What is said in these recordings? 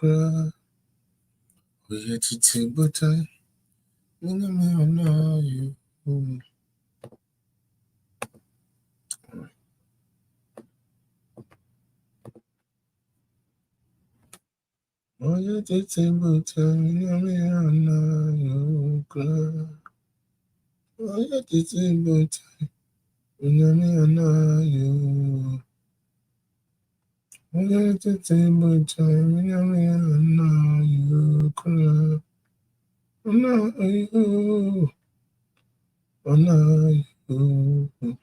cry. We had to take but time. You know you. Oh, you did take but time. You know you cry. Oh, you did take but time. You know you. Oh, you did take but time. You know you cry. Oh, no, you. Oh, no, you.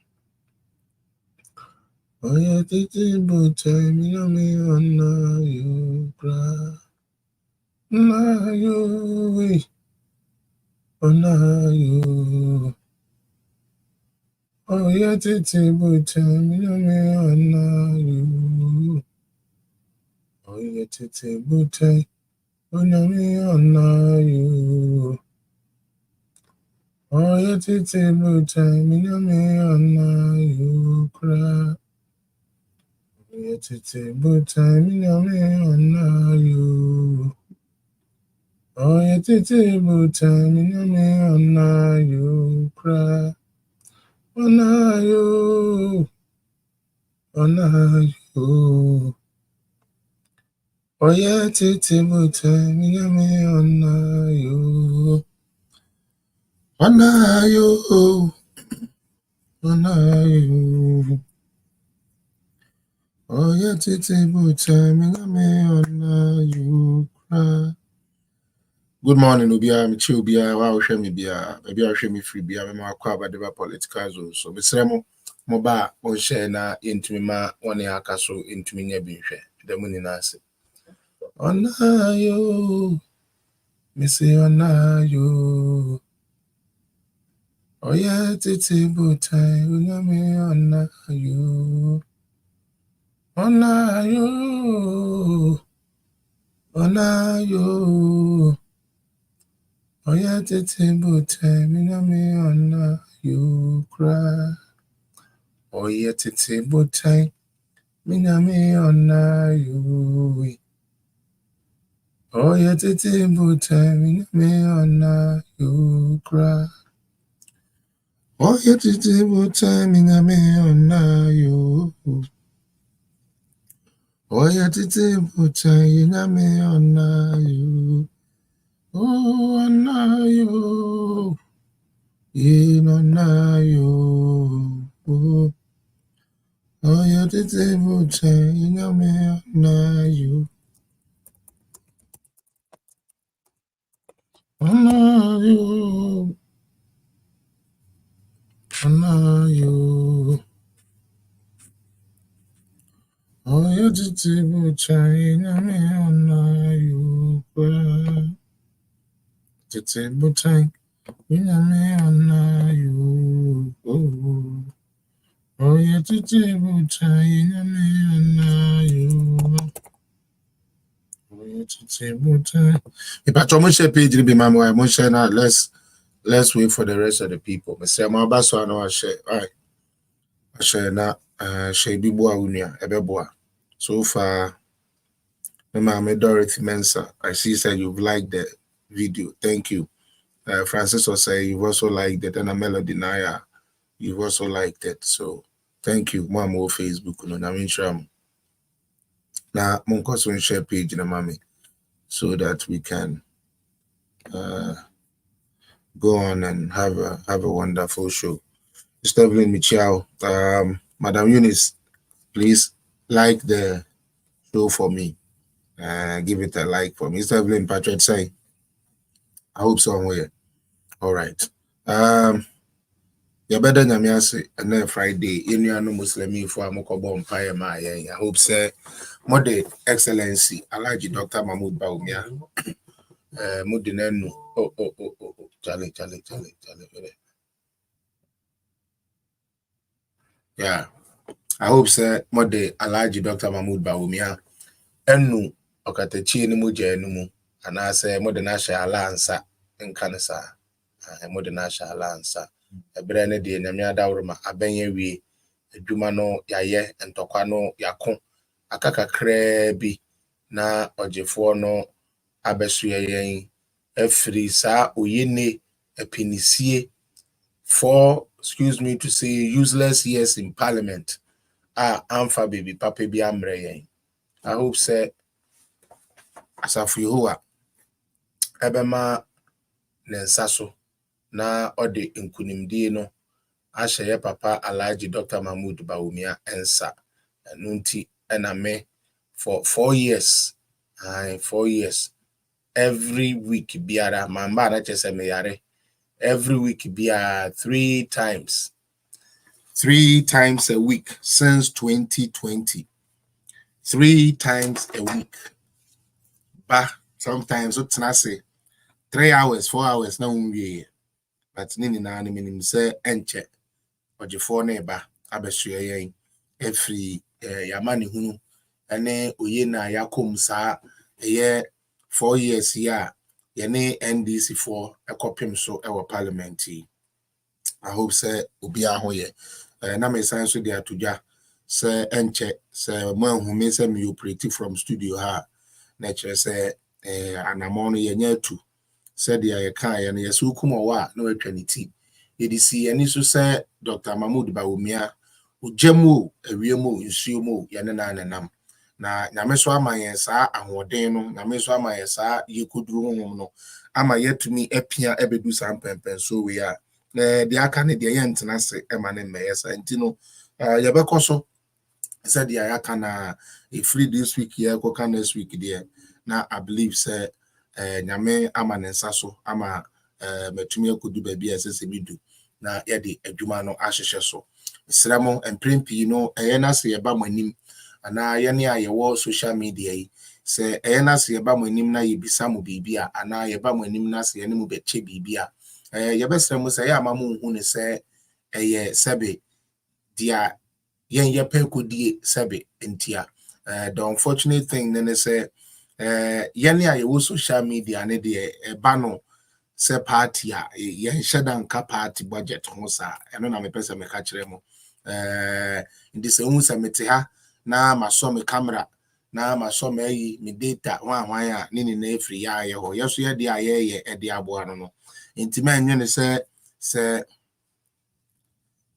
Oh, yeah, titi but time, you know you cry. Na you, oh, na you. Oh, yeah, titi but time, you know you. Oh, yeah, titi but time, you know you. Oh, yeah, titi but time, you know you cry. Yeah, titi but time, you know you. Oh, yeah, titi but time, you know you cry. Oh, na you. Oh, na you. Oh, yeah, titi but time, you know you. Oh, na you. Oh, na you. Oh, yeah, titi but time, you know you cry. Good morning, Ubia, Michi Ubia, wow, Shemi Bia, maybe I'll show me free Bia, Mama Quaba, the political zone. So, Miss Remo, Moba, on share na into me, ma, 1 year castle into me, near being share. The money nasi. Ona yo, Missy, ona yo. Oh, yeah, titi butai, unami, ona yo. Ona yo, ona yo. Oh, yeah, titi butai, minami, ona you cry. Oh, yeah, titi butai, minami, ona you. Oh, yeah, titi butai, minami, ona you cry. Oh, yeah, titi butai, minami, ona you. Oh, yeah, titi butai, minami, ona you. Oh, ona you. Ona you. Oh, yeah, titi butai, minami, ona you. Ona you. Ona you. Oh, yeah, titi butai, minami, ona you. Titi butai, minami, ona you. Oh, yeah, titi butai, minami, ona you. Oh, yeah, titi butai. If I try to share page, it'll be my way. I'm share now. Let's wait for the rest of the people. I say, my boss, I know I share. All right. I share now. Share DR.BAWUMIA. Ebeboa. So far, my Dorothy Mensah. I see said you've liked the video. Thank you. Francis will say you've also liked it. And Melody Naya, you've also liked it. So thank you. Mom on Facebook. I mean, sure. Now, I'm going to share page in a mommy so that we can go on and have a wonderful show. Mr. Evelyn Michelle, Madam Eunice, please like the show for me. Give it a like for me. Mr. Evelyn Patrick say, I hope somewhere. All right. You better than me say and then Friday. You know Muslim for Amokobo Empire. I hope say Mother Excellency Alaji Dr. Mahmoud Bawumia. Mudinenu. Oh. Charlie. Yeah. I hope say Mother Alaji Dr. Mahmoud Bawumia. Enu Okatechi ni muje enumu. And I say Mother Nasha Alansa in Kanasa. Mother Nasha Alansa. Ebrene de Namia Daurma Abenye we Jumano Yaye and Tokano Yakon. Akaka krebi na ɔgyefoɔ no abɛsoa yɛn afiri saa oyene epinisie for, excuse me to say, useless years in Parliament. Amfa baby papa bi amrɛ yɛn. I hope say Asafo Yehowa ɛbɛma ne nsa so na ɔde nkunimdie no ahyɛ yɛ papa Alhaji Dr. Mahmood Bawumia nsa. Ɛno nti ɛna me for 4 years, 4 years, every week biara mamba na kyerɛ sɛ meyare. Every week biara 3 times a week since 2020. 3 times a week. But sometimes it's not say 3 hours, 4 hours na unwie. But nini na ni minim say enche ɔgyefoɔ no eba abɛsoa yɛn every yamani hunu ene oye na yakom saa 4 years ya yɛne NDC for ekɔpem so ɛwɔ Parliamentary. I hope say obi aho ye na me san so de atodwa say enche say mo ahume say me operate from studio ha na kyerɛ sɛ anamɔ no yɛnya atu sɛdeɛ yɛka yɛ no yɛsɛ wokum ɔwɔ a na watwa ne ti yɛde si yɛne so sɛ Dr. Mahmood Bawumia ogyemu awiemu nsuomu yɛne na nenam na nyame so ama yɛn saa ahoɔden no nyame so ama yɛn saa yɛkoduru honhom no ama yɛtumi apia ɛbɛdu saa mpɛmpɛnso wei a de aka ne deɛ yɛntena se ɛma ne mmɛyɛ saa nti no yɛbɛkɔ so sɛdeɛ yɛaka na free this week yɛkɔka next week deɛ na I believe say nyame ama ne nsa so ama matumi akodu baabi a ɛsɛ sɛ bidu na yɛde adwuma no ahyehyɛ so. Srɛ mo mprempi no ɛyɛ na se yɛba mo anim ana yɛne a yɛwɔ social media yi sɛ ɛyɛ na se yɛba mo anim na yɛbisa mo biribi a ana yɛba mo anim na se yɛne mo bɛkyɛ biribi a yɛbɛsrɛ mo sɛ yɛ ama mo hu ne sɛ ɛyɛ sɛbe dia yɛn yɛpɛ kodie sɛbe ntia. The unfortunate thing then is say yɛne a yɛwɔ social media ne deɛ ɛba no sɛ party a yɛnhyɛ da nka party budget ho saa ɛno na mepɛ sɛ meka kyerɛ mo nti sɛ hu sɛ mete ha na masɔ me camera na masɔ me ayi me data hwan a ne nyinaa ɛfiri yɛ ayɛ hɔ yɛso yɛde a yɛyɛ ɛde aboa no no nti ma ɛnyɛ ne sɛ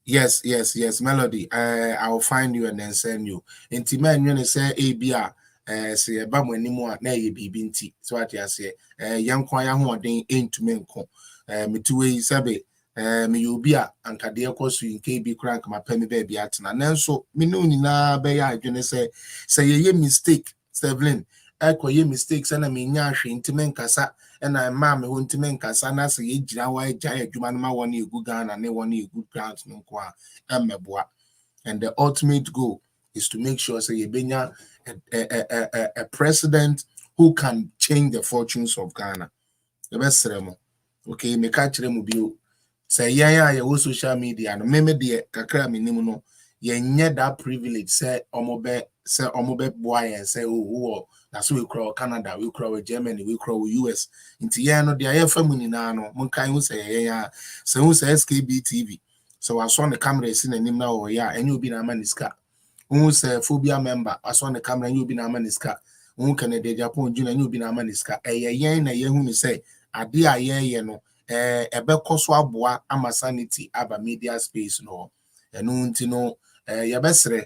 yes Melody, I will find you and then send you nti ma ɛnyɛ ne sɛ ebi a say ba mo animu a na ye bibi nti so ati ase yankwa ya hoɔden entumi nko metuwe sabe me obi a ankade ekoso nke bi krank ma pɛ me ba bi atena nanso me no nyina bɛ ya adwene sɛ ye mistake Sevelin ekoye mistakes na me nya ahwe ntimi nkasa na ma me ho ntimi nkasa na sɛ ye gyina wa agya adwuma no ma won egu Ghana ne won egu grant no nko a mmeboa. And the ultimate goal is to make sure say ye benya a president who can change the fortunes of Ghana. The best remo. Okay, me catch them bio. Say yeah, social media no meme de kakra minim no ye nye that privilege say omobe boy and say oh that's we crow Canada, we crow Germany, we crow US. Inti yeah no de family na no mon kan who say yeah say who say SKB TV. So I saw the camera is in him now yeah and you be na maniska. Who say phobia member I saw the camera and you be na maniska. Who can de Japan junior you be na maniska. Na ye hu say ade a ye no ebekọ so aboa ama sanity aba media space no enu nti no yebesre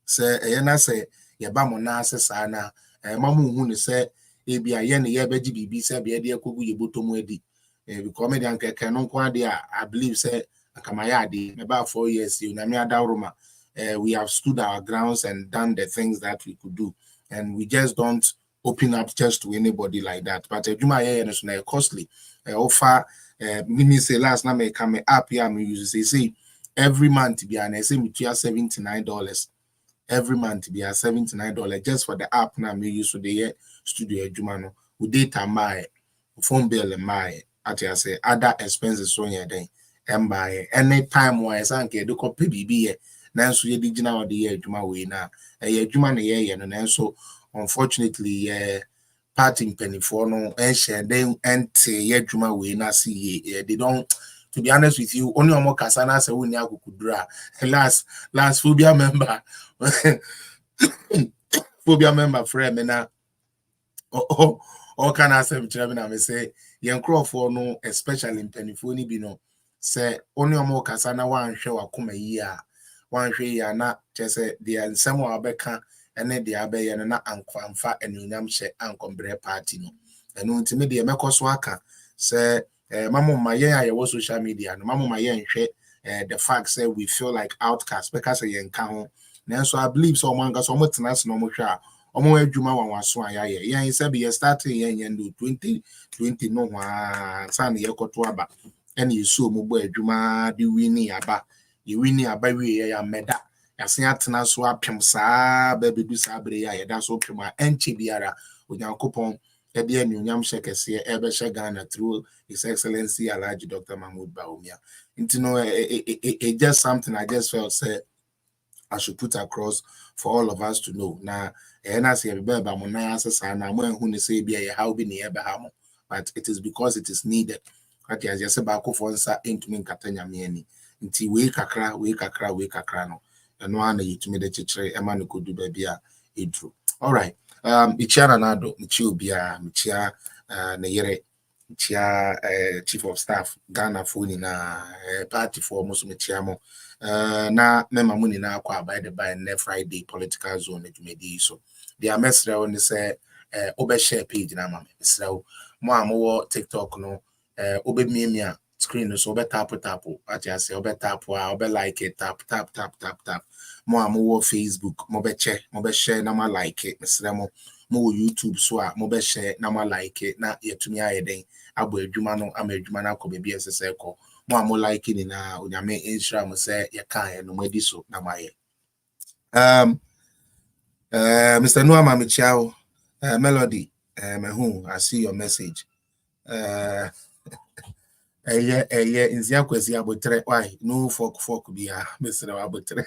se na se yeba mo na ase saa na mamu hu ne se ebia ye ne ye beji bibi se be de ekogu yebotomu adi because me dan keke no kwa de I believe say akamaya ade about 4 years you na me adawroma we have stood our grounds and done the things that we could do and we just don't open up just to anybody like that but adwuma ye no so na costly offer me say last na me come up here me use say every month be and say me $79 every month be $79 just for the app na me use so the studio adwuma no with data my phone bill my at I say other expenses so here then and by any time why sanke do copy bibi na so ye digina o de adwuma we na adwuma na ye no so unfortunately party pennyfor no and share them and yedwuma we na see they don't, to be honest with you, only omo kasana say we ni akukudura last phobia member phobia member friend me na all can asem kyerɛ me na me say yɛn nkurɔfoɔ no especially mpanimfoɔ ni bi no sɛ only ɔmo kasa na wanhwɛ wakoma yi a wanhwɛ yi a na kyerɛ sɛ deɛ nsɛm a wabɛka ɛne deɛ abɛyɛ no na ankɔamfa anuonyam hyɛ ankɔmbrɛ party no ɛno nti me deɛ mɛkɔ so aka sɛ mamoma yɛn a yɛwɔ social media no mamoma yɛnhwɛ the fact say we feel like outcasts because yɛn ka ho nanso I believe so ɔmo ankasa ɔmo tena ase na ɔmo hwɛ a ɔmo adwuma wanwaso a yɛayɛ yɛn sɛ bi yɛ starting yɛn do 2020 no hwaa sa na yɛkɔto aba ɛna yɛsu ɔmo bɔ adwuma de wini aba yɛwini aba wie yɛ mɛda yɛase atena so apem saa bɛbɛdu saa bere yɛ yɛda so pem a ɛnkyɛ biara onyankopɔn ɛde anuonyam hyɛ kɛseɛ ɛbɛhyɛ Ghana through His Excellency Alhaji Dr. Mahmoud Bawumia. You know, it just something I just felt said I should put across for all of us to know. Now, but it is because it is needed. Okay, as you say, back for into me Katanya Mieni. Until we kakra no. And one you to me the chitre, a man could do baby a true. All right. Ichiana Nado, Michiubia, Michia, Neyere, Michia, Chief of Staff, Ghana Funi na party for most Michiamo. Na Mema Muni na kwa by the by ne Friday political zone that you may do so. The Amesra on the say, Obe share page na mama. So, more TikTok no, Obe Mimia screen so Obe tap. I just say Obe tap, Obe like it, tap. More Facebook, mobe share na ma like it, Mr. Mo YouTube so mobe share na ma like it na yetumi ayeden abo adwuma no ama adwuma na akọ bebi esese ko mo like ni na onyame Instagram say ye kan no madi so na maye Mr. Noah Mamichiao Melody I see your message inzia kwesi abotre why no fork bia Mr. abotre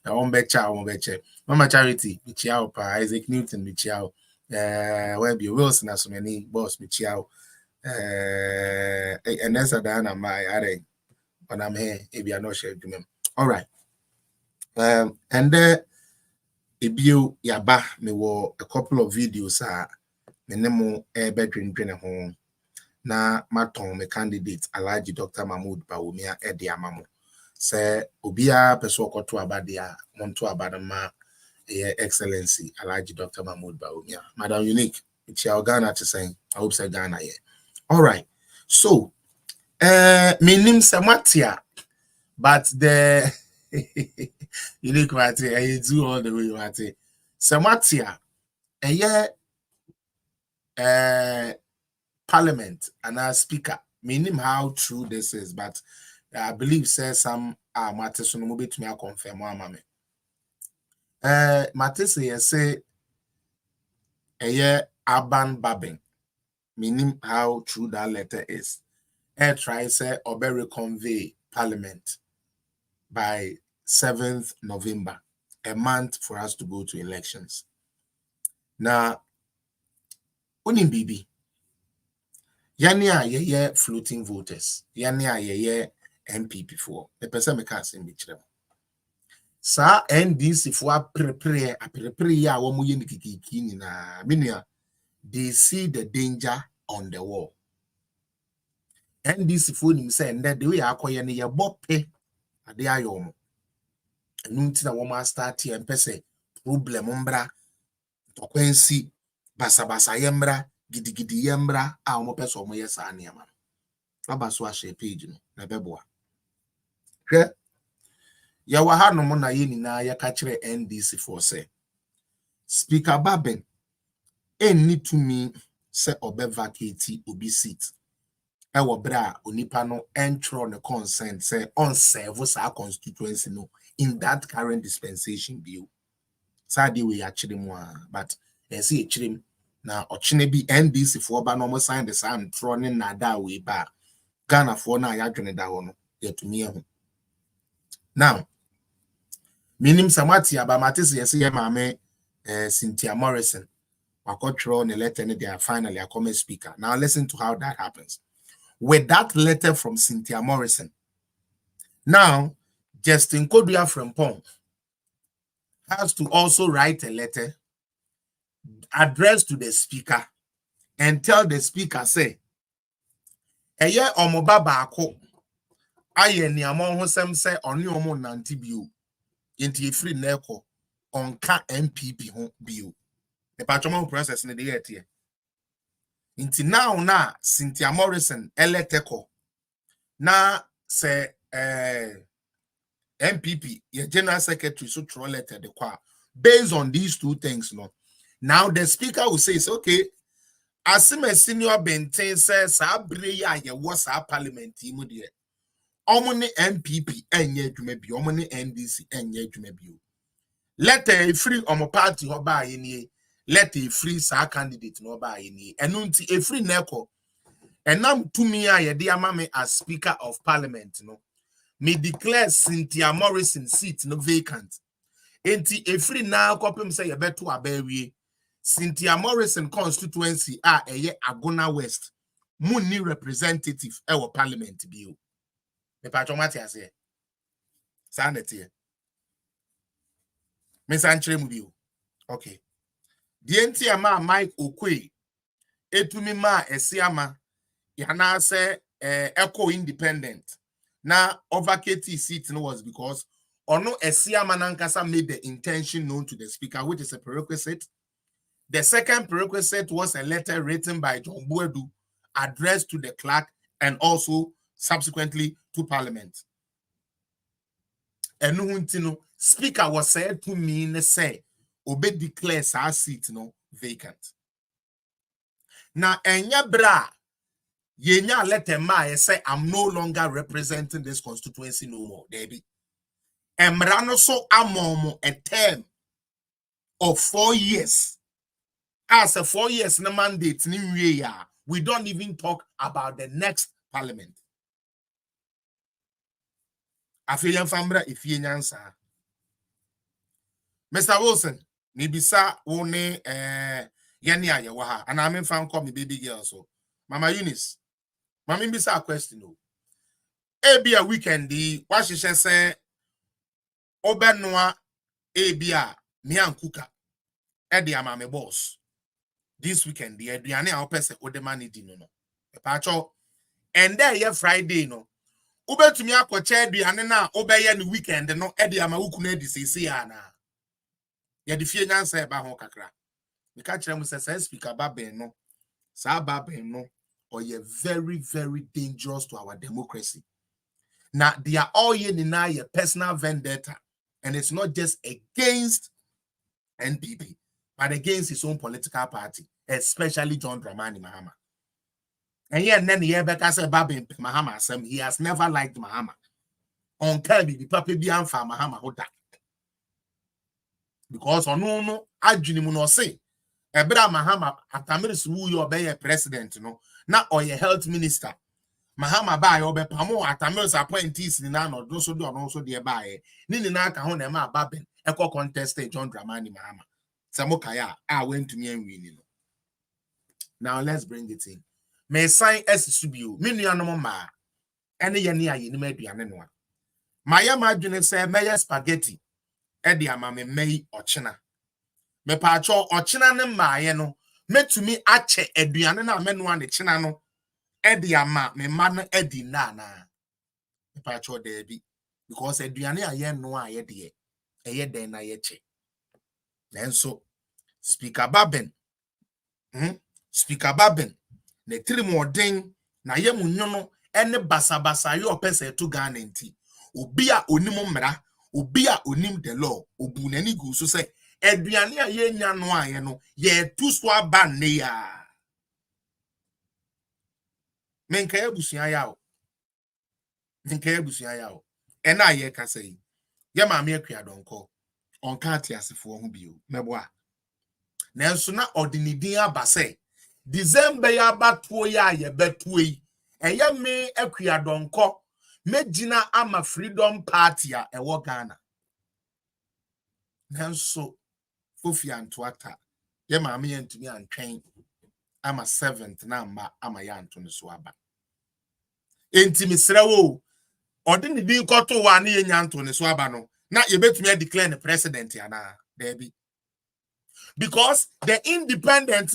na on becha Mama Charity Michiao pa Isaac Newton Michiao where be Wilson as many boss Michiao and that's a dana my are when I'm here if you are not sure all right and there ebio yaba me wo a couple of videos me nemo bedroom home na maton me candidate Alhaji Dr. Mahmoud Bawumia edi amamo se obia peso okoto abadia monto abadama Excellency Alhaji Dr. Mahmoud Bawumia. Madam Unique, it's your Ghana to say. I hope say Ghana yeah. All right. So me name Samatia, but the Unique Mati, I do all the way you want it. Samatia, Parliament and our speaker. Me name how true this is, but I believe says some matters so no bit me confirm mama. Matisse say Aban Babin, meaning how true that letter is. Try say or convey Parliament by 7th November, a month for us to go to elections. Now, unim bibi, yania ye floating voters, yania ye MPP for the person me can't say me. Sa NDC for prepare ya wo moye nikikiki na minia they see the danger on the wall. NDC for nim say ndɛ the way akoye ne ye bope ade ayo mo enu nti na wo ma start here mpese problem mbra tokwensi basabasa yembra gidigidi yembra a wo pese wo ye sa ne ma aba so a share page no na beboa hwe ya wa ha no mo na ye ni na ya ka kire NDC for say Speaker Babin need to me say obe vacate obi seat e wo bra onipa no entro ne consent say on serve sa constituency no in that current dispensation bill sade we actually mo but see a chrim na ochine bi NDC for ba no mo sign the sign throne na da we ba Ghana for na ya dwene da ho no yetumi ehu now minim samati abamate se yesi ye maame Cynthia Morrison control the letter and they are finally a comment speaker. Now listen to how that happens. With that letter from Cynthia Morrison, now Justin Kodua from Pong has to also write a letter address to the speaker and tell the speaker, say, eye omoba baako aye niamon ho sem say oni omo nanti bio enti free neko onka MPP ho bio the patronal process ne dey etie enti now Cynthia Morrison eleteko na say MPP your general secretary so throw letter the qua based on these two things no now the speaker will say it's okay as a senior benten says abre ya ye was our parliament mu de omone MPP enye adwuma bi omone NDC enye adwuma bi let a free omo party ho ba ye ni let a free sa candidate no ba ye ni enu nti a free neko enam tumi a ye de ama me as speaker of parliament no me declare Cynthia Morrison seat no vacant enti a free na kopem say ye beto abawie Cynthia Morrison constituency a eye Agona West munni representative e wo parliament bi o me patro mate ase sanete me sanchire mu bi o okay the enti ama Mike Okwe etumi ma esiama yana say echo independent na overkati seat no was because ono esiama nankasa made the intention known to the speaker, which is a prerequisite. The second prerequisite was a letter written by John Buedu addressed to the clerk and also subsequently to Parliament. And no speaker was said to mean say obe declares our seat no vacant. Now enya bra yenya letter ma say I'm no longer representing this constituency no more. Debi. Emrano so amomo a term of 4 years. As a 4 years na mandate we don't even talk about the next parliament. Afilian Fambra if ye answer. Mr. Wilson, nibisa one yani ayawaha, and I mean fan call me baby girl so. Mama Eunice, Mama bisa a question no. Be a weekend what she say Obenwa ebia me and Kuka Eddie ama me boss. This weekend the aduane a opese odemani di no no. Pacho and there ye Friday no. Ubetumi akoche aduane na obeye ni weekend no Eddie ama ukunu edi sisi ana. Ye di fie nyansa eba ho kakra. Me ka kire mu say speaker baben no. Sa baben no or ye very very dangerous to our democracy. Now they are all in a personal vendetta, and it's not just against NPP, but against his own political party, especially John Dramani Mahama. And yet, then the Rebecca said, Babi Mahama, he has never liked Mahama. On Kirby, the puppy beyond for Mahama, because on no, I didn't say, Ebra Mahama, Atamiris who you obey a president, no, not or your health minister. Mahama ba yo be pamo atamils appointees ni na no do so do also de ba e ni na ka ho na ma baben eko contest John Dramani Mahama samokaya went to me and win no. Now let's bring it in. Me sign SSBU me nuanom ma ene ye ne aye ni ma aduane no a maya ma adwene say meye spaghetti e de ama me mei ochina me pa cho ochina ne maaye no metumi ache aduane na meno ane china no Eddie ama me man Eddie na pacho debi because aduane aye no aye de eye den na ye che nenso speaker baben ne trimodin na ye munyono ene basabasa ye opese to Ghana nti obi a onim mmra obi a onim the law obu nani gu so say aduane aye nya no aye no ye tu so aba ne ya menka ebusuan ya o ena ye ka say ye maame akua donko onka atiasefo ho bio mebo a nanso na odinidin aba say December ya batuo ya ye batuo yi eye me akua donko megina ama freedom party a ewo Ghana nanso fofi antoata ye maame ye ntumi antwen ama 7th na ama ya anto so aba enti misrewo odin din koto wa na ye nyanto ne so aba no na ye betumi declare the president ya na debi Because the independent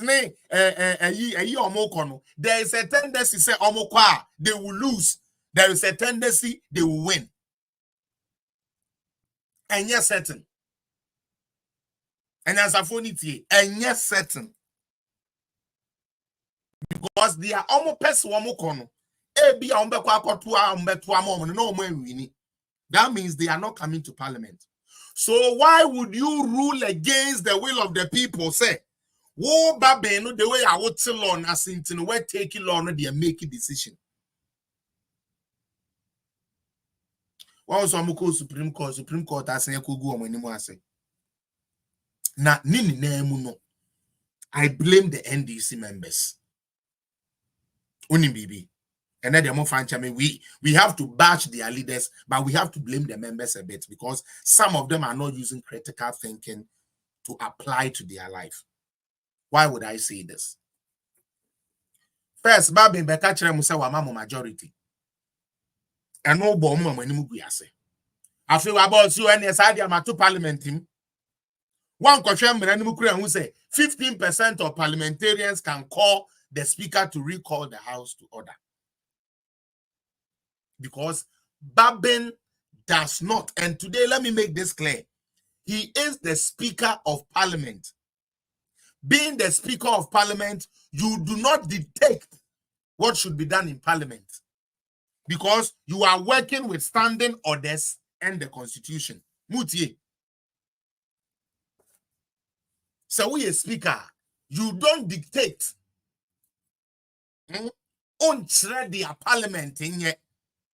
there is a tendency say they will lose. There is a tendency they will win. And yes, certain. And as a phone and yes, certain. Because they are almost person that means they are not coming to parliament. So why would you rule against the will of the people? Say, wo babeno the way I would tell on as in we take it on they make a decision. Once I'm go Supreme Court as say go on anymore say. Na nini no. I blame the NDC members. Bibi. And then we have to bash their leaders, but we have to blame the members a bit because some of them are not using critical thinking to apply to their life. Why would I say this? First, Babi Bekachere Musa Wamamo majority. And no bomb when you say. I feel about you and yes, I am to parliament him. One question who say 15% of parliamentarians can call the speaker to recall the house to order. Because Babin does not, and today let me make this clear, he is the Speaker of Parliament. Being the Speaker of Parliament, you do not dictate what should be done in Parliament because you are working with standing orders and the Constitution. Mutie. So we a Speaker, you don't dictate. On their Parliament in yet.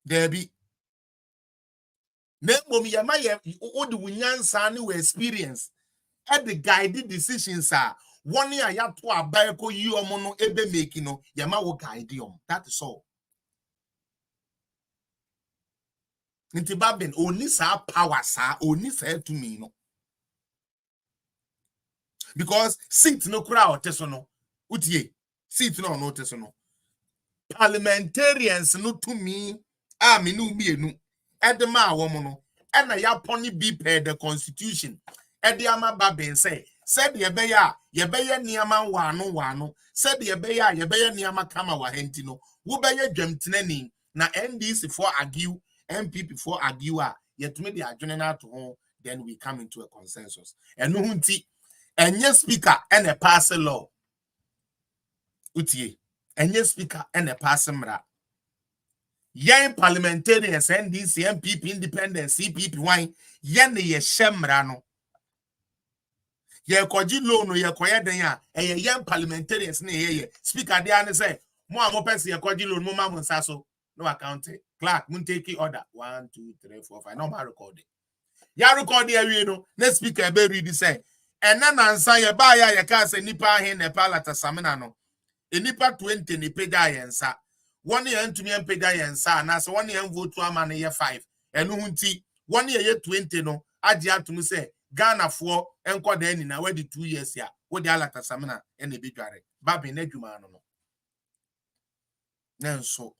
There be experience at the guided decisions are 1 year ya to abayeko yi omo no ebe making no yama wo guide yom. That is all. Nti Babin oni sa power sa oni sa to me no. Because seat no kura oteso no. Utie seat no no oteso no. Parliamentarians no to me minu mienu edema womono ena ya poni be per the Constitution ediama Babin say said ye beye niama wano said ye beye niama kama wa henti no wo beye dwemtenani na NDC for argue MPP for argue yet me the adjourn to home, then we come into a consensus and no hunti enye speaker and a pass law utie enye speaker and a pass mra. Young parliamentarians, NDC, MPP, independent, CPP, wine, yen ye shemrano. Ye koji lono, ye koya denya, and ye young parliamentarians, ne speaker de say, more mopes ye koji loan, mama sasso, no account. Clark, mun take order 1, 2, 3, 4, 5. No, my recording. Ya record here, you know, next speaker be ready say, and then answer ye buy ya can't say nipa hen ne palata saminano. A nipa 20 ni peda yensa. 1 year to me and pay yensa, and as 1 year vote to a man year 5. And unti 1 year 20 no, Adia to me say, Ghana 4 and quad any now where the 2 years ya. What the alata samina and the bidare. Babi nedumano. Then so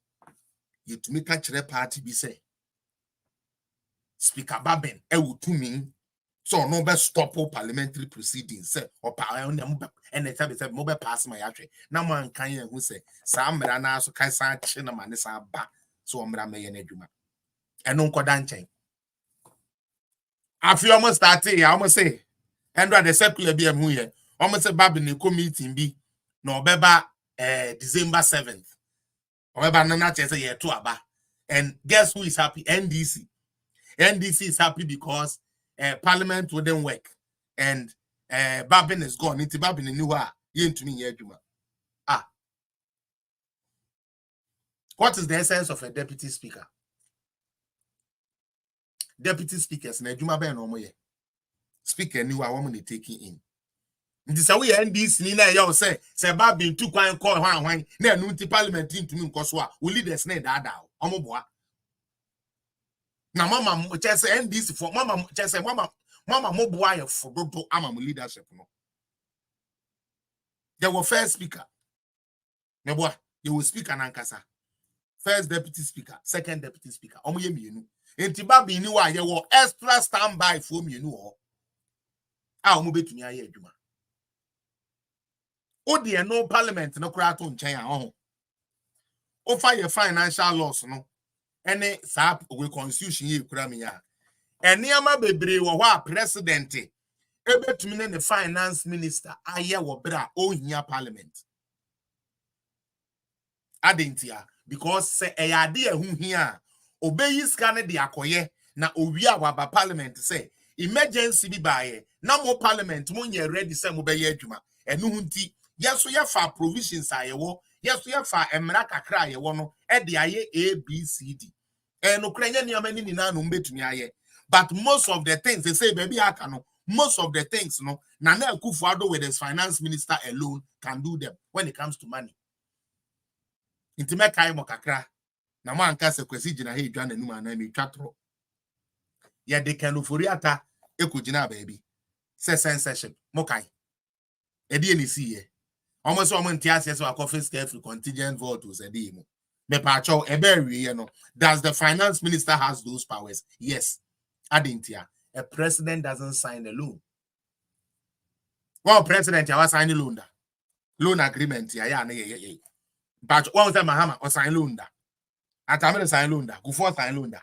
you to me catch the party be say. Speaker Babin, to me. So no best stop all parliamentary proceedings, say, or power and the time said mobile pass my actually. Now man can you who say some brana so can sign china man is a back so I'm may neduma. And no codanche. I feel almost started, I almost say, and the circular be a muye, almost a Babin in committee be no beba December 7th. Or beba nana chesa ye to aba. And guess who is happy? NDC. NDC is happy because Parliament wouldn't work, and Babin is gone. Into Babin in New to me what is the essence of a deputy speaker? Deputy speakers na Juma Ben Omoye. Speaker new woman taking in. This way NDC ni na ya say Babin too kwan call hwan na no nti Parliament into me nkoso a we leaders na da omoboa. Na mama chese NDC for mama chese mama moboa for dodo ama leadership no. There were first speaker. Neboa, you will speak an ankasa. First deputy speaker, second deputy speaker. Omo ye mienu. Enti Babi ni wa ye wo extra standby for mienu o. A omo betumi aye adwuma. O dear no parliament no crack on China. O fire financial loss no. Any sap with constitution you cramia. And Niama bebre wa president. Ebe to mean the finance minister. Aye wa bra o here parliament. Adentia because say a idea who here obey scan the akoye na owia wa ba parliament say emergency bi bae na mo parliament mo nye ready say mo be ye adwuma enu hunti yeso ye fa provisions ayewo yeso ye fa emra kakra ayewo no e de aye ABCD enu krenya niam ni na no mbetumi aye but most of the things they say baby aka no most of the things no Nana Akufo-Addo with his finance minister alone can do them when it comes to money. Intime kai mo kakra na mo anka se kwesi gina he dwa nanum ana mi twatro ye de kanoforiata ekugina baby se censorship mo kai e de ni siye almost so mo ntiase so akofis careful contingent votes e de mo me pa cho e be wi no. Does the finance minister has those powers? Yes. Adentia a president doesn't sign a loan. Well, president ya sign loan agreement ya na ye. But one time Mahama or sign loan da. Atamere sign loan da. Gufo sign loan da.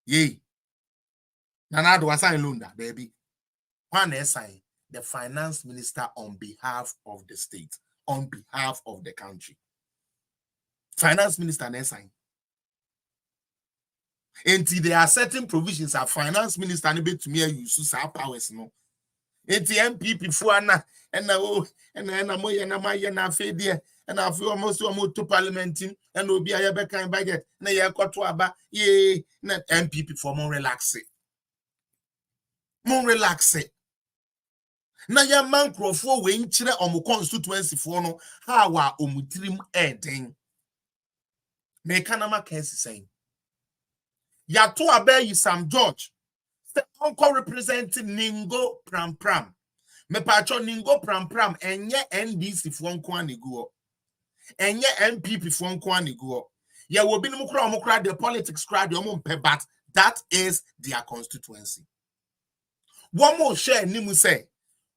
Ye. Nana do sign loan da, baby. One sign the finance minister on behalf of the state, on behalf of the country. Finance minister ne sign. Until there are certain provisions of finance minister ne be to me use our powers no. Enti MPP fu ana na o na mo ye na ma ye na fe de and I feel almost to parliament and will be a better budget. Na ye koto aba ye na MPP for more relax it. More relax it. Na ya man crofo we nchire omo constituency for no how a omutrim eden. Me kanama kensi saying. Ya to abe yi Sam George. The uncle representing Ningo Pram Pram. Me pacho Ningo Pram Pram enye NDC for nko aniguo. Enye MPP for nko aniguo. Ya will be no mukra the politics crowd but that is their constituency. One more share nimu say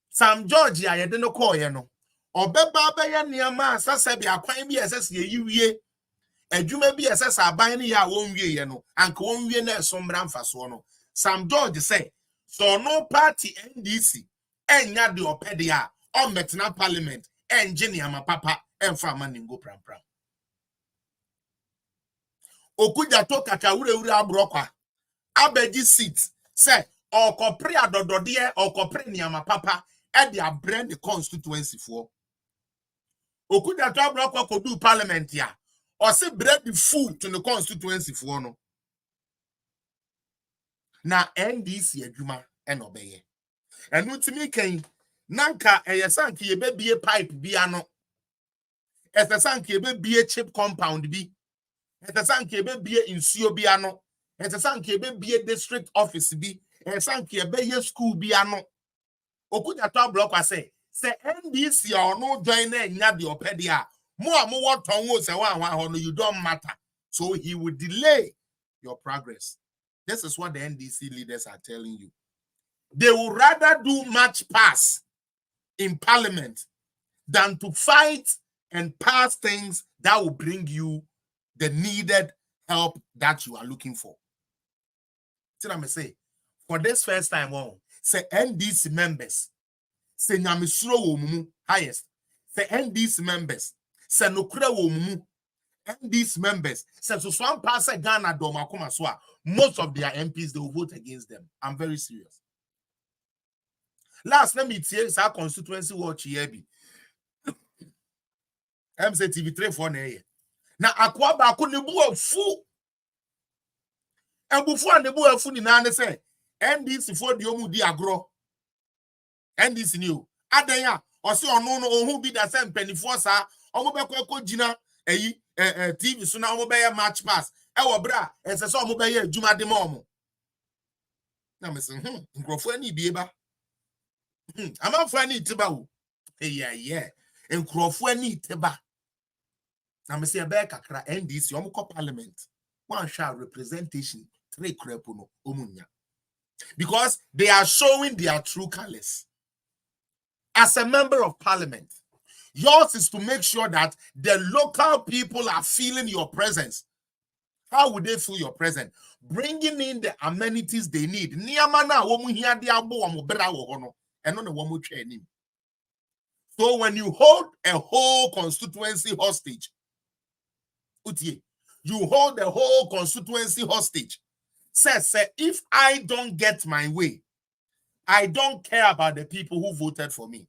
Sam George ya ye de no call ye no. Obeba be ya niama asase bi akwan bi esese ye yiwie. Adwuma bi esese aban ne ya won wie ye no. Anka won wie na esomra mfaso no. Sam George say, so no party NDC, enya de opedia, on metna parliament, engineer ma papa, and farmer ningo pram pram. Okuja to ure abrokwa, abeji seat, say, or copria dododie, or copria ma papa, and their brand the constituency for. Okuja to abrokwa could do parliament ya, or say bread the food to the constituency for no. Na NDC adwuma e no beye enu timi kan nanka eyesanke ye bebie pipe bi ano esesanke ye bebie chip compound bi esesanke ye bebie insuo bi ano esesanke ye bebie district office bi esesanke ye beye school bi ano okuja to block say NDC ono join na nya de opede a mo wo ton wo se wan ho no you don't matter, so he will delay your progress. This is what the NDC leaders are telling you. They would rather do match pass in parliament than to fight and pass things that will bring you the needed help that you are looking for. See what I say? For this first time, say NDC members, say Nyamisuro Womumu highest, say NDC members, say Nokura Womumu, NDC members, say so one pass Ghana Doma Kumaswa. Most of their MPs, they will vote against them. I'm very serious. Last, let me tell you, our constituency watch here be. MC TV3 for ne. Na akwa ba ko ne bu afu. Ebufu an ne bu afu ni na ne say NDC for the omu di agro. NDC ni o. Adan ya, o se ono no ohun bi da se mpanifo sa, omo be ko gina eyi TV so na omo be match pass. Ewo bra, ese so omo be ye adwuma de ma omo. Na me say, nkrofo ani bie ba. Amanfo ani tiba wo. Yeah. Nkrofo ani tiba. Na me say be kakra NDC omo ko parliament. One shall representation 3 krepo no omunya. Because they are showing their true colors. As a member of parliament, Yours is to make sure that the local people are feeling your presence. How would they feel your presence? Bringing in the amenities they need. So when you hold a whole constituency hostage, you hold the whole constituency hostage. Says, if I don't get my way, I don't care about the people who voted for me.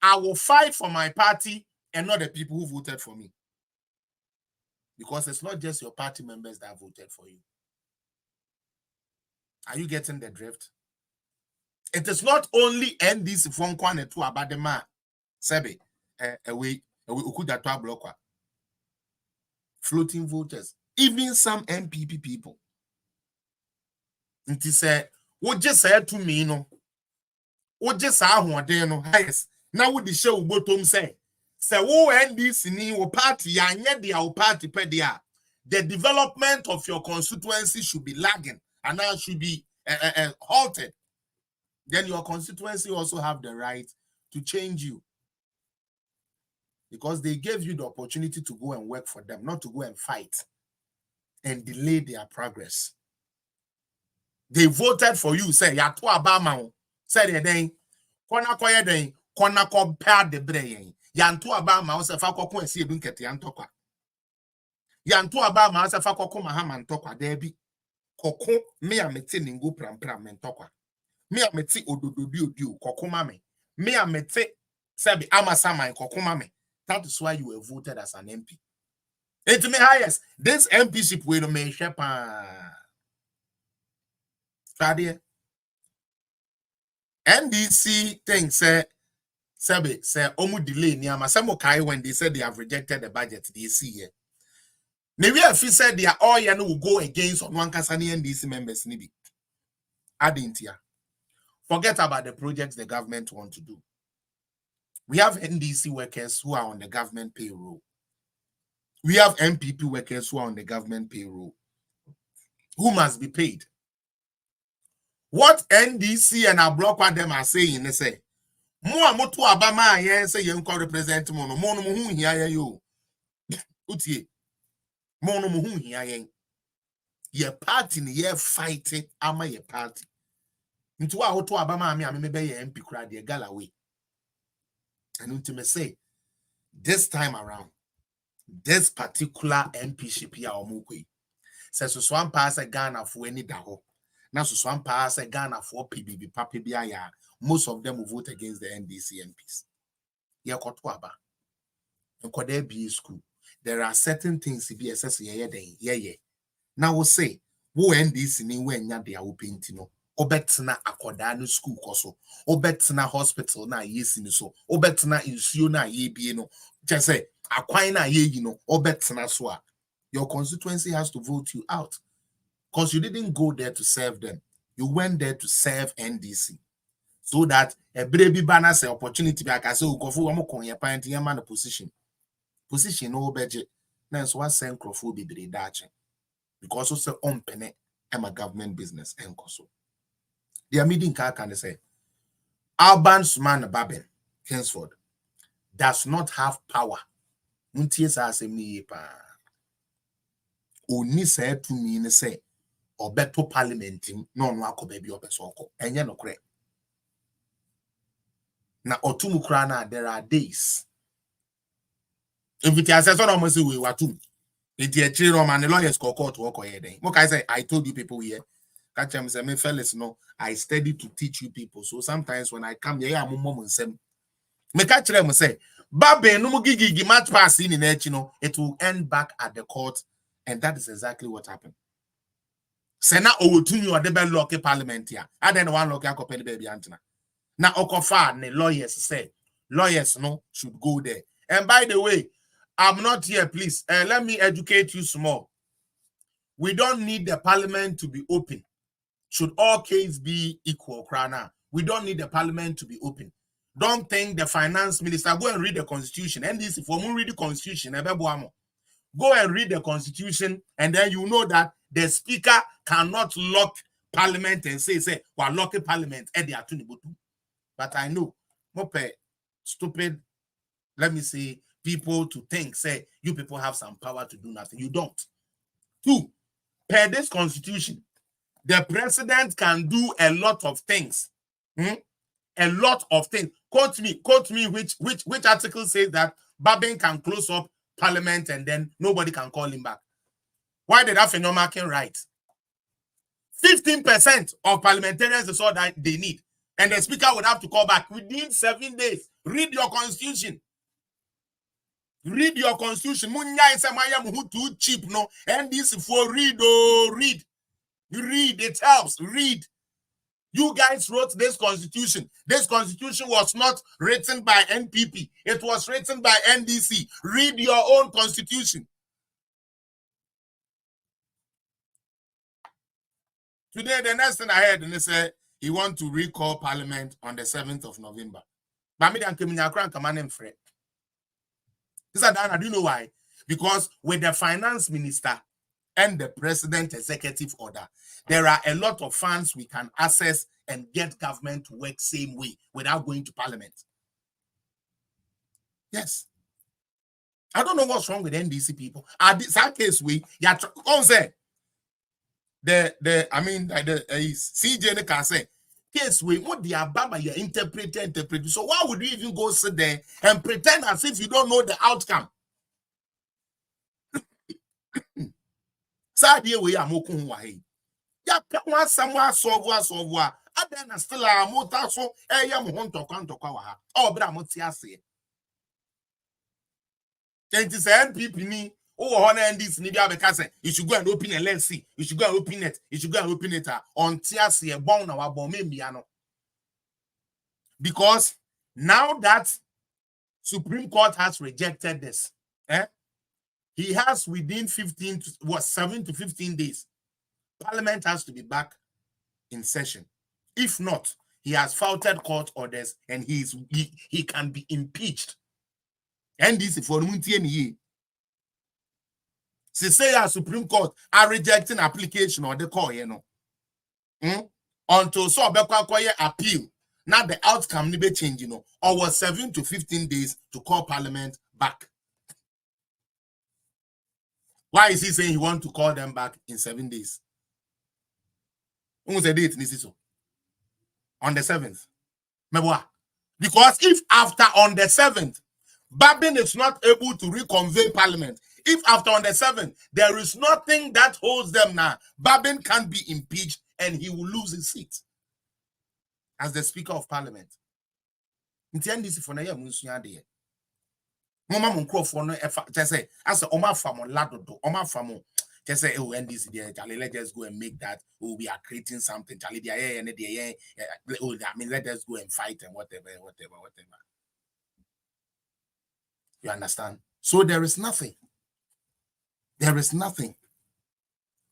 I will fight for my party and not the people who voted for me. Because it's not just your party members that voted for you. Are you getting the drift? It is not only NDC from Kwane to Abadema, Sebe, away, Ukudatwa Blokwa. Floating voters, even some MPP people. It is what just said to me, no. What just saw one day, no. Yes. Now with the show, bottom say wo NDC ni wo party, anye dia party pedia. The development of your constituency should be lagging and now should be halted. Then your constituency also have the right to change you. Because they gave you the opportunity to go and work for them, not to go and fight and delay their progress. They voted for you, say, ya to Obama, say the day, kona koye day, kona compare the brain. Yanto Obama, say, Fakoko and see Bunketi Antokwa. Yanto Obama, say, Fakoko Mahaman Tokwa, Debbie. Koko, me a metin in go pram mentokwa. Me a meti ododu, Koko mame. Me a meti, Sabi Amasama and Koko mame. That is why you were voted as an MP. It may highest. This MPship will make shepherd. NDC thing say omu delay niama. Some kai when they said they have rejected the budget this year. Maybe if you said they are all you know will go against on one kasani NDC members nibi. Adintia. Forget about the projects the government want to do. We have NDC workers who are on the government payroll. We have MPP workers who are on the government payroll, who must be paid. What NDC and our block what them are saying, they say, Mo amoto abama yen say yen ko represent mo no mo hu hia yo. Utie. Mo no hu hia yen. Ye party ni ye fighting ama ye party. Nti wa hoto abama me be ye MP kura de Galaway. And ultimately say, this time around, this particular MPship here omukwe says so one pass a Ghana for any daho. Now so one pass a Ghana for PBB papi biya. Most of them will vote against the NDC MPs. Yeah, kotwaba. And kode be school. There are certain things to be assessed yeah. Now we'll say, wo NDC ni when ya de open tino. Obetna akodanu school koso. Obetna hospital na yes ni so. Obetna insuo na ye bi no. Just say akwai ye you know. Obetna so. Your constituency has to vote you out. Because you didn't go there to serve them. You went there to serve NDC. So that a baby banner say opportunity back. I say ukofu wamo konye panti yama na position. Position no budget. Now so what send crofo be dache. Because also on pene am a government business and koso. They are meeting car can say Alban Suman Babel henceforth does not have power. Unties as a me pa. Oni say to me say or better parliament no wako baby or besoko. Enya no kre. Na otumu krana there are days. If it has on almost we watu. It is children and the lawyers call court work or anything. What I say, I told you people here. Catch them say, me fellas, no, I study to teach you people. So sometimes when I come here, I'm mom and say, me catch them say, Babe, no gigi match pass in it, you know, it will end back at the court, and that is exactly what happened. Sena Owutunu or the bell local parliament here. I didn't want local copy the baby antenna. Now Okofa the lawyers say lawyers no should go there. And by the way, I'm not here, please. Let me educate you small. We don't need the parliament to be open. Should all cases be equal, Krana? We don't need the parliament to be open. Don't think the finance minister, go and read the constitution. And this, if we read the constitution, go and read the constitution, and then you know that the speaker cannot lock parliament and say, we're locking parliament. But I know, stupid let me say, people to think, say, you people have some power to do nothing. You don't. 2, per this constitution, the president can do a lot of things. A lot of things. Quote me which article says that Babin can close up parliament and then nobody can call him back. Why did that phenomenon right? 15% of parliamentarians is all that they need. And the speaker would have to call back within 7 days. Read your constitution. Read your constitution. Munya is a too cheap, no. And this for read, read. Read, it helps. Read. You guys wrote this constitution. This constitution was not written by NPP. It was written by NDC. Read your own constitution. Today, the next thing I heard, and they said he want to recall Parliament on the 7th of November. But me dan kemi nyakran command him Fred. This is I do you know why? Because with the finance minister and the president executive order, there are a lot of funds we can access and get government to work same way without going to Parliament. Yes. I don't know what's wrong with NDC people. That case we say the CJ can say case we what the Ababa you interpret. So why would you even go sit there and pretend as if you don't know the outcome? Sadie we are mokun wahi. Ya pekwa samwa solve. Adena still a mota so mo honto kwanto kwa ha. O bra mo ti ase. Tenti say NPP ni o ho na NDC ni bia beka say you should go and open a let's see. You should go and open it. You should go and open it on ti ase bon na wa bon membia no. Because now that Supreme Court has rejected this, he has within 7 to 15 days. Parliament has to be back in session. If not, he has faulted court orders and he can be impeached. And this is for the say Supreme Court are rejecting application or the call, until so appeal. Now the outcome may be changed, or 7 to 15 days to call Parliament back. Why is he saying he wants to call them back in 7 days? What's the date? On the 7th. Because if after on the 7th, Babin is not able to reconvene Parliament, if after on the 7th, there is nothing that holds them now, Babin can be impeached and he will lose his seat as the Speaker of Parliament. Mama Munkro no just say as a Oma Famo Ladodo, Oma Famo, just say, oh, and this there, Charlie, let's just go and make that. Oh, we are creating something, Charlie, oh, I mean, let us go and fight and whatever. You understand? So there is nothing. There is nothing.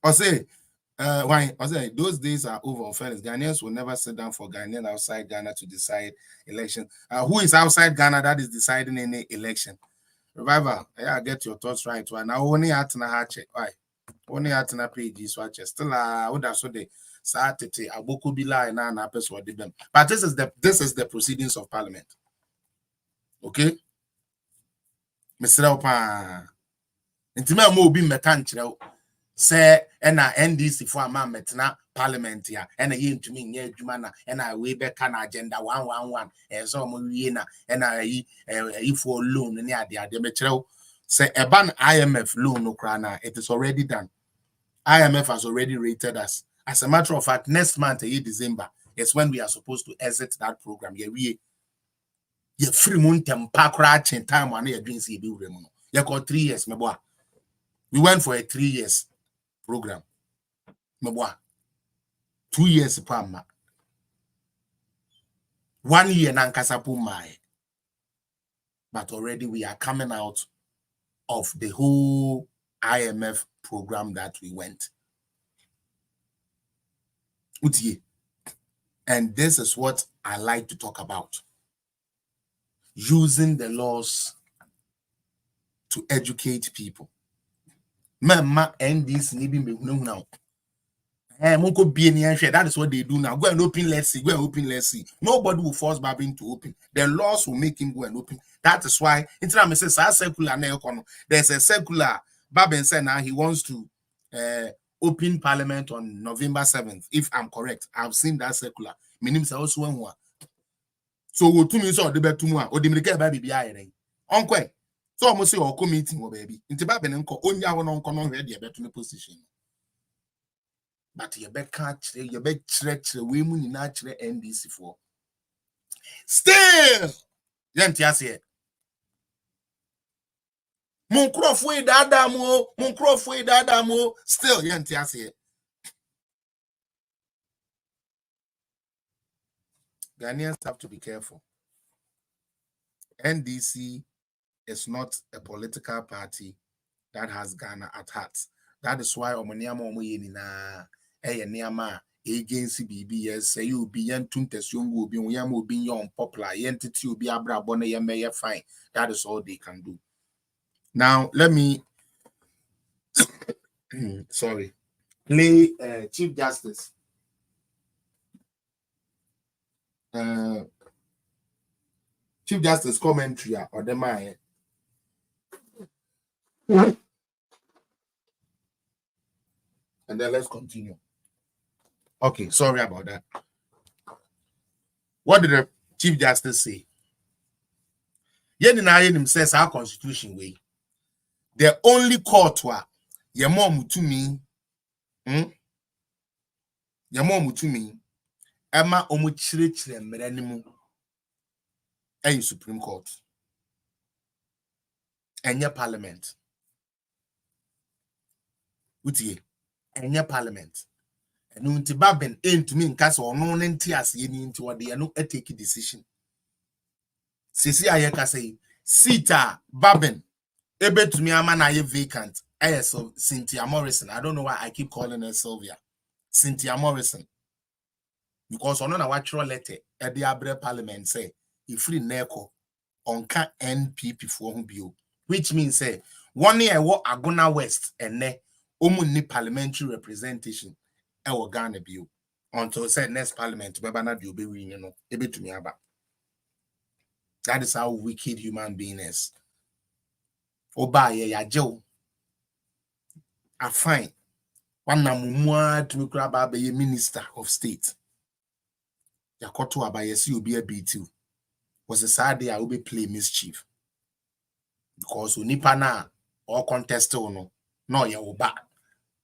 I say, why? I say those days are over. Fellas, Ghanaians will never sit down for Ghanaians outside Ghana to decide election. Who is outside Ghana that is deciding any election? Revival, I get your thoughts right. Now only at na hache. Why? Only at na pages watch. Still what so the Saturday aboku bila na person them. But this is the proceedings of Parliament. Okay? Mr. Opa. Intima mo bi mekanchira say na NDC for a man metna Parliament ya and he to me near Jumana and I way back an agenda 111 and so Muyena and I for loan and the material say a ban IMF loan no crana. It is already done. IMF has already rated us. As a matter of fact, next month, December, is when we are supposed to exit that program. Yeah, we free moon tempakra chen time one year doing CB remono. You got 3 years, my boy. We went for a 3 years program. My boy. 2 years pama. 1 year nankasapu mai. But already we are coming out of the whole IMF program that we went. And this is what I like to talk about. Using the laws to educate people. Mama and this need be now. Munko be any share. That is what they do now. Go and open, let's see. Go and open, let's see. Nobody will force Babin to open. The laws will make him go and open. That is why there's a circular. Babin said now he wants to open Parliament on November 7th, if I'm correct. I've seen that circular. Meaning also one. So we 2 minutes or the better tomorrow or the American baby behind. Uncle. So almost say or committee baby. Into Babin and only I want to ready a better position. But you bet catch you bet stretch the women in natural NDC for. Still, Yantias Moncroftway Dadamo, still Yantias. Ghanaians have to be careful. NDC is not a political party that has Ghana at heart. That is why Omoniamo Moyenina. Niama agency BBS say you be young tuntes young will be yamu be young popular entity will be abra bonne may fine. That is all they can do. Now let me sorry play Chief Justice Chief Justice commentary or the man. And then let's continue. Okay, sorry about that. What did the Chief Justice say? Yenin says our constitution way. The only court wa your mom to me, Emma omuchire meranimu and Supreme Court and your Parliament. Utie and your Parliament. And unti Babin ain't to me in case or no entias ye into what they are no take a decision. Sisi Ayeka say, Sita Babin, ebe to me a man I vacant. So Cynthia Morrison. I don't know why I keep calling her Sylvia. Cynthia Morrison. Because on a natural letter at the Abre Parliament say, if free neko on can NPP for whom you, which means say 1 year what Agona West and ne ni parliamentary representation. Our Ghana bill until said next Parliament, Babana will be reunion, able to me about. That is how wicked human being is. Obaye ya Joe. I find one namumwa to grab a minister of state. Yakoto Abayesi will be a B2. Was a sad day I will be play mischief. Because Unipana or contest no ya oba.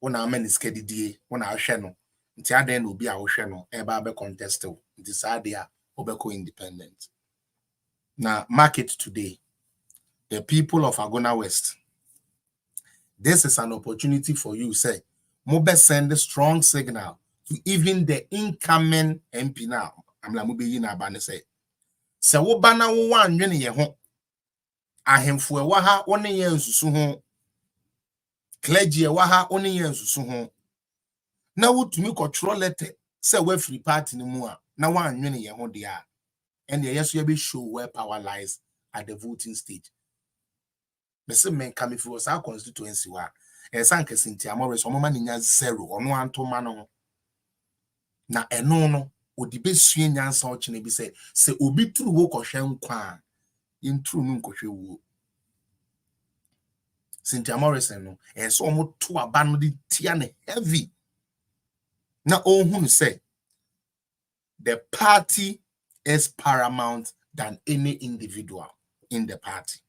Una men is KDDA, when our channel, until then will be our channel, eba contest, decide they are Obeko independent. Now, market today, the people of Agona West, this is an opportunity for you, say, Mobe send a strong signal to even the incoming MP now. I'm la Mube Yina Bane say, wo bana wo wan ye ho, ahemfo ewa ha one ye nsusu ho. Clergy waha only years so now would to me control letter say we free party no more now one ye ho dia and the yes you be show where power lies at the voting stage. The same men coming for our constituency wa e sanke Cynthia Morris o mama nya 0 ono anto ma no na eno no odi be sue nyansa o chene bi say se obi turu wo kohwe nkwa intru no nkohwe wo. Cynthia Morrison no and so almost to abandon the tiane heavy. Now who say the party is paramount than any individual in the party.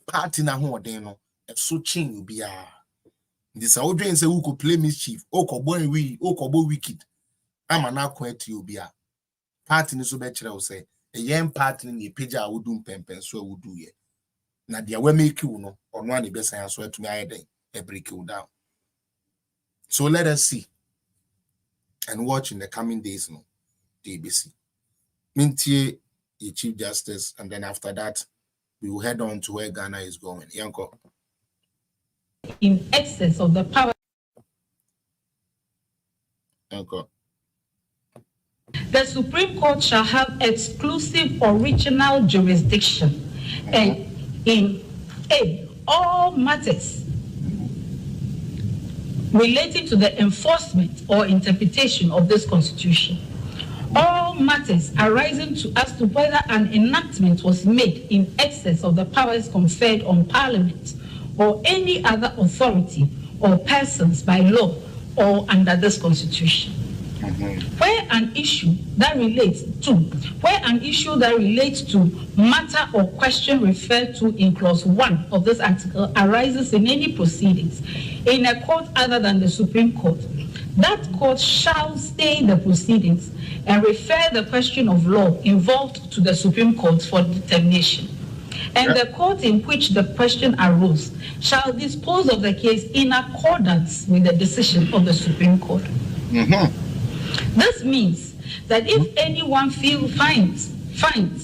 Party na who no so chin will be this audience say who could play mischief, kobo wicked. I'm an acquaint you be a party ni so betre will say a young party in the page I would do pempen so would do ye. Now, the way make you know, or one the best answer to me, I break you down. So let us see and watch in the coming days, no, DBC. Mintie, the Chief Justice, and then after that, we will head on to where Ghana is going. Yanko. In excess of the power. Yanko. The Supreme Court shall have exclusive original jurisdiction and in all matters relating to the enforcement or interpretation of this Constitution. All matters arising as to whether an enactment was made in excess of the powers conferred on Parliament or any other authority or persons by law or under this Constitution. Where an issue that relates to matter or question referred to in clause 1 of this article arises in any proceedings in a court other than the Supreme Court, that court shall stay the proceedings and refer the question of law involved to the Supreme Court for determination. And the court in which the question arose shall dispose of the case in accordance with the decision of the Supreme Court. This means that if anyone finds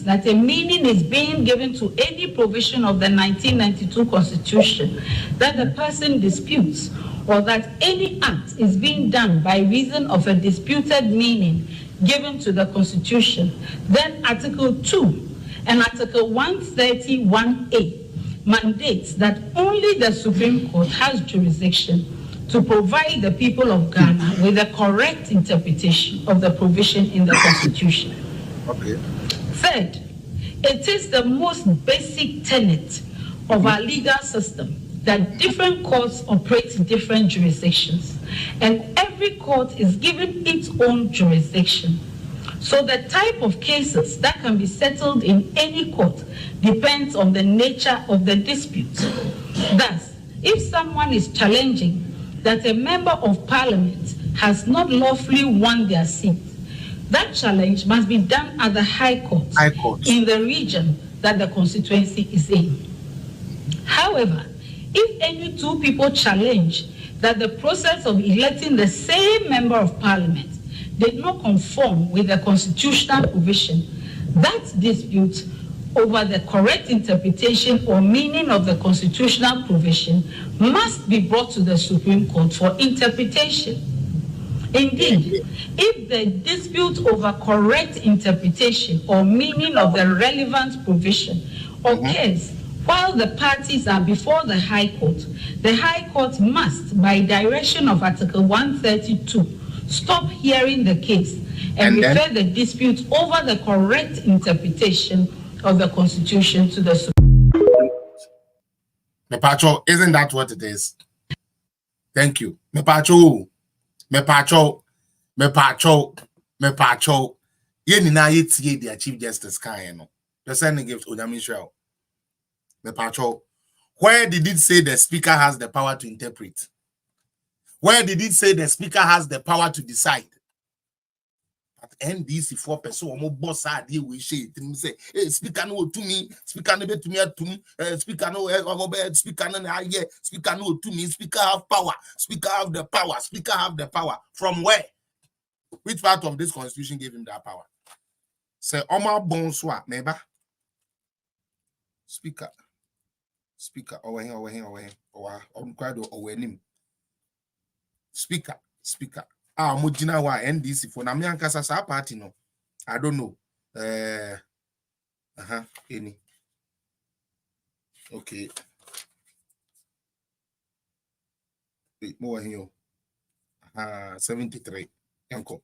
that a meaning is being given to any provision of the 1992 Constitution that the person disputes, or that any act is being done by reason of a disputed meaning given to the Constitution, then Article 2 and Article 131A mandates that only the Supreme Court has jurisdiction to provide the people of Ghana with a correct interpretation of the provision in the Constitution. Okay. Third, it is the most basic tenet of our legal system that different courts operate in different jurisdictions, and every court is given its own jurisdiction. So the type of cases that can be settled in any court depends on the nature of the dispute. Thus, if someone is challenging that a member of Parliament has not lawfully won their seat, that challenge must be done at the High Court in the region that the constituency is in. However, if any two people challenge that the process of electing the same member of Parliament did not conform with the constitutional provision, that dispute over the correct interpretation or meaning of the constitutional provision must be brought to the Supreme Court for interpretation. Indeed, if the dispute over correct interpretation or meaning of the relevant provision occurs while the parties are before the High Court must, by direction of Article 132, stop hearing the case and refer the dispute over the correct interpretation of the Constitution to the Supreme Court. Mepacho, isn't that what it is? Thank you. Mepacho. Yeni na yetiye the Chief Justice Kayeno. The sending gift Onyamisha. Mepacho. Where did it say the Speaker has the power to interpret? Where did it say the Speaker has the power to decide? At NDC 4% or boss idea we say Speaker no to me, Speaker no to me at Speaker no Speaker no Speaker no to me, Speaker have power, Speaker have the power, Speaker have the power. From where? Which part of this Constitution gave him that power? Say Omar Bonsoir, neighbor. Speaker, over here, Speaker. Mujina wa NDC for na me ankasa sa party no. I don't know. Any. Okay. Wait, more here. 73. Yanko.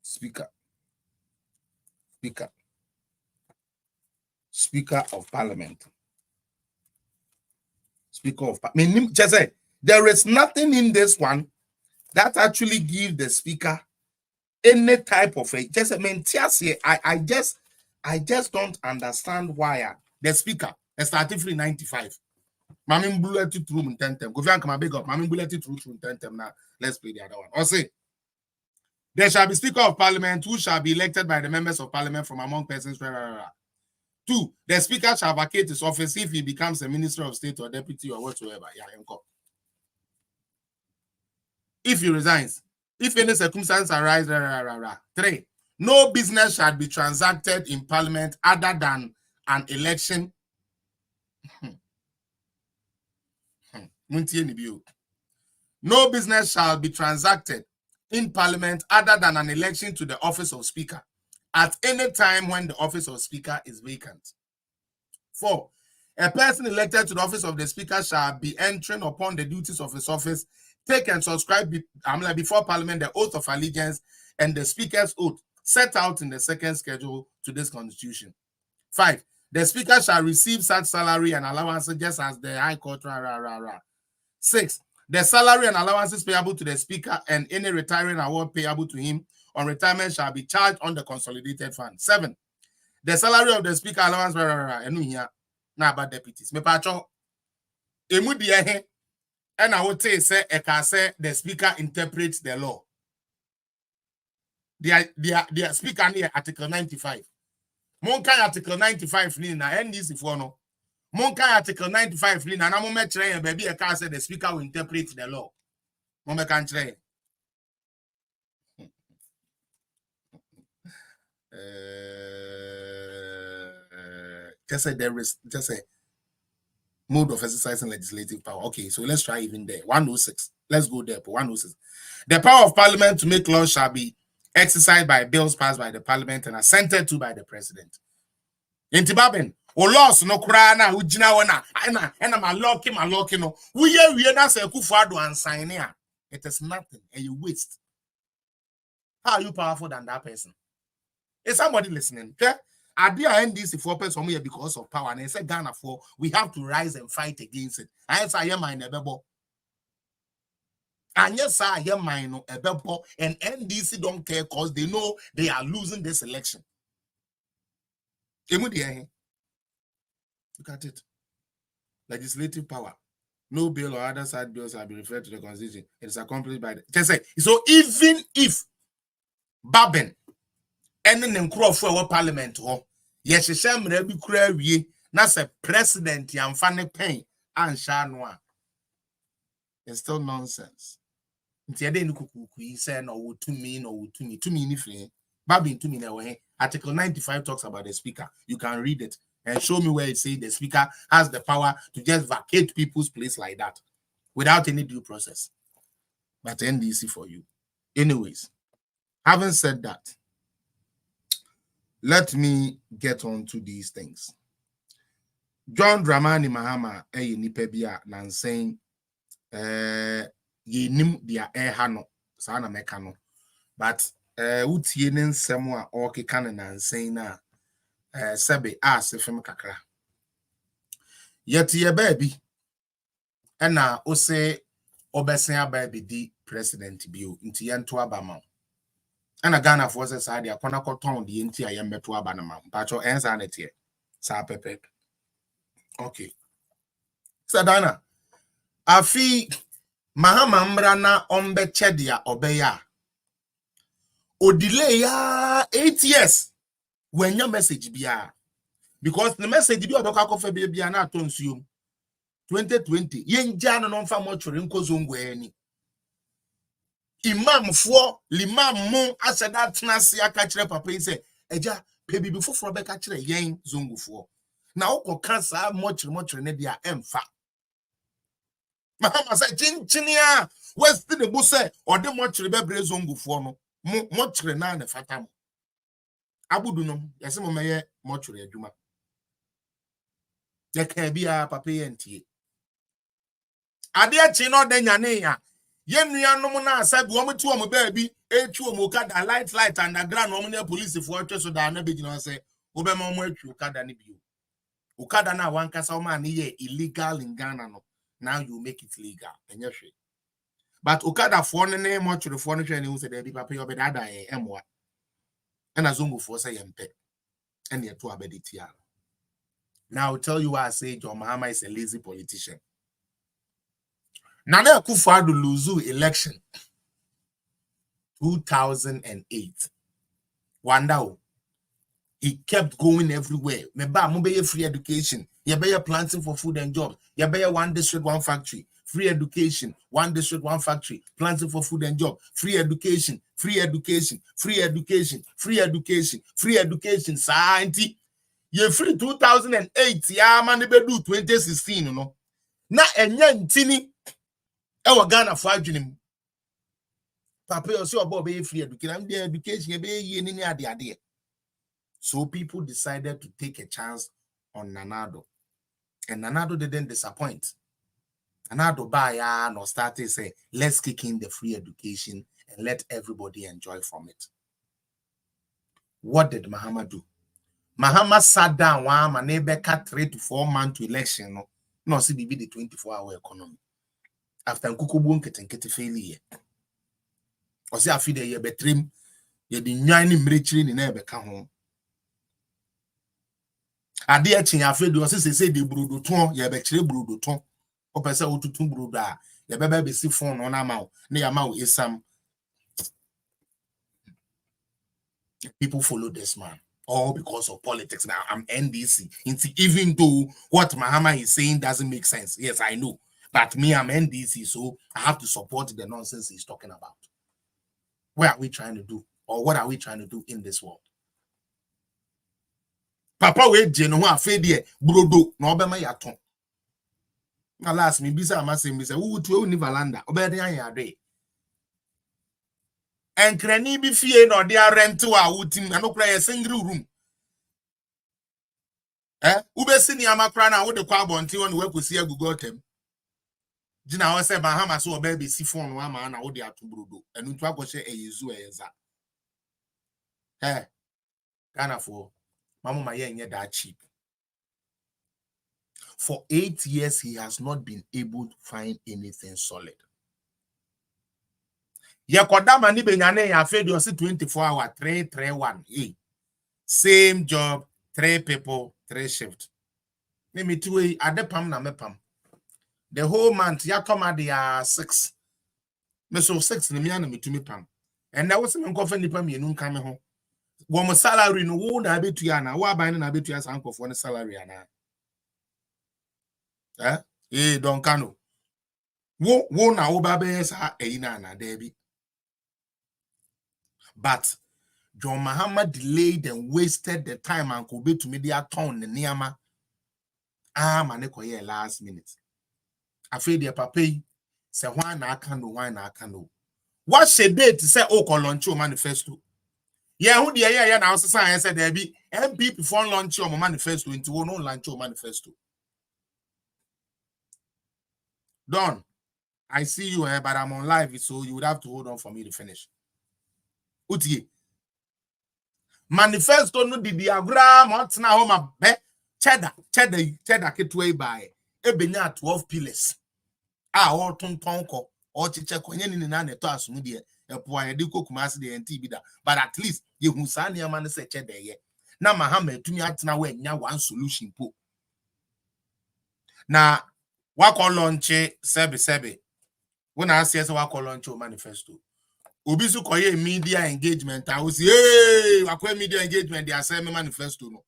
Speaker of Parliament. Speaker of Parliament. Just say there is nothing in this one that actually gives the Speaker any type of a just I just don't understand why the Speaker started free 95. Mammy bulleted through in 10 Go back my big up. Mammy bulleted through in 10 now. Let's play the other one. Or say there shall be Speaker of Parliament who shall be elected by the members of Parliament from among persons. 2. The Speaker shall vacate his office if he becomes a Minister of State or Deputy or whatsoever. If he resigns, if any circumstance arise, 3. No business shall be transacted in Parliament other than an election. No business shall be transacted in Parliament other than an election to the office of Speaker at any time when the office of Speaker is vacant. 4. A person elected to the office of the Speaker shall be entering upon the duties of his office take and subscribe before Parliament the oath of allegiance and the Speaker's oath set out in the second schedule to this Constitution. 5. The Speaker shall receive such salary and allowances just as the High Court. 6. The salary and allowances payable to the Speaker and any retiring award payable to him on retirement shall be charged on the consolidated fund. 7. The salary of the Speaker allowance and here now about deputies. Me pacho emu and I would say the Speaker interprets the law. The Speaker near Article 95. Monka Article 95 ni na NDC for no. Monka Article 95 ni na mo me kire baby e ka say the Speaker will interpret the law. Mo me kan kire. Just say there is just a mode of exercising legislative power. Okay, so let's try even there. 106. Let's go there. 106. The power of Parliament to make laws shall be exercised by bills passed by the Parliament and assented to by the President. Intibaben, o laws no kura na ujina wana ena ma locking no. We na se Akufo-Addo and sign here. It is nothing and you waste. How are you powerful than that person? Is somebody listening? Okay? I be NDC for person here because of power, and I said Ghana for we have to rise and fight against it. I say I am my nebebo. And yes, I am my no ebebo, and NDC don't care because they know they are losing this election. Look at it. Legislative power. No bill or other side bills have been referred to the Constitution. It is accomplished by the just say so. Even if Baben and then for Parliament, yes, be clear. That's a president, Yamfane Pen and Shanwa. It's still nonsense. No to me, Babin to me. Article 95 talks about the Speaker. You can read it and show me where it says the Speaker has the power to just vacate people's place like that without any due process. But NDC for you. Anyways, having said that, let me get on to these things. John Dramani Mahama nipebia nanseng yenim dia hano sana mekano but utie ne nsem a okeka ne nanseng na sebe asefem kakra yete ye baby na ose obesen ababi di president bio nti yento abama ana Ghana forces side akona koton de nti ayembeto abanama pacho ensa na tie sa pepe. Okay. Sadana afi Mahama mbrana ombe chedia obeya o delay ya 8 years when your message bia because the message bia obeka kofa bia na atonsuom 2020 yenja no mfa mochore nkozongo ani imam for limam mu aseda tenase aka kire papa yi se eja pe bibi foforo beka kire yen zongufo na ukoka sa mochore ne dia emfa Mahama say chinchinia west the buse or the mochore bebre zongufo no mochore na ne fatam abudu no yese mo meye mochore adwuma ya ka bia papa yentie ade achi no de nyane ya yenuanom na asabi wo mtu wo baabi etu wo kada light underground wo na police fo atwe so da na begina say wo be ma mo atwu kada ne bio ukada na wankasa wo ma ne ye illegal in Ghana no now you make it legal enye hwe but ukada fo ne mochore fo no hwe ne wo say da bi papa yo be da emwa na zongo fo say yempe ene eto abeditia. Now I'll tell you why I say John Mahama is a lazy politician. Nana Akufo-Addo lose election 2008. Wanda he kept going everywhere. Meba mo be free education. You be planting for food and jobs. You be one district, one factory. Free education, one district, one factory. Planting for food and jobs. Free education, free education, free education, free education, free education. Science. You free 2008. Yeah, man, be do 2016. You know. Na enya ntini. Ewa Ghana for adwunim papa yo say obo be free education be ye ni ade. So people decided to take a chance on Nanado, and Nanado didn't disappoint. And now Dubai no started say, let's kick in the free education and let everybody enjoy from it. What did Mahama do? Mahama sat down one my neighbor cut 3 to 4 months to election. No, see, be the 24-hour economy. After Nkukubu nkete failure. Or say, I feel the year betrim, ye the nyani military in ebe ka home. Ade echi afred o say the brudo ton ye be kire brudo ton o pese otutu brudo a ye bebe be si phone on ama na ya ma o esam. People follow this man all because of politics. Now I'm NDC. Even though what Mahama is saying doesn't make sense, yes, I know, but me, I'm NDC, so I have to support the nonsense he's talking about. What are we trying to do, or what are we trying to do in this world? Papa we jeno ho afedie brodo na obema yaton. Na last me bisa amasem bisa wo tu oni valanda obede an yade. Enkrani bi fie na ode rent wa wutim na no kra ye single room. Ubesi ni amakra na wo de kwa bonti won we kosi agugo tem. Gina wo se Bahama so oba be si phone wa ma na wo de ato brodo. Enu ntu akwohye eyezu eyeza. Ghana for Mama yenye that cheap. For 8 years, he has not been able to find anything solid. Yakodama ni benyane ya fed you 24 hour 331. Same job, 3 people, 3 shift. Me two adepam na mepam. The whole month yakoma dia 6. Me so 6 ni me ana me tumi pam. And that was me nkofa nipa me nu nka me ho. Wo mo salary no wo na betu ya na wo aban na betu ya san nkofo ne salary ana. Don't kano. Wo na wo ba be sa eyina na debi. But John Mahama delayed and wasted the time and could be to media town the Niama. Manekoye last minute. Afraid your papa say why na kando. What she did to say launch your manifesto? Yeah, who the yeah now say said there be MP before launch your manifesto into no launch your manifesto. Don, I see you but I'm on live, so you would have to hold on for me to finish. Uti manifesto no di diagram what's na home be cheddar ketway by ebenya 12 pillars all tontonko or chiche konye ni na neto asunu de epo ayede kokumase de enti bi da, but at least ye hu sa ne ma ne se cheddar ye na Mahama etumi atena we nya one solution po na wako launch sebe when I say wako launch manifesto Obisu koye media engagement. I was hey, wakwe media engagement. They are saying me manifesto no.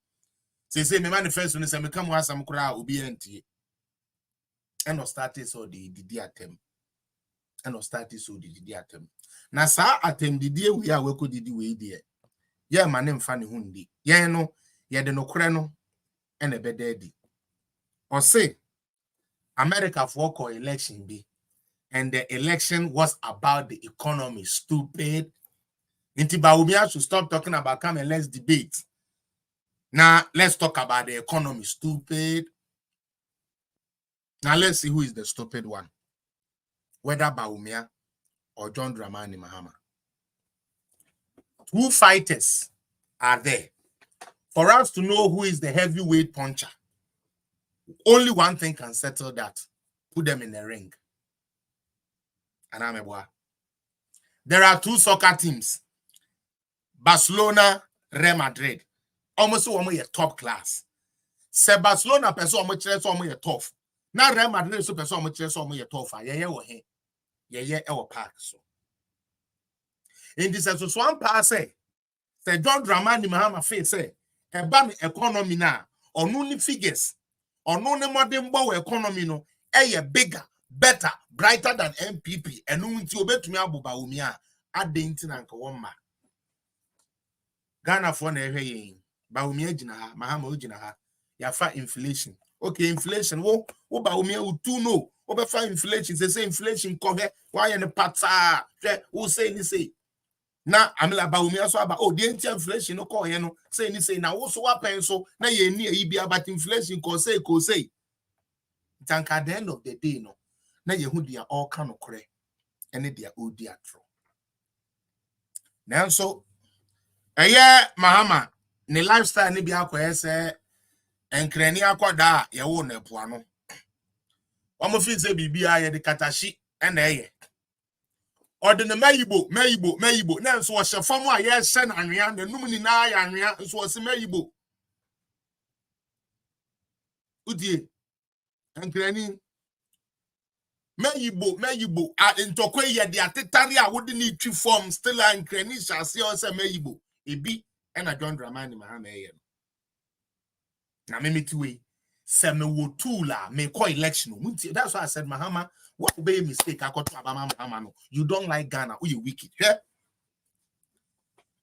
Say me manifesto no. Say me come wa some kura obi enti. And started so the attempt. And started so the attempt. Na sa attempt the we are we could the way there. Yeah, my name funny hundi. Yeah no. Yeah the no kura no. And a bededi. Or say America for call election be. And the election was about the economy. Stupid. DR.BAWUMIA should stop talking about come and let's debate. Now, let's talk about the economy. Stupid. Now, let's see who is the stupid one. Whether Bawumia or John Dramani Mahama. 2 fighters are there. For us to know who is the heavyweight puncher, only one thing can settle that. Put them in the ring. There are 2 soccer teams. Barcelona, Real Madrid. Almost one top class. Se Barcelona person almost tough. Now Real Madrid so person almost tough. Yeah, park so. In this episode, one pass say John Dramani Mahama face say ban economy na or no figures or no modern bow economy no bigger, better, brighter than MPP and no to obey to me abu Bawumia at the internet one ma. Ghana for ne Bawumia jina ha Mahama ujina ha ya fa inflation. Okay, inflation wo Bawumia utu no obe fa inflation say inflation cover why in the pata who say ni say na amela Bawumia so about the inflation no call no say ni say na wo so wapen so na ye ni e bia but inflation ko say tank at the end of the day no na yehu dia all kan okre ene dia odi atro nanso eye mahama ne lifestyle ne bi akoye se enkrani akoda ye wo na epo ano omo fi se bibia ye de katashi ene eye ordine mayibo na nso wo hyefam a ye hye na anwea na num ni na ya anwea nso wo se mayibo udie enkrani mayibo ntokwe ye de atetare a wodi ni twi form still enkrani hyase o se mayibo ebi ena John Dramani mahama eye na memetiwe se me wo tula me call election munti. That's why I said mahama what be a mistake akoto abama mahama no you don't like Ghana or you wicked yeah?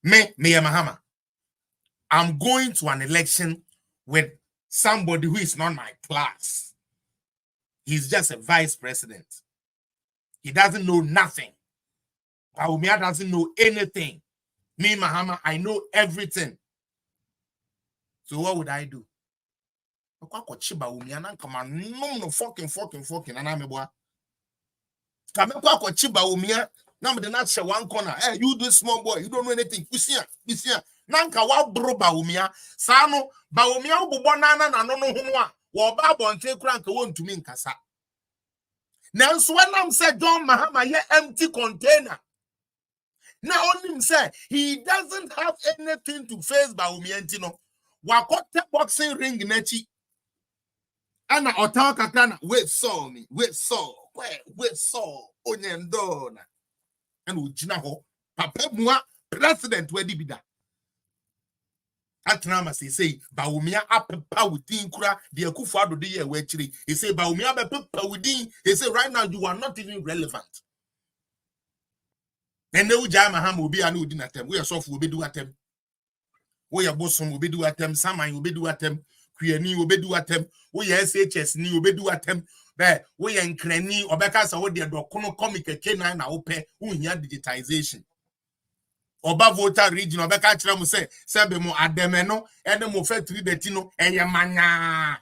me mahama I'm going to an election with somebody who is not my class. He's just a vice president. He doesn't know nothing. Bawumia doesn't know anything. Me mahama I know everything. So what would I do? Kwa chiba umia na kama no fucking and I'm boy. Kame kwa chiba umia na me de na che one corner. Hey, you this small boy, you don't know anything. Kusia. Nanka wa bro Bawumia. Sa no Bawumia obobo na no ho a wo ba bonte kura nka wontumi nkasa. Nanso when say John Mahama ye empty container. Now only him say he doesn't have anything to face Bawumia ntino. Wakote boxing ring nechi. Ana otaka kana wait saw onyendona and ujina ho papa mua president wedi bida atrama say Bawumia apepa within kura de akufo ado de ye wachiri he say Bawumia apepa within he say right now you are not even relevant and no jama ham obi anu udi na tem we sofu obi do atem we ya bosom obi do atem saman obi do atem Kuyeni obedu atem, we SHS ni obedu atem, be we enkrani obeka sa wo de dokono comic K9 na ope unya digitization. Oba voter region obeka kira mu se be mo ademe no ene mo fe 3 beti no eye manya.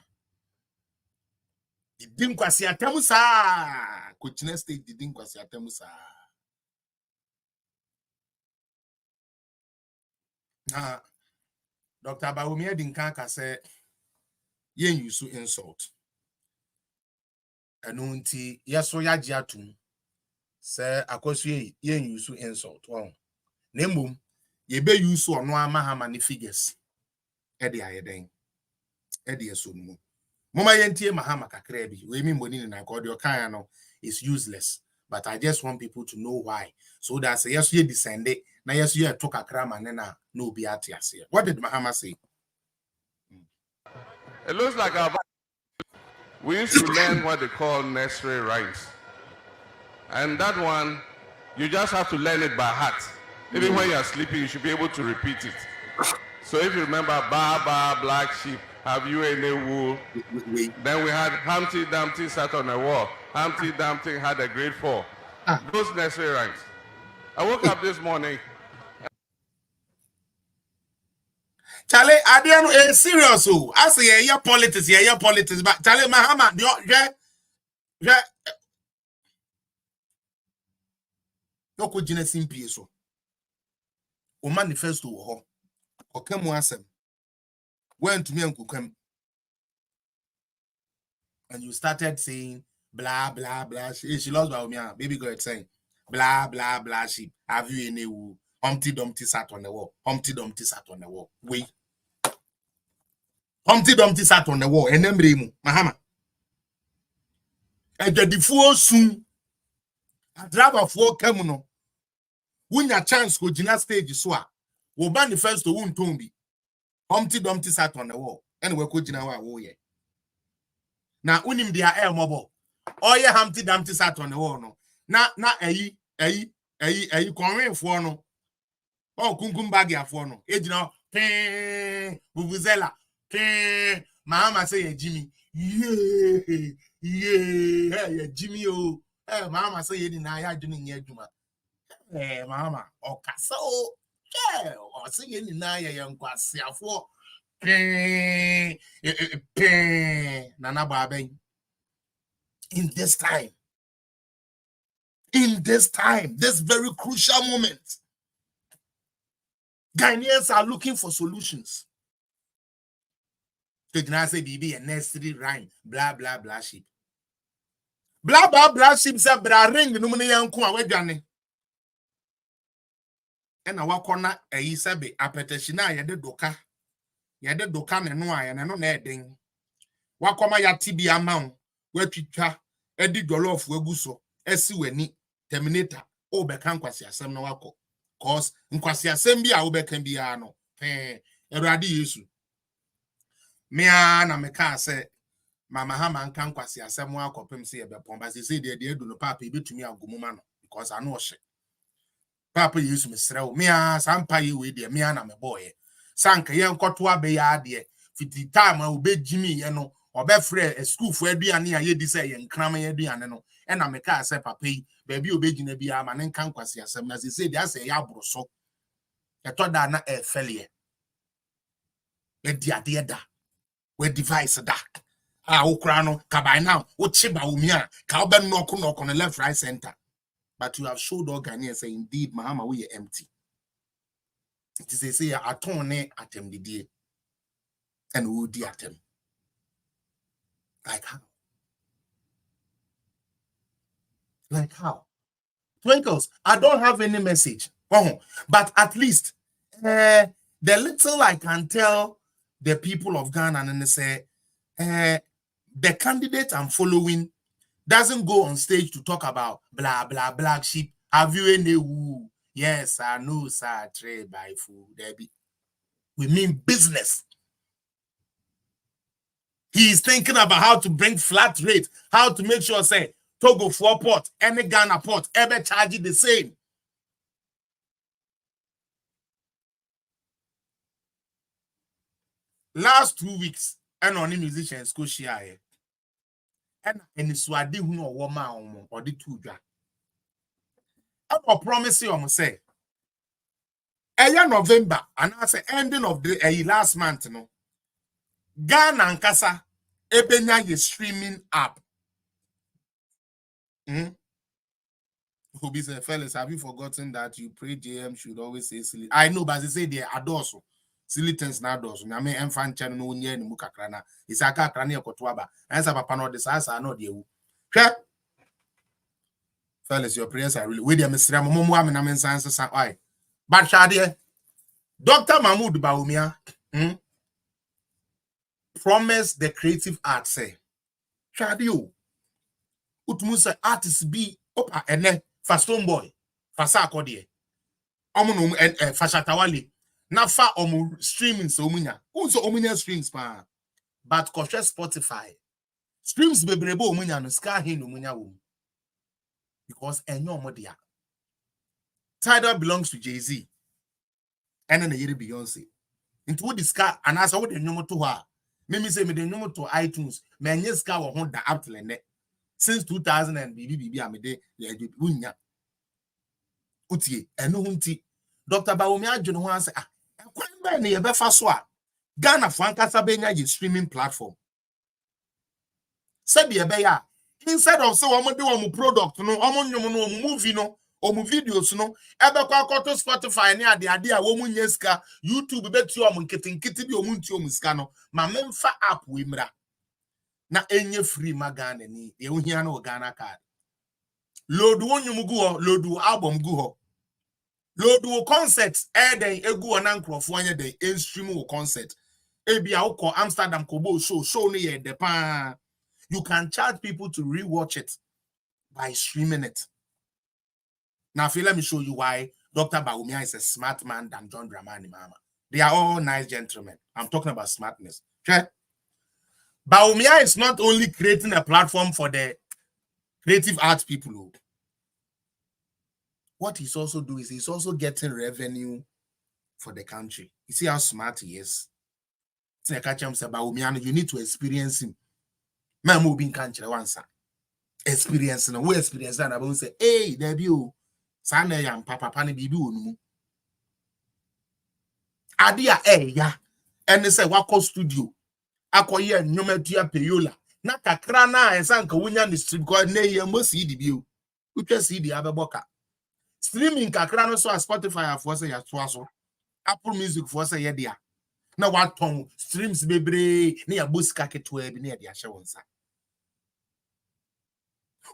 Didim kwasi atem sa. Kochine state didim kwasi atem sa. Na Dr. Bawumia Dinkanka say yen use insult enunti yeso yaji atum se akoso yen use insult won na mbom ye be use ono amahama ne figures e de ayeden e de esonmu moma yentie mahama kakra bi we mi mboni na ka de okan no is useless but I just want people to know why so that say yeso ye descend na yeso ye to kakra ma ne na obi atiase. What did Mahama say? It looks like we used to learn what they call nursery rhymes. And that one, you just have to learn it by heart. Even when you're sleeping, you should be able to repeat it. So if you remember, ba, black sheep, have you any wool? Then we had Humpty Dumpty sat on a wall. Humpty Dumpty had a great fall. Those nursery rhymes. I woke up this morning. Charlie, I don't serious. I say yeah, politics, but Charlie Mahama, yeah. No could jine simple so. O manifesto ho. O kemu asem. Went to me and come. And you started saying blah blah blah. She lost Bawumia. Baby girl saying blah blah blah. Sheep. Have you any woo? Humpty Dumpty sat on the wall. Humpty Dumpty sat on the wall. Wait. Humpty Dumpty sat on the wall. And then Mahama. And the default soon. A driver for Kemuno. When your chance go Gina stage so. Wo manifesto won't tombi. Humpty Dumpty sat on the wall. Anyway, ko Gina wa ye. Now unim dia air mobile. Oh yeah, Humpty Dumpty sat on the wall no. Na eyi konwen fo no. Oh kunkum bag ya fo no. E Gina vuvuzela. Mahama say Jimmy. Yeah, Jimmy oh. Mahama say ye na ya dunu nye adwuma. Mahama okasa o. O say ye na ya yankwase afo. Nana Baben. In this time, in this time, this very crucial moment. Ghanaians are looking for solutions. So can I say BB and necessary rhyme, blah blah blah sheep. Blah blah blah sheep say bra ring the number yanku awedwane. And our corner a yisabe apeteshina yede doka. Yede doka ne no aye no na eden. Wakoma ya tibia maun, wetwitwa edi jollof waguso, esi weni terminator obeka nkwasi asem na wako. Cause nkwasi asem bia obeka bia no. Erade Yesu. Mea na meka se mama ha man kan kwasi asem akopem se ebe pomba se de edu no papa ebetumi agumuma no because anu ohye. Papa Yesu mesrew mea sampa ye we de mea na me boy. Sanka ye nkoto abe ya de fiti time a obejimi ye no obefre a school for aduane a ye di say ye nkram ye aduane no e na meka se papa yi ba bi obegina bia ma ne nkan kwasi asem na se de ase ya abroso e to da na e felie e di ade da we device da ukra no ka by now BAWUMIA ka obe knock on the left right center, but you have showed all Ghanaians say indeed Mahama we are empty. It is a say atone atem didie and who di atem. Like how? Like how? Twinkles, I don't have any message. But at least the little I can tell the people of Ghana and they say the candidate I'm following doesn't go on stage to talk about blah blah black sheep. Have you any woo? Yes, I know, sir. Trade by food, Debbie. We mean business. He is thinking about how to bring flat rate, how to make sure, say, Togo for port, any Ghana port, ever charge it the same. Last 2 weeks, and on musicians go share. And swadi who no woman or the two dra. I promise you, I'm say. November, and I say ending of the last month, no. Ghana and Kasa ebenya ye streaming app. Who be say, fellas, have you forgotten that you pray JM should always say silly? I know, but they say they adore so. Silly things na adore so. I mean, enfant channel no nye ni mukakrana. Isaka krani ekotwaba. Answer papa no this answer no de wu. Fellas, your prayers are really with them. Mr. Momo am na mensanse san oi. But Shade, Dr. Mahmoud BAWUMIA promised the creative arts say. Shade utmusa artists be opa ene faston boy fasa akodie omo no fashatawale na fa omo streaming so omunya unso omunya streams pa but koshe Spotify streams bebrebo omunya no ska he no omunya wo because enyo omo dia Tidal belongs to Jay-Z and then the yere Beyonce into what ska and as what the nyomo to ha me say me the nyomo to iTunes me nye ska wo ho da app le since 2000 and BBB amede wunya utie eno hunti Dr. BAWUMIA adwene ho ase kwan ba ne ye befa so a Ghana Frankasa benya ye streaming platform said ye be ya instead of say omo de omo product no omo nyom no omo movie no omo videos no ebe kwa akoto Spotify ne ade a wo nye ska YouTube betu omo nkitinkiti bi omo nti omo ska no ma memfa app we mra na enye free magana ni ye ohia na Ghana card load wonyum gu ho load album gu ho load concert den egu na nkrofo anya den stream concert ebia ukọ Amsterdam kobo show no ye de pa you can charge people to rewatch it by streaming it. Now let me show you why Dr. BAWUMIA is a smart man than John Dramani Mahama. They are all nice gentlemen. I'm talking about smartness. Okay? BAWUMIA is not only creating a platform for the creative arts people. What he's also doing is he's also getting revenue for the country. You see how smart he is. BAWUMIA, you need to experience him. Man, moving country once. Experience no we experience that about say, hey, there be you. Sana yam papa pani bibi onumu. Adia ya. And they say wako studio. Akoye nyometua peyola na kakra na ensa nka wonya ni stream ko na ye mosi di bio Uche CD abeboka. Streaming kakra no so as Spotify for say ya so. Apple Music for say ya dia. Na what ton streams bebre na ya bosika ketwa bi na ya dia hye wonsa.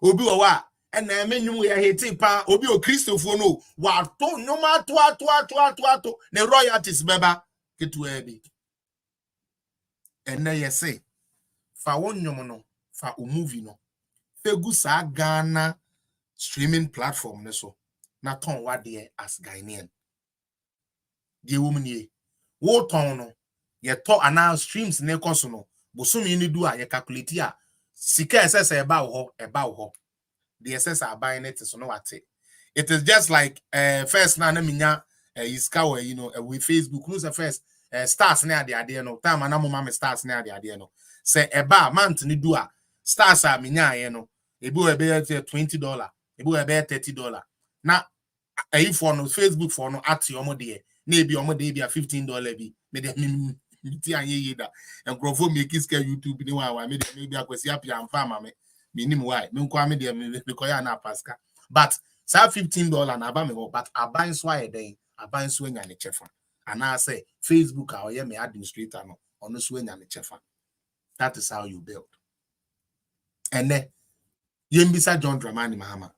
Obi wa na menwum ya hete pa obi o Christopher no wa to nyoma to ne royalties beba ketwa bi. Ene yese fa wonnwom no fa o movie no fegu sa Ghana streaming platform ne so na ton wade as Ghanaian die womnie wo ton no ye to ana streams ne koso no bosumi ni du a ye calculate a sika ss eba wo the ss are buying it so no wate. It is just like first na minya iska we with Facebook who's the first stars na ade no time na mama me stars na ade no say eba month ni do a stars a minya ye no ebi we be $20 ebi we be $30 na for no Facebook for no at your de na ebi omo de bi $15 bi me de ti anye yi da and grofo make iska YouTube ni wa me de maybe akwesi apia amfa ma me minim why me nko ame de me ko ya na paska but say $15 na ba me go but aban so aye den aban so anya ne chefa ana say Facebook a oye me administrator no ono so anya ne chefa. That is how you build. And then yembisa John Dramani Mahama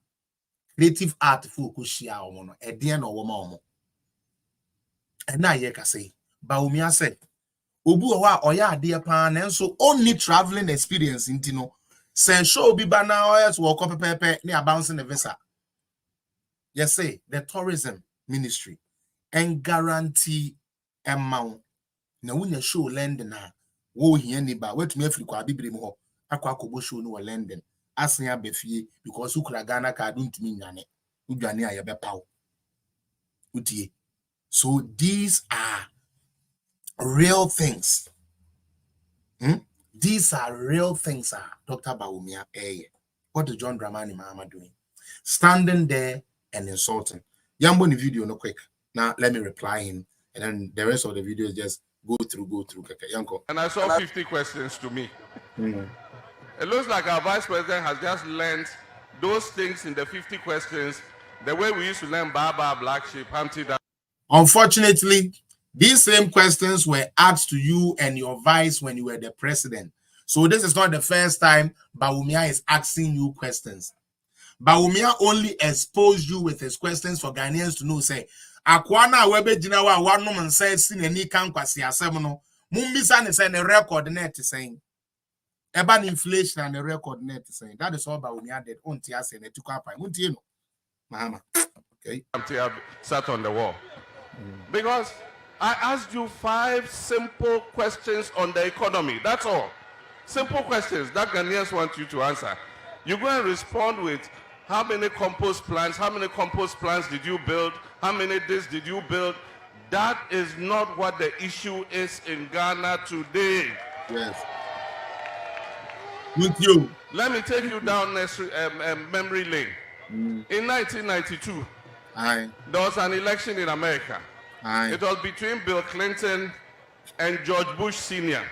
creative art for ko shia omo no ede na owo ma omo na ye ka say Bawumia say obu o wa oya ade pa na nso only traveling experience intino sen show bi ba na oyes wo ko pepepe na bouncing the visa. Yes say the tourism ministry and guarantee amount na wunya show London na wo hia ni ba wetumi afiri kwa bibire mu ho akwa akobo show no London asen abafie because ukura Ghana card ntumi nyane udwane aye bepaw utie. So these are real things. These are real things, Dr. Bawumia. What is John Dramani Mahama doing? Standing there and insulting. Yambo the video no quick. Now let me reply him, and then the rest of the video is just go through. Yanko. And I saw 50 questions to me. It looks like our vice president has just learned those things in the 50 questions the way we used to learn Baba, Black Sheep, Humpty Dumpty. Unfortunately, these same questions were asked to you and your vice when you were the president. So this is not the first time Bawumia is asking you questions. Bawumia only exposed you with his questions for Ghanaians to know, say, Akwana webe jinawa one woman says sin any kankwasi asemono. Mumbisa ne say the record net saying. Eban inflation and the record net saying. That is all Bawumia did. Unti ase ne tukapa. Unti no. Mahama. Okay. Sat on the wall. Because I asked you 5 simple questions on the economy. That's all. Simple questions that Ghanaians want you to answer. You go and respond with how many compost plants, did you build, how many this did you build. That is not what the issue is in Ghana today. Yes. With you. Let me take you down memory lane. In 1992, there was an election in America. It was between Bill Clinton and George Bush Sr.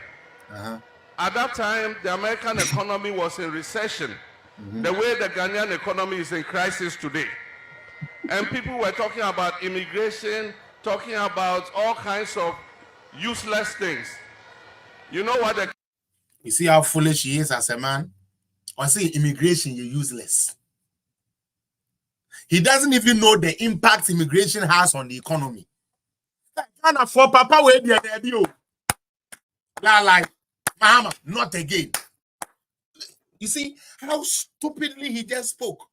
At that time, the American economy was in recession, the way the Ghanaian economy is in crisis today. And people were talking about immigration, talking about all kinds of useless things. You know what? You see how foolish he is as a man? Or say immigration, you're useless. He doesn't even know the impact immigration has on the economy. Ghana for Papa where they are like Mahama, not again. You see how stupidly he just spoke.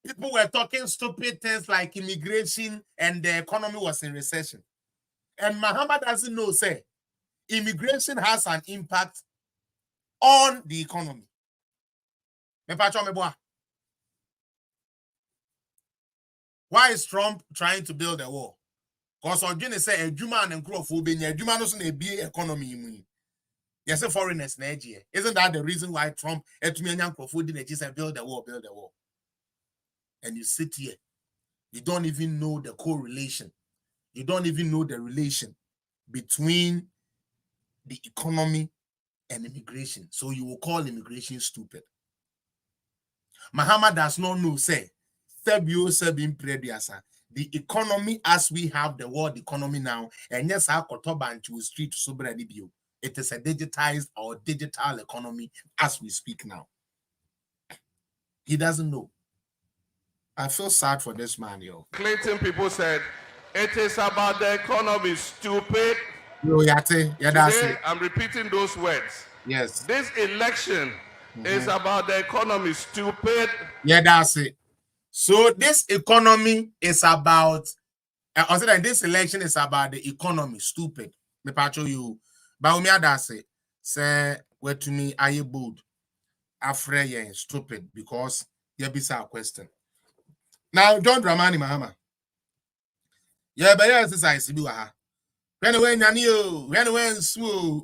People were talking stupid things like immigration and the economy was in recession. And Mahama doesn't know, say, immigration has an impact on the economy. Why is Trump trying to build a wall? Because I'm going to say, a Juma and Crawford, a Juma doesn't be economy. Yes, a foreigners, isn't that the reason why Trump and Crawford didn't just build a wall? And you sit here, you don't even know the correlation. You don't even know the relation between the economy and immigration. So you will call immigration stupid. Mahama does not know, say, the economy as we have the world economy now, and yes, our Kotoban to street sobreview. It is a digitized or digital economy as we speak now. He doesn't know. I feel sad for this man, yo. Clayton people said, it is about the economy, stupid. Yo, Yate, yeah, that's Today, it. I'm repeating those words. Yes. This election is about the economy, stupid. Yeah, that's it. So this economy is about, also that this election is about the economy, stupid. Me patrol you. BAWUMIA that's it. Say, where to me, are you bold? Afraid yeah, stupid because you be a question. Now, John Dramani Mahama. Yeah, but yeah, this I see you. When when Yanio, when smooth,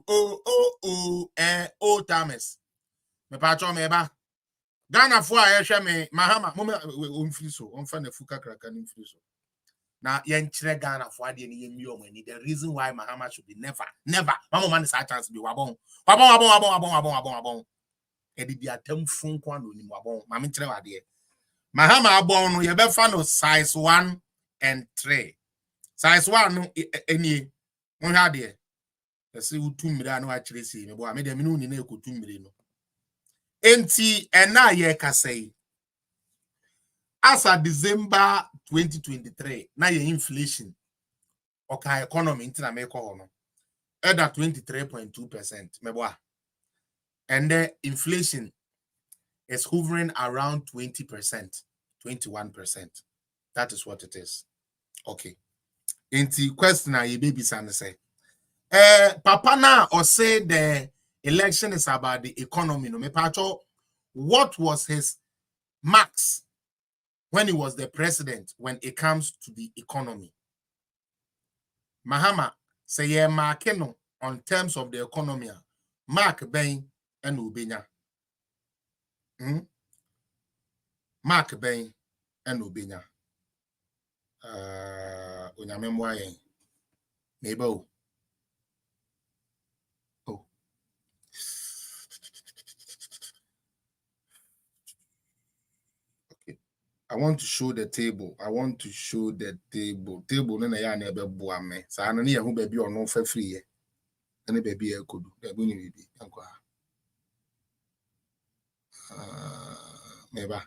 Thomas. Me patrol me ba. Ghana for I share me Mahama. Mama, so on fan the fuka cracker in free so. Now, yenchre Ghana for the the reason why Mahama should be never. Mama man is a chance to be wabon. Edi atem fun kwa no ni wabon. Mama chre wade. Mahama abon no ye be fa no size 1 and 3. Size 1 no eni. Mo hwa de. Ese utumira no a chire si me bo me de me no ni na ekotumire no. Enti ena ye kasei. As of December 2023, now your inflation okay economy in America at 23.2%. And the inflation is hovering around 20%, 21%. That is what it is. Okay. In the question I baby son say, Papa na or say the election is about the economy. No me pacho, what was his max when he was the president when it comes to the economy? Mahama say yeah markeno on terms of the economy. Mark Bain and Ubenya. Mark Bain and Ubenya. Unyamemwaye. Nebo. Oh. Okay. I want to show the table. Table no na ya na ebe boa me. Sa no ne ye hu ba bi ono fa free ye. Ne ba bi e kodu. Da bu ni bibi. Anko ha. Meba.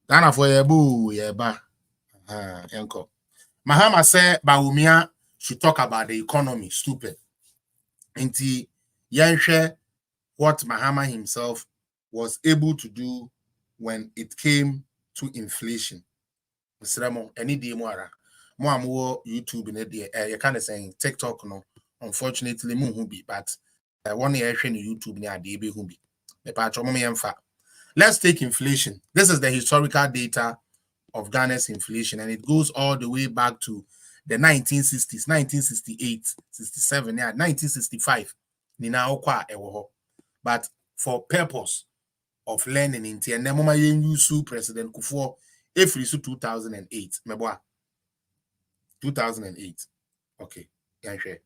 Ghana for ye bu ye ba. Enko. Mahama said BAWUMIA should talk about the economy, stupid. Inti yenhwe what Mahama himself was able to do when it came to inflation. Mr. Any day more. More YouTube in it, you kind of saying TikTok no. Unfortunately, be but one year in YouTube near DB humbi. Let's take inflation. This is the historical data of Ghana's inflation, and it goes all the way back to the 1960s, 1968, 67, yeah, 1965. But for purpose of learning in and then mama use President Kufuor every 2008. 2008. Okay. Yeah, sure.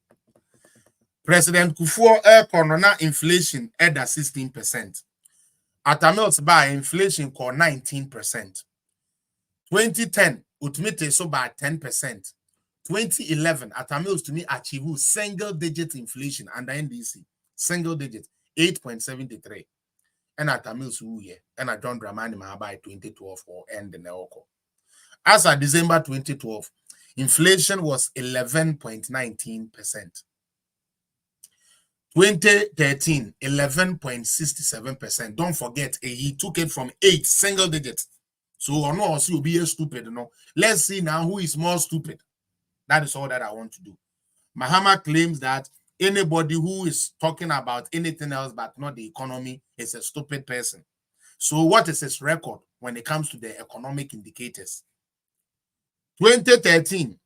President Kufuor corona inflation at 16%. At Amels by inflation called 19%. 2010 ultimately so by 10%. 2011 at Amels to me achieve single digit inflation under NDC. Single digit 8.73. And at Amels and at John Dramani by 2012 or end the Neoko. As of December 2012, inflation was 11.19%. 2013, 11.67%. Don't forget, he took it from 8 single digits. So, I know you'll be stupid. No? Let's see now who is more stupid. That is all that I want to do. Mahama claims that anybody who is talking about anything else but not the economy is a stupid person. So, what is his record when it comes to the economic indicators? 2013,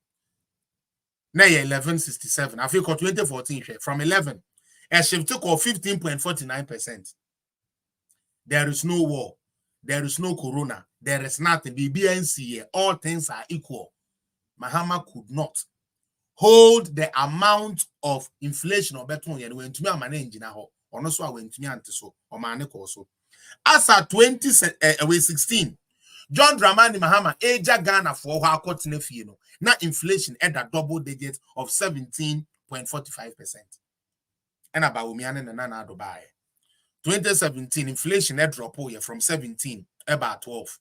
11.67. I think 2014 from 11. A shift took 15.49%. There is no war. There is no corona. There is nothing. The BNC, all things are equal. Mahama could not hold the amount of inflation or better when to me manage now Ono so awentumi ante so o ma ne ko so. As at 2016, John Dramani Mahama eja Ghana for ho akotene fie no. Na inflation at a double digit of 17.45%. And BAWUMIA ne na do buy. 2017 inflation had drop from 17 about 12.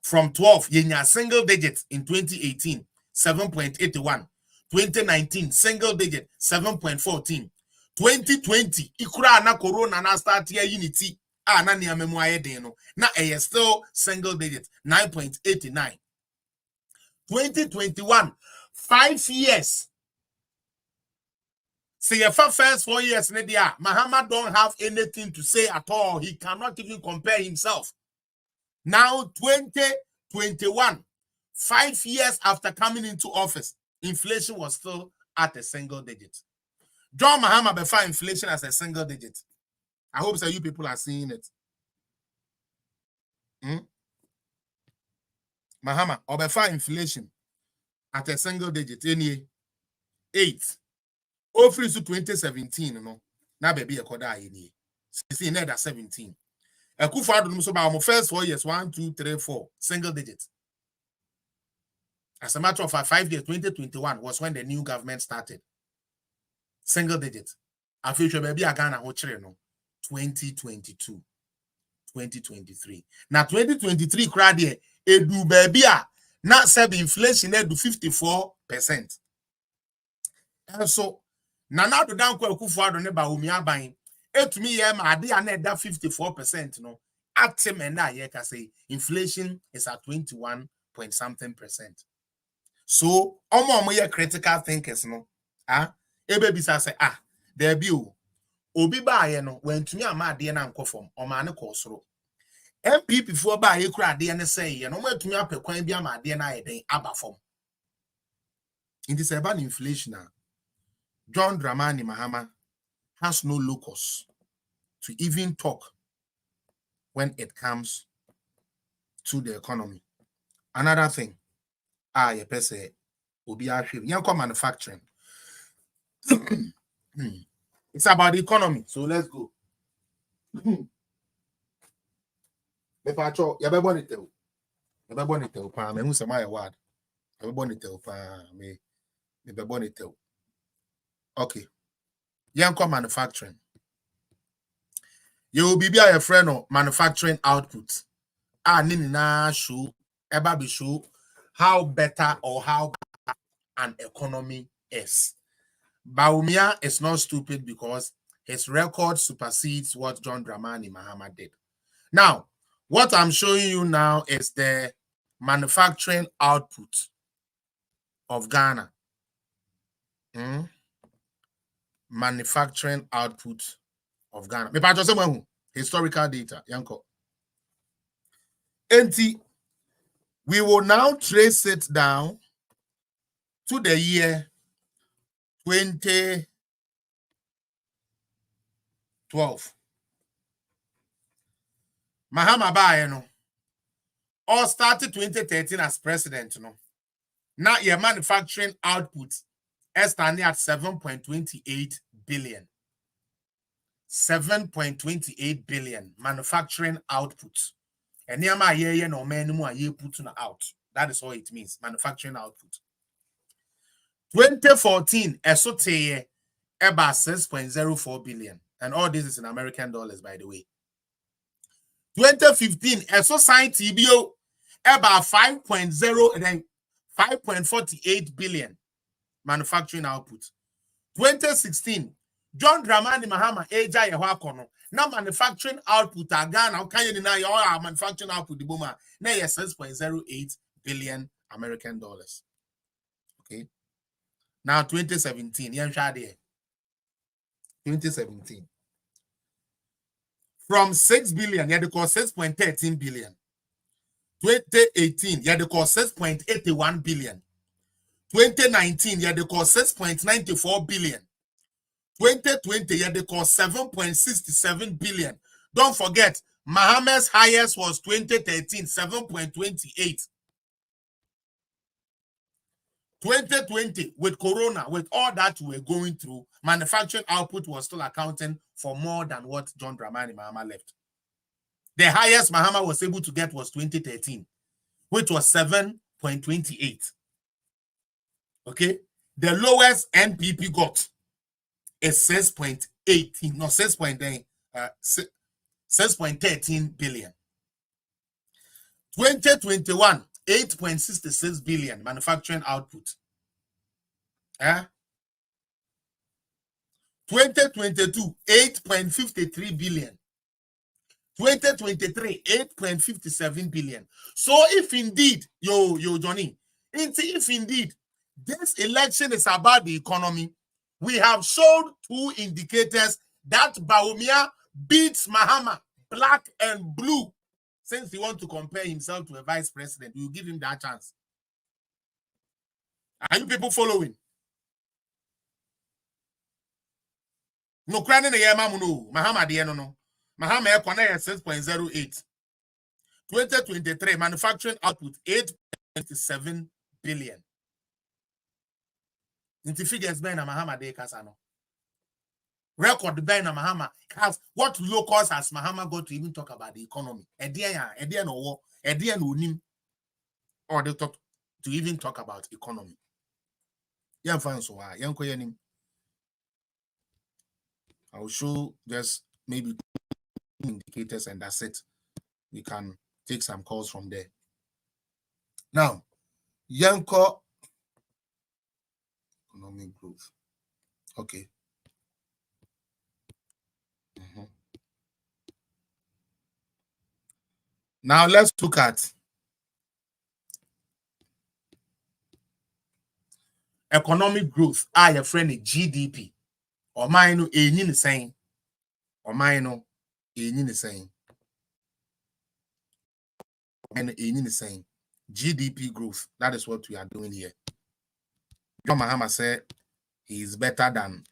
From 12, yenya single digit in 2018, 7.81. 2019, single digit, 7.14. 2020, ikura na corona na start here unity. Na niya memoye deno. Na still single digit, 9.89. 2021, 5 years. See, if first 4 years, Mahama don't have anything to say at all. He cannot even compare himself. Now, 2021, 5 years after coming into office, inflation was still at a single digit. John Mahama before inflation as a single digit. I hope so you people are seeing it. Mahama, or before inflation at a single digit, any 8. Free to 2017, no. Now baby a koda any. 16 net 17. A Kufadu so about first 4 years, 1, 2, 3, 4, single digit. As a matter of fact, 5 years, 2021 was when the new government started. Single digit. I feel baby a Ghana ho no. 2022, 2023. Now 2023 crowd here, edu baby a not said inflation there do 54%. And so Nana do down kwa Kufuado ne BAWUMIA buying. To me, I did that 54%. No, at him and I say inflation is at 21 point something %. So, omo critical thinkers, no. Baby say, there be obi ba no when to me ama de na nkofom o ma ne kosoro. MP before ba ye kura de ne say no ma to me apekwan bi ama de na yeden abafom. In this urban inflation, John Dramani Mahama has no locus to even talk when it comes to the economy. Another thing, you say, Yanko manufacturing. It's about the economy, so let's go. Okay. Yanko manufacturing. You will be a friend of manufacturing output. Nina show, be show how better or how bad an economy is. BAWUMIA is not stupid because his record supersedes what John Dramani Mahama did. Now, what I'm showing you now is the manufacturing output of Ghana. Manufacturing output of Ghana. Historical data, Yanko. We will now trace it down to the year 2012. Mahama Baye all started 2013 as president. Now your manufacturing output is standing at 7.28 billion. 7.28 billion manufacturing output. And near my year no man more year putting out. That is all it means. Manufacturing output. 2014 esote about 6.04 billion. And all this is in American dollars, by the way. 2015 eso signed TBO about 5.0 and then 5.48 billion manufacturing output. 2016 John Dramani Mahama eja yehoakono na manufacturing output Ghana okay na your manufacturing output the boma na 6.08 billion American dollars. Okay. Now 2017 yen hwa there. 2017 from 6 billion you had to cost 6.13 billion. 2018 you had to cost 6.81 billion. 2019 you had to cost 6.94 billion. 2020, yeah, they cost 7.67 billion. Don't forget, Mahama's highest was 2013, 7.28. 2020, with Corona, with all that we were going through, manufacturing output was still accounting for more than what John Dramani Mahama left. The highest Mahama was able to get was 2013, which was 7.28. Okay? The lowest NPP got is 6.18, no, 6.13 billion. 2021, 8.66 billion manufacturing output. 2022, 8.53 billion. 2023, 8.57 billion. So if indeed, Johnny, if indeed this election is about the economy, we have showed two indicators that BAWUMIA beats Mahama, black and blue. Since he wants to compare himself to a vice president, we will give him that chance. Are you people following? No, crying in the year, Mahama, the no. Mahama Ekwana 6.08. 2023 manufacturing output 8.7 billion. Into figures by Mahama de Kasano. Record by Mahama has what locals has Mahama got to even talk about the economy? Edian or Edian Unim or they talk to even talk about economy. Young fans, I will show just maybe indicators and that's it. We can take some calls from there. Now, Yanko economic growth. Okay. Now let's look at economic growth. I friend GDP. Or mine no the same. Or mine no the same. And the same. GDP growth. That is what we are doing here. John Mahama said he is better than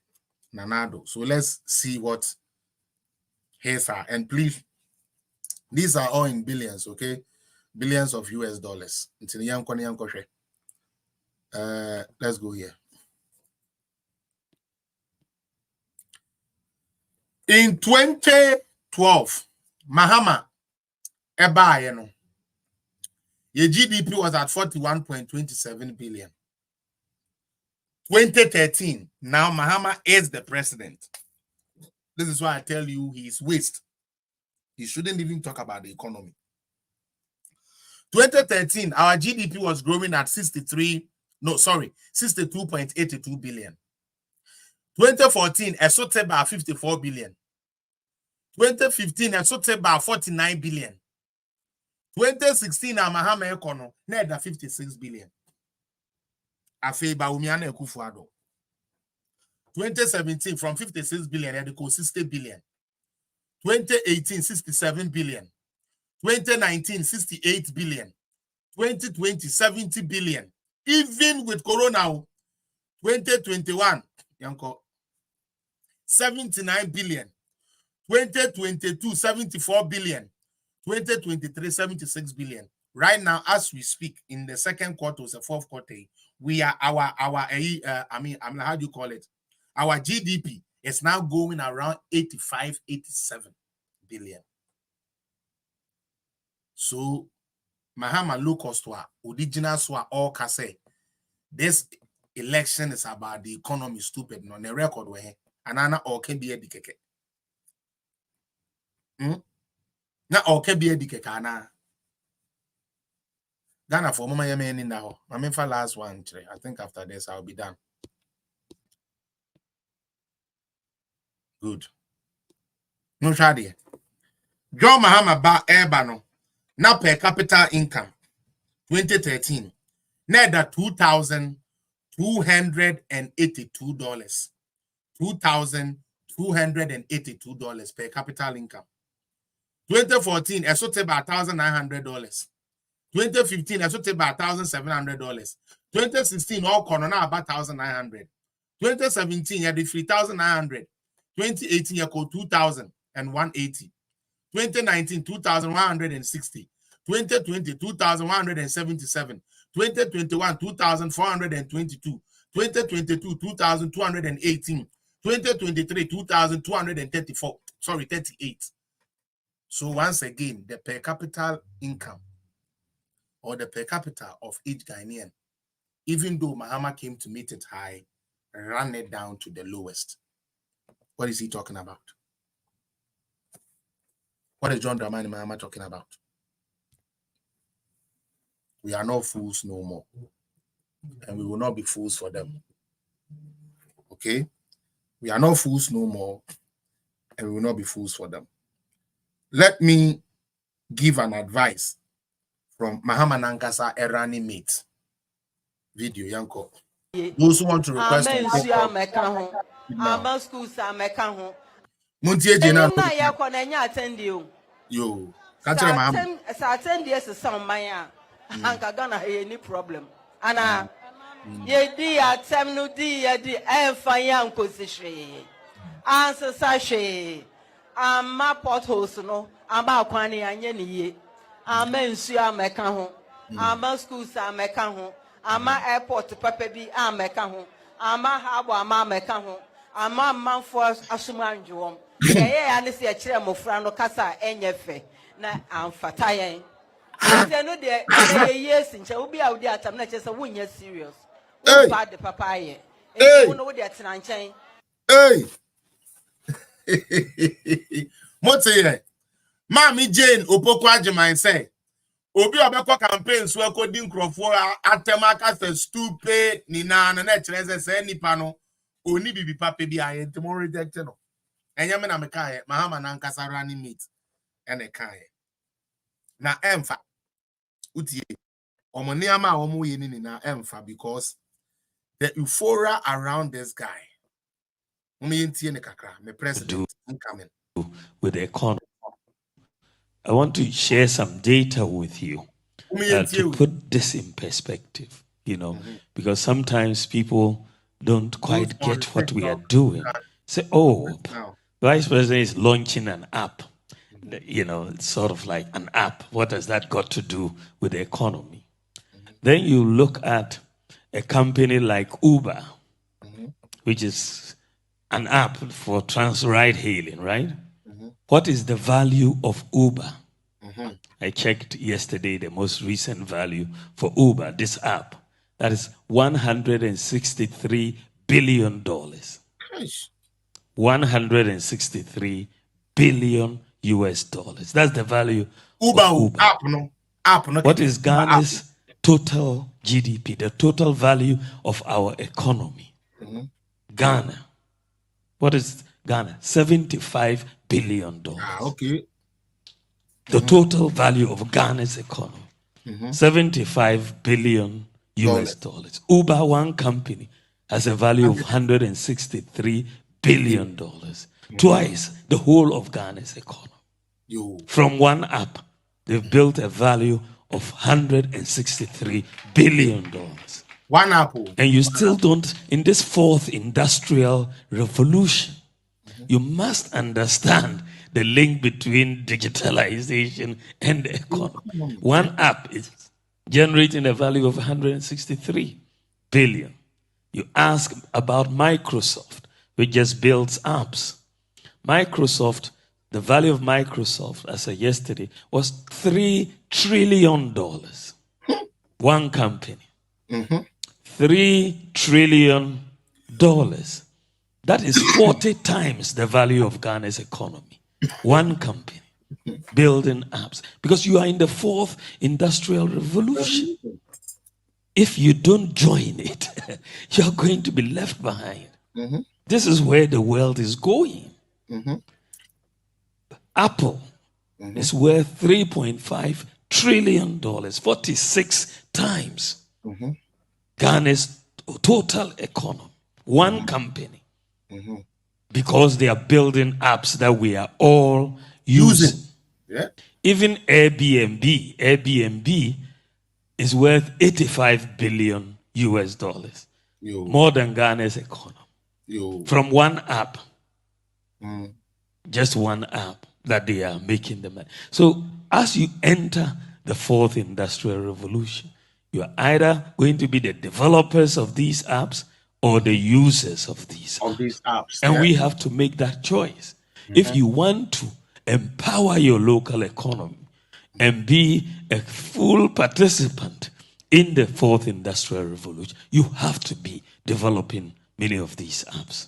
Nanado. So let's see what his are. And please, these are all in billions, okay? Billions of US dollars. Let's go here. In 2012, Mahama Eba, your GDP was at 41.27 billion. 2013, now Mahama is the president. This is why I tell you he is waste. He shouldn't even talk about the economy. 2013, our GDP was growing at 62.82 billion. 2014, a sort about 54 billion. 2015, a sort about 49 billion. 2016, our Mahama economy, net 56 billion. Afe BAWUMIA na Ekufuado. 2017, from 56 billion, it goes 60 billion. 2018, 67 billion. 2019, 68 billion. 2020, 70 billion. Even with Corona, 2021, 79 billion. 2022, 74 billion. 2023, 76 billion. Right now, as we speak, in the second quarter, the fourth quarter, we are how do you call it? Our GDP is now going around 85, 87 billion. So, Mahama low cost original all can say this election is about the economy stupid. No, the record where anana or can be a dikeke. Na or can be a dikeke. Ghana for Mama Yemen in now. I mean for last one. I think after this I'll be done. Good. No shadi. John Mahama ba Ebano. Now per capita income 2013. Net $2,282. $2,282 per capital income. 2014, I sold about $1,900. 2015, I sold about $1,700. 2016, all corner now about $1,900. 2017, I did $3,900. 2018, I called $2,180. 2019, $2,160. 2020, $2,177. 2021, 2,422. 2022, 2,218. 2023, 2,234. Sorry, 38. So once again, the per capita income or the per capita of each Ghanaian, even though Mahama came to meet it high, ran it down to the lowest. What is he talking about? What is John Dramani Mahama talking about? We are not fools no more. And we will not be fools for them. Okay? We are not fools no more. And we will not be fools for them. Let me give an advice from Mahama Nankasa Erani Mate video, Yanko. Those who want to request yo, any problem. Ana yedi atem no di yedi emfa yanko sihwe. Answer sashe. Ama potholes no, ama kwani anye ni ye. Ama nsu ameka ho. Ama schools ameka ho. Ama airport papa bi ameka ho. Ama habo ama ameka ho. Ama manfo asumanjwom. Yeye ya ne se a kire mofra no kasa enyefe na amfata yen. No de yes nche obi a odi atam na chese wunya serious. Wo pa de papa ye. E no wo de atena nchen. Hey. Mote Mami Jane Opoku Ajiman say obi obekọ campaign so akodi nkrofo atemaka se stupid ni na chere se nipa no oni bibi papa bi aye ntimo reject no enye me na me kai Mahama na nkasa running mate ene kai na emfa utie omoni ama omo ye ni na emfa because the euphoria around this guy the president coming with the economy. I want to share some data with you to put this in perspective, because sometimes people don't quite get what we are doing. Say, oh, Vice President is launching an app. It's sort of like an app. What has that got to do with the economy? Then you look at a company like Uber, which is an app for ride hailing, right? What is the value of Uber? I checked yesterday the most recent value for Uber, this app. That is $163 billion. $163 billion US. That's the value of Uber. App, what is Ghana's total GDP, the total value of our economy? Ghana. What is Ghana? $75 billion. Okay. The total value of Ghana's economy. $75 billion US. Uber, one company, has a value of $163 billion. Twice the whole of Ghana's economy. From one app, they've built a value of $163 billion. One apple. And you still don't, in this fourth industrial revolution, you must understand the link between digitalization and the economy. One app is generating a value of 163 billion. You ask about Microsoft, which just builds apps. Microsoft, the value of Microsoft, as of yesterday, was $3 trillion. One company. $3 trillion. That is 40 times the value of Ghana's economy. One company building apps. Because you are in the fourth industrial revolution. If you don't join it, you're going to be left behind. This is where the world is going. Apple is worth $3.5 trillion, 46 times Ghana's total economy. One company. Because they are building apps that we are all using. Yeah. Even Airbnb is worth $85 billion US. More than Ghana's economy. From one app. Just one app that they are making the money. So as you enter the fourth industrial revolution, You are either going to be the developers of these apps or the users of these apps. And we have to make that choice. If you want to empower your local economy and be a full participant in the fourth industrial revolution, you have to be developing many of these apps.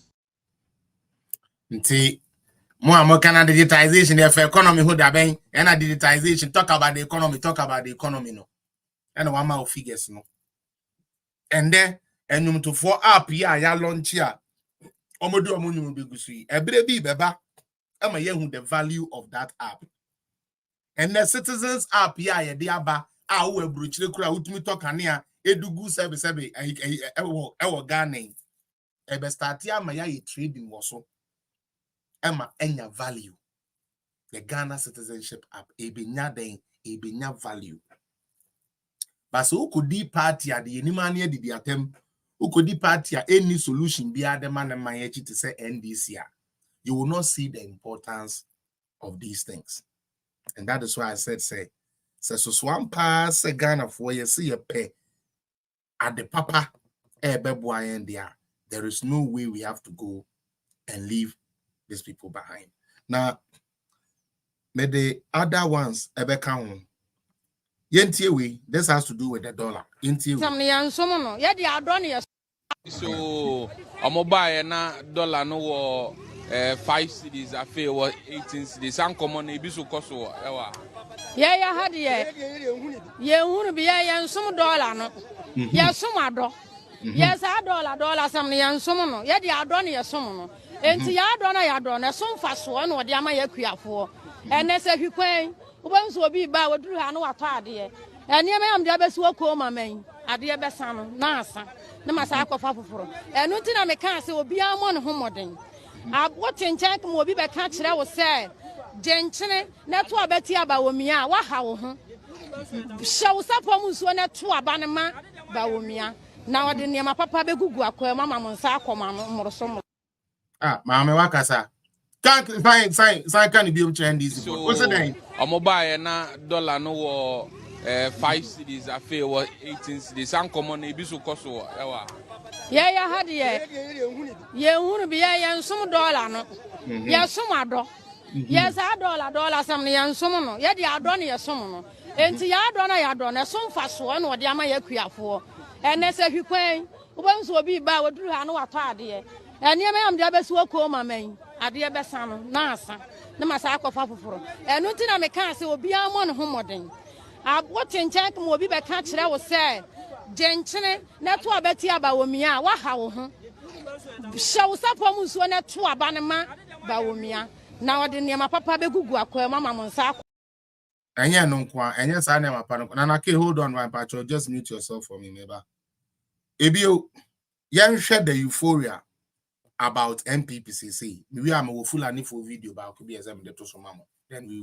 More kind of digitization, if economy who da ben, and digitization, talk about the economy, no. And one more figures, no. And then, and you to for app, ya launch ya. Omodu omunyu bigusui. Every beba, am a young the value of that app. And the citizens app, ya diaba, we bruch the crowd to me talk ania, edugu service, ewo gardening. Ebe startia maya trading waso. Emma enya value. The Ghana citizenship app, ebenya value. But so could the party at the Nimania did the attempt, who could the party at any solution be the man and my to say NDC. You will not see the importance of these things. And that is why I said, so swamp pass a Ghana for you see a pay at the papa there is no way we have to go and leave these people behind. Now, may the other ones ever count. This has to do with the dollar. So, a mobile na dollar no 5 cities I feel was 18 cities. Uncommon ibisu koso ewa. Yeah, had ye be a some dollar no. Yes, some ado. Yes, $1 some yan somono. Yet the adon ya somono. And the yadona, some fast one or the Amaya for. And they say, you quay, once will be by what do I know what I dear. And you may am the best work home, my main. I dear best son, Nasa, the Masako Fafo. And nothing I may can't say will be a one homoding. I what in check will be by catch that was said. Gentile, not to a DR.BAWUMIA, what how? Shall suppose one at 2 abanama, Bawumia. Now I didn't hear my papa be Google, Mamma Monsako, Mamma. Mamma Wakasa. Can't find can be this. What's the name? A mobile na dollar no 5 cities I feel was 18 cities. Uncommon ibisu koso ewa. Yeah, had ye wouldn't be a some dollar no. Yes, some ado. Yes, $1 some yan somono. Yet the adonia somono. And the yadona, some fast one or the Amaya for. And they say, you quay, once will be by what do I know what I dear. And you may am the best work home, my main. I dear best son, Nasa, the Masako Fafo. And nothing I may can't say will be a one homoding. I what in check will be by catch that was said. Gentile, not to a DR.BAWUMIA, what how? Shall suppose one at 2 abanama, Bawumia. Now I didn't hear my papa be Google, Mamma Monsako. And yeah, no, and yes, I never panic. And I can hold on, my patro. Just mute yourself for me, neighbor. Ebio, you shared the euphoria about MPPCC. Maybe I'm a full and for video, but I could be as I'm the Toso Mama. Then we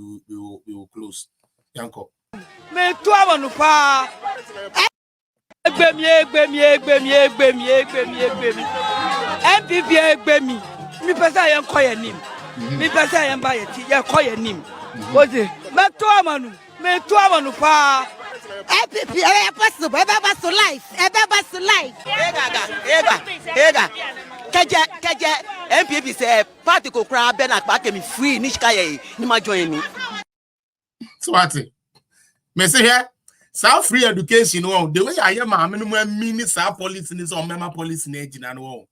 will close. Yanko. Me to avanupa. Egbemi. MPP egbemi. Mi pesa yan koye nim. Mi pesa yan ba yeti ya koye nim. Oje, me to amanu pa. MPP e possible, e be to life. Ega. Keje MPP say party ko kra be na pa ke mi free ni shika ye ni ma join ni. Swati. Me say here, South free education the way I am minimum mini South police in this or member police in age and all.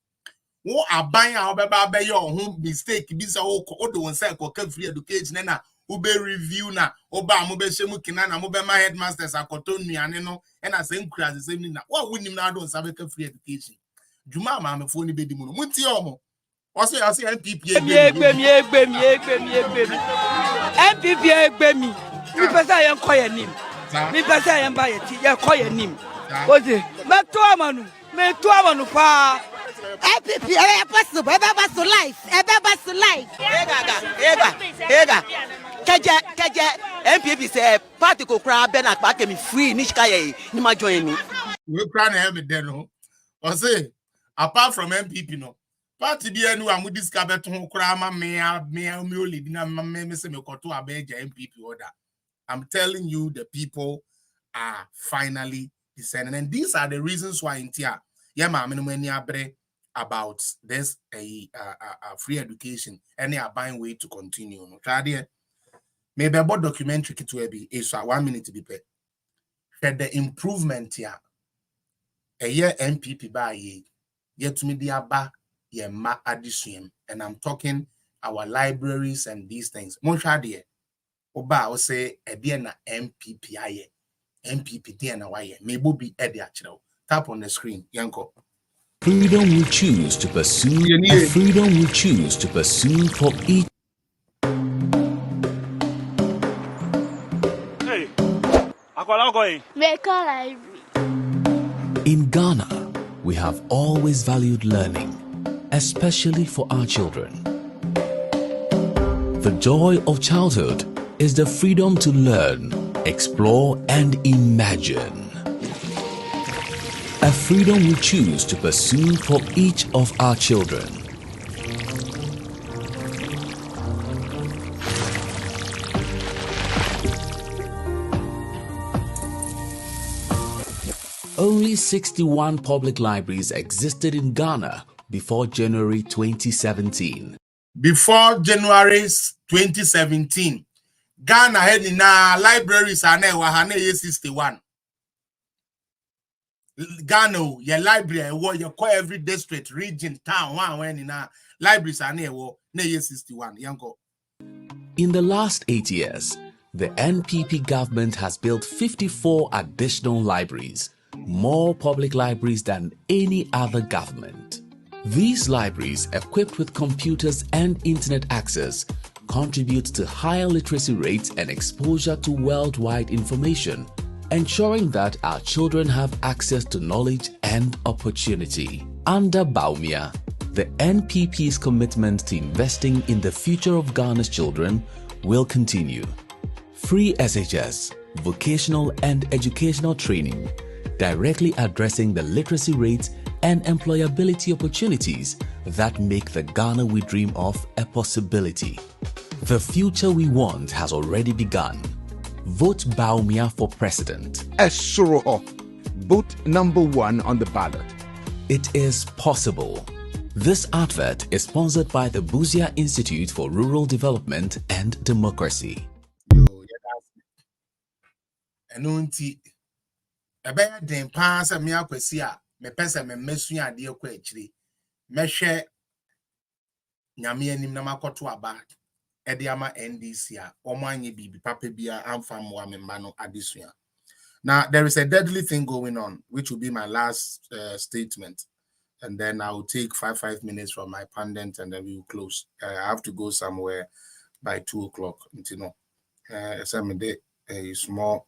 Wo aban a obeba be your home mistake bi say o do won say ko free education na ube review na oba mo be shemu kina na mo be my headmasters akoto nuane no e na say nkura the same na wa wonim na do say be free education juma ma me fo ni be di mu no muti omo o say NPP MPP egbemi mi pesa yan koye nim mi pesa yan ba yeti ya koye nim oje me to amanu pa. MPP e possible, e be to life. Ega. Keje MPP say party ko kra be na pa ke mi free ni shika ye ni ma join ni. We kra na every day no. O say apart from MPP no. Party bi enu amu discover to kra ma me only na me say me koto abeja MPP order. I'm telling you, the people are finally discerning. And these are the reasons why in Tia, about this free education and they are buying way to continue. Maybe about documentary is 1 minute to be paid. The improvement here. A year MPP by ye, yet media ba ye ma addition, and I'm talking our libraries and these things. Monshadie, Oba will say a dear MPP aye, MPP dear na why maybe be Eddie actual. Tap on the screen, Yanko. Freedom we choose to pursue, and freedom we choose to pursue for each. Hey, Akwala library. In Ghana, we have always valued learning, especially for our children. The joy of childhood is the freedom to learn, explore, and imagine. A freedom we choose to pursue for each of our children. Only 61 public libraries existed in Ghana before January 2017. Before January 2017, Ghana had in libraries are now 61. Ghana, your library, your every district, region, town, when in libraries are near 61. Yanko. In the last 8 years, the NPP government has built 54 additional libraries, more public libraries than any other government. These libraries, equipped with computers and internet access, contribute to higher literacy rates and exposure to worldwide information, ensuring that our children have access to knowledge and opportunity. Under BAWUMIA, the NPP's commitment to investing in the future of Ghana's children will continue. Free SHS, vocational and educational training, directly addressing the literacy rates and employability opportunities that make the Ghana we dream of a possibility. The future we want has already begun. Vote BAWUMIA for president. Esuro, vote number 1 on the ballot. It is possible. This advert is sponsored by the Buzia Institute for Rural Development and Democracy. Ebe den pa se me akwasi a me pese me mesu ade ekwa akiri me hwe nyame anim na makoto aba ede ama NDC a omanye bibi papa bia amfa mo me ma no adesua. Now there is a deadly thing going on, which will be my last statement, and then I will take 5 minutes from my pundit and then we will close. I have to go somewhere by 2 o'clock. You know, some day a small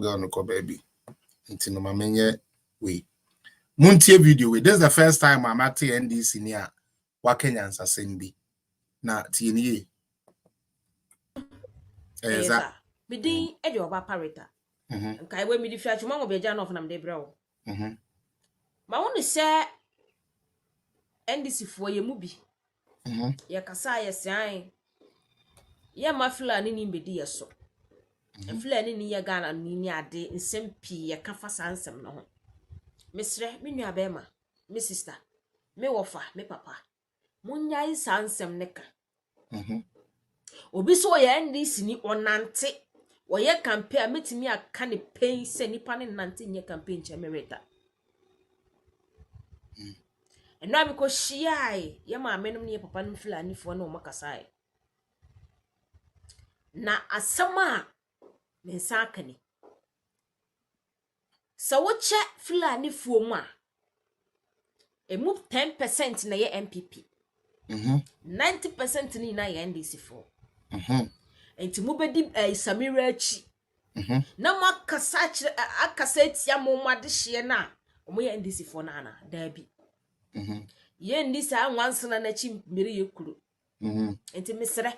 girl no ko baby. Into my menye way. Muntie video way. This is the first time I'm at NDC near Wakenyans Assembly. Na TNE. Eza. Bidi edi oba parita. Nkai we mi di fiatu mama be jana of nam de brao. Ma wonu se NDC fo ye mu bi. Ye kasa ye san. Ye mafila ni mbedi ye so. Fulani ni ya Ghana ni ade nsem pi ya kafa sansem no ho. Mesre me nua bema, me sister, me wofa, me papa. Munyai sansem neka. Obi so ya NDC ni onante. Wo ye campaign metimi aka ne pain se nipa ne nante nye campaign che mereta. Eno abiko shiai ye ma amenum ne papa no Fulani fo na o makasai. Na asama mensakani so woche Fulani fuoma emu 10% na ye MPP 90% ni na ye NDC fo enti mu bedi Samira achi na mo akasa tia mo made hye na mo ye NDC fo na na dabi ye NDC anwansana na chi mmiri ye kuro enti mesre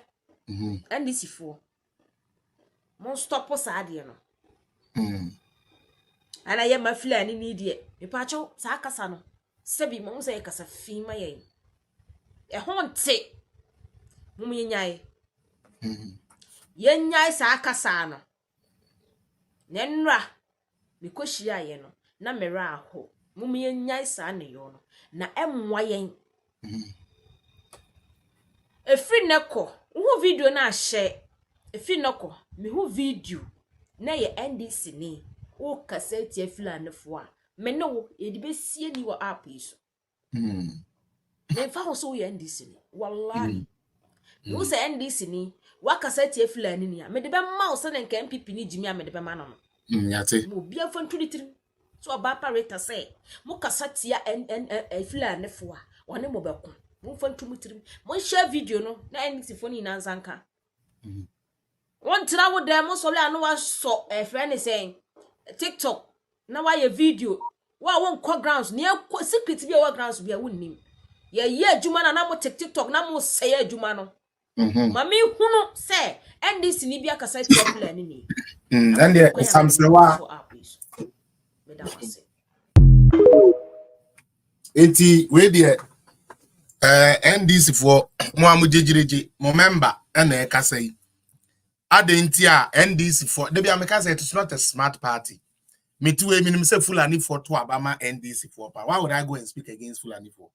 NDC fo mon stop saade no ana ye ma Fulani ni die me pa cho sa kasa no sebi mo se kasa fi ma ye e honte mo me nyai ye nyai sa kasa no nenra me ko hia ye no na mera aho mum ye nyai sa ne yo no na emwa yen efri neko wo video na share efri neko me hu video na ye NDC ni wo cassette e fulanefo a me ne wo e di besie ni wo app yi so me fa ho so ye NDC ni wallahi wo se NDC ni wa cassette e fulani ni a me de be ma wo se ne nka MPP ni jimi a me de be ma no yate mo bia fa nturi so aba pareta say mo cassette ya fulanefo a wone mo be ko mo fa ntumi mo share video no na NDC fo ni na nsanka won tira wo dem so le anu wa so friend is saying TikTok na wa ye video wa won ko grounds ne secret bi wa grounds bi a wonnim ye adwuma na mo TikTok na mo say adwuma no mami hunu say NDC ni bi akasa tia plan ni and there some say wa enti we there NDC for mo amujejireje mo member na e kasa yi adenti a NDC for dey be ameka say it's not a smart party me too we minim say Fulani for to abama NDC for why would I go and speak against Fulani for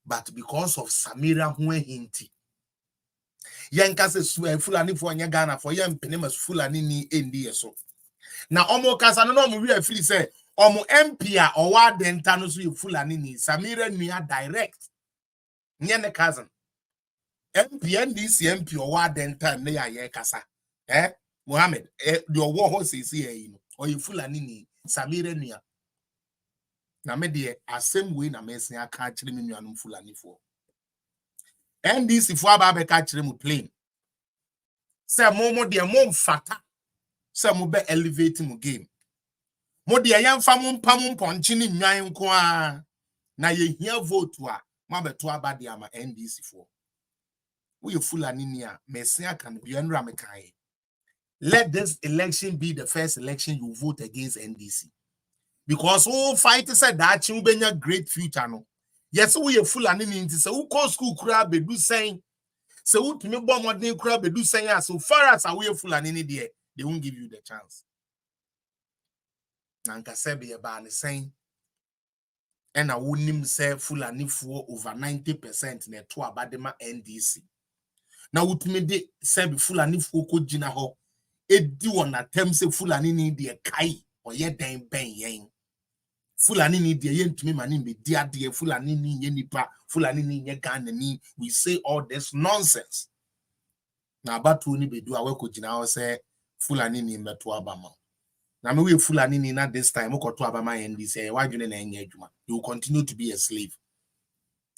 but because of Samira Hue Hinti yanka say Fulani for nya Ghana for yam penemas Fulani ni NDS so na omo kasa no mo we afiri say omo MP a owa denta no so Fulani ni Samira nua direct nye ne cousin MP NDC MP owa denta ne ya ye kasa Mohammed the owo ho say you know or you Fulani ni Samira nua na me de asem we na me sen aka kire me nuanum Fulani for NDC for aba be ka kire mu plain say mo de mo mfata say mo be elevate mu game mo de yamfa mo mpam mponche ni nwan nko a na ye hia vote a ma beto aba de ama NDC for we Fulani ni a me sen aka no bi enra me kai let this election be the first election you vote against NDC because who fight said that you be a great future no yes we Fulani ni nti say who call school kura bedu saying so who to me bomb modern kura bedu saying so far as we Fulani ni there they won't give you the chance nanka sebe e ba ne saying and I wouldn't say Fulani for over 90% ne to abadema NDC na wutumi de sebe Fulani for ko gina ho edi won atem say Fulani ni de kai oye den ben yen Fulani ni de yentumi mani be dia de Fulani ni nye nipa Fulani ni nye Ghana ni we say all this nonsense na abatu ni be do aweko gina ho say Fulani ni meto abama na me we Fulani ni na this time ukoto abama NDC wadwene na enye adwuma you will continue to be a slave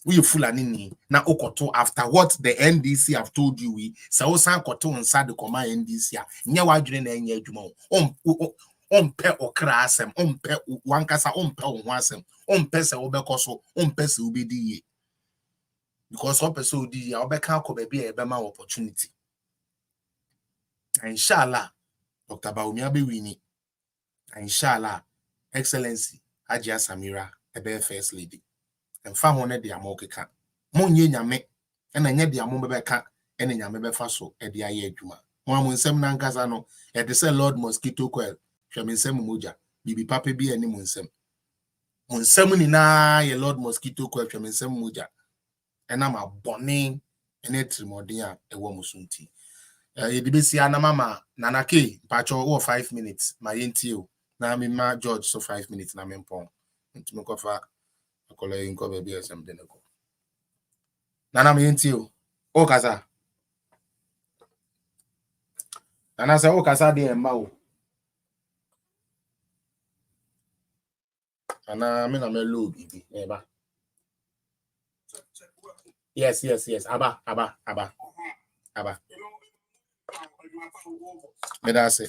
we Fulani ni na ukoto after what the NDC have told you we say osan koto inside the command NDC a nye wadwene na enye adwuma ompe okra asem ompe wankasa ompe ho asem ompe se obekoso ompe se obedi ye because ompe se odi ye obeka akoba bia e be ma opportunity inshallah Dr. Bawumia be wini inshallah excellency Haji Samira e be first lady emfa ho ne de amokeka monye nyame e na nye de amo bebeka e na nyame be fa so e de aye adwuma mo amonsem na nkasa no e de say Lord Mosquito Coil Shaminsem moja bibi papa bi ani munsem ni na ye Lord Mosquito Coil Shaminsem moja ena ma bone ene trimodin a ewo musunti ye dibesi ana mama nanake pacho wo 5 minutes ma yenti o na me ma George so 5 minutes na me mpon ntimi ko fa akola yinko be bi esem de neko nana me yenti o kasa nana se o kasa de emma o ana me na me low bibi eba yes aba me da say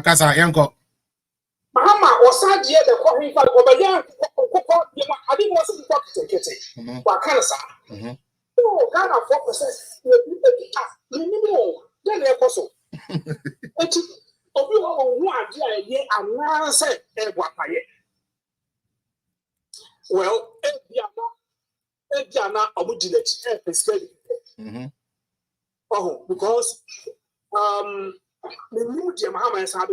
kasa yanko Mahama osa die de ko hwi fa ko ba ya ko abi mo se ko kete kwa kansa Ghana 4% we be minimum Then they also. Obi who are ye announce well, Ediana Obudilech oh, because the medium Hamas have a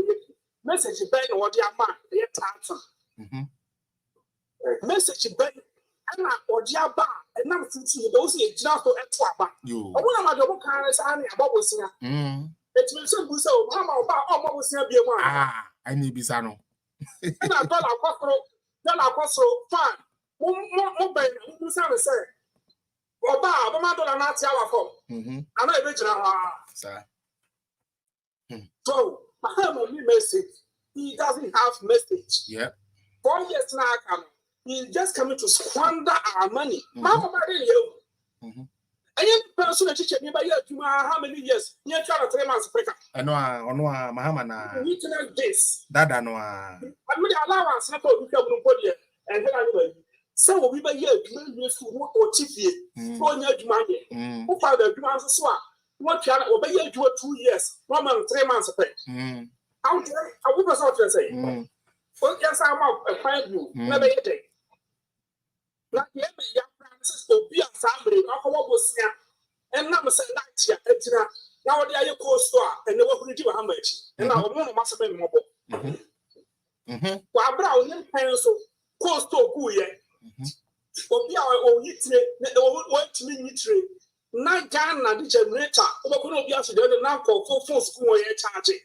message Ben or the man, the tartan. Message Ben or Jabba, and now since those just to Etwaba. You. I want to go carry Sani about Bosia. It will soon be so. Mama about almost near be one. Ah, I need Bisano. And I thought I was so fine. More Ben, who sound the same. Oba, Obama don't not tell our phone. I'm not original. Sir. So, I have a new message. He doesn't have message. Yeah. 4 years now, he's just coming to squander our money. Mama, you. And any person that teaches me by how many years? You try to 3 months. I know, Mahamana. You need this. That I know. I mean, allowance not to become nobody. And then I know. So we buy here, or TV, or money. Who found the demands as well? What can obey you 2 years, 1 month, 3 months. How dare I would also say? Well, yes, I'm out a fine you, never a day. Like young Francis to be a family, or what was here, and never say that here. Now they are your co-store, and they will do how much, and now one must have been mobile. While Brown pencil, co-store, who yet. Obi a o yitre o timi yitre na Ghana the generator obokono obi aso de na ko phone school ye charge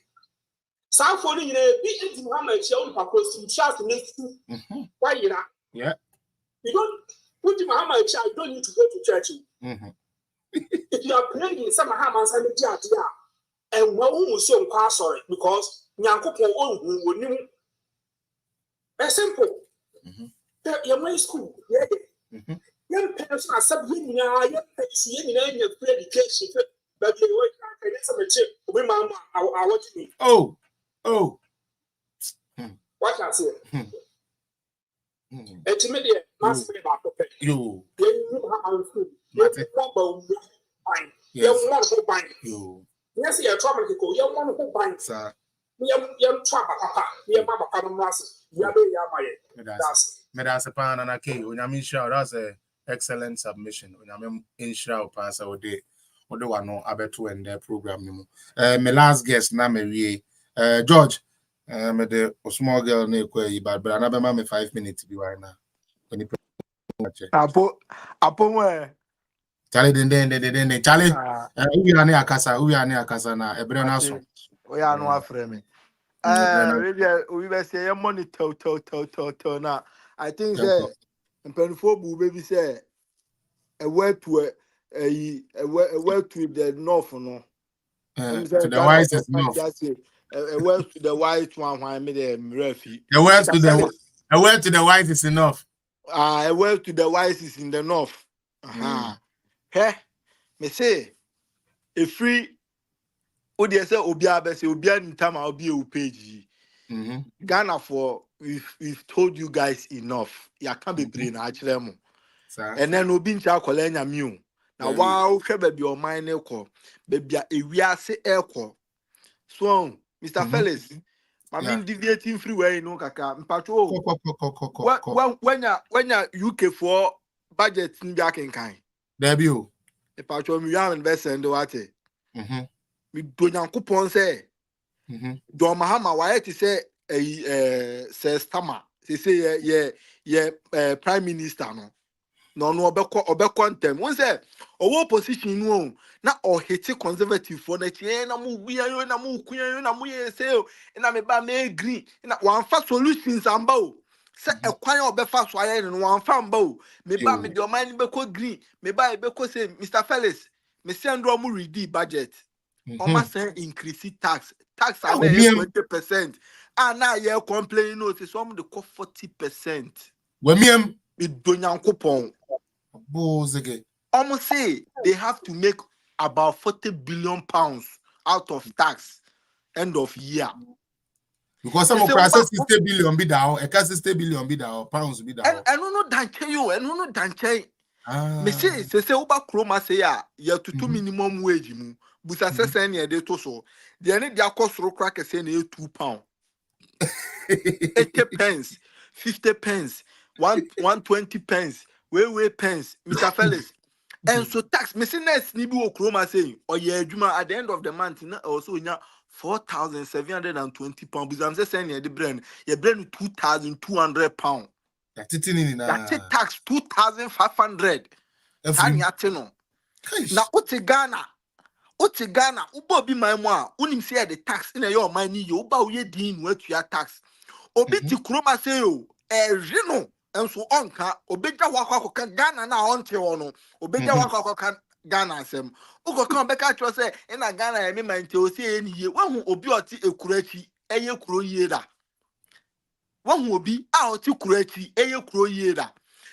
sa phone ni bi enti ha ma chi o pa ko sim trust next why yira yeah you don't put him ha ma chi you don't need to go to church if you are praying some ha man say di ade a and wa wu so nkwa sorry because nyankopon ohun wonim it's simple. Your school, yeah. Young parents are submitting young education, but they work with Mama. I want me. Oh, what I say? It's immediate, must be about you. You. Yes, you're trouble to go. Young one who binds, sir. Young trouble, papa. Your mama, Medasepan and Ake, Unyamisha, that's an excellent submission. Unyam Insha pass our day. Although I know Abetu and their program. My last guest, Namely, George, me the small girl, but another mammy 5 minutes to be right now. When you Apo where Charlie, then Charlie, we are near Casa now, a Brenaso. We are no afraid. We were saying money to now. I think that Penfobu baby say a word to a word to the north no. To the wise is north. A word to the white one why I made a refi. A word to the wise is enough. A word to the wise is in the north. Hey, me say a free Odia say Obia be say Obia in time I'll be a page. Ghana for we've told you guys enough. Ya can't be brain actually. And then Obi ncha kolenya miu. Na wow hwe baby o mind ekọ. Baby a wiase ekọ. So Mr. Felix, I mean deviating freeway no kaka. Mpacho. When ya UK for budget nbia kenkan. Debut. Mpacho mi ya invest ndo wate. Mi do Nyankopon say. Do Mahama why to say says Tama. They say yeah prime minister no obeko ntem. One say owo position no na o hate conservative for na tie na mu bia yo na mu kuya yo na mu ye say na me ba me agree na one fa solutions amba o say ekwan obefa so aye no one fa amba o me ba me de o man be ko green me ba e be ko say Mr. Felix me send do mu ready budget. Almost increase tax are 20%. And now you're complaining, no, it's some the 40%. When me don't yankopon. Almost say they have to make about 40 billion pounds out of tax end of year. Because some of process 60 billion be down, a cast 60 billion be down, pounds be down. And no danche you, and no danche. Me say uba chroma say ya to minimum wage mu. Busa se say ne de to so. The ne dia cost ro crack say na £2. 80 pence, 50 pence, 120 pence, way pence, Mr. Felix. And so tax missing next ni bi chroma saying or yeah juma at the end of the month na also nya £4,720. Because I'm saying the brain, your brain £2,200. That's it tax 2,500. Tanya na Ote Ghana, uba bi my moi, unim say the tax in your money, you uba we din what your tax. Obi ti kroma say yo, reno, and so onka, obeja wako Ghana na onte ono, obeja wako Ghana sem. Ugo come back at say, in a Ghana, I mean, my tail say any year, one who obi oti a kurechi, a ye kuro yeda. One will be out to kurechi, a ye kuro yeda.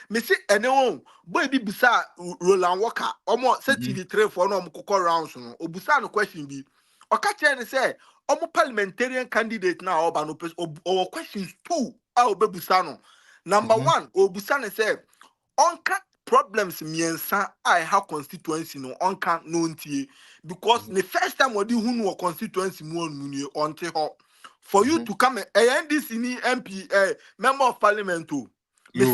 Me say anyone boy bi bisa Roland Walker omo say TV3 for no mukoko rounds no obusa no question bi okache ne say omo parliamentarian candidate na oba no or questions 2 a obebusa no number 1 obusa ne say onka problems miensa I have constituency no onka no ntie because the first time we hu no constituency mu onu onte ho for you to come NDC ni MP member of parliament o me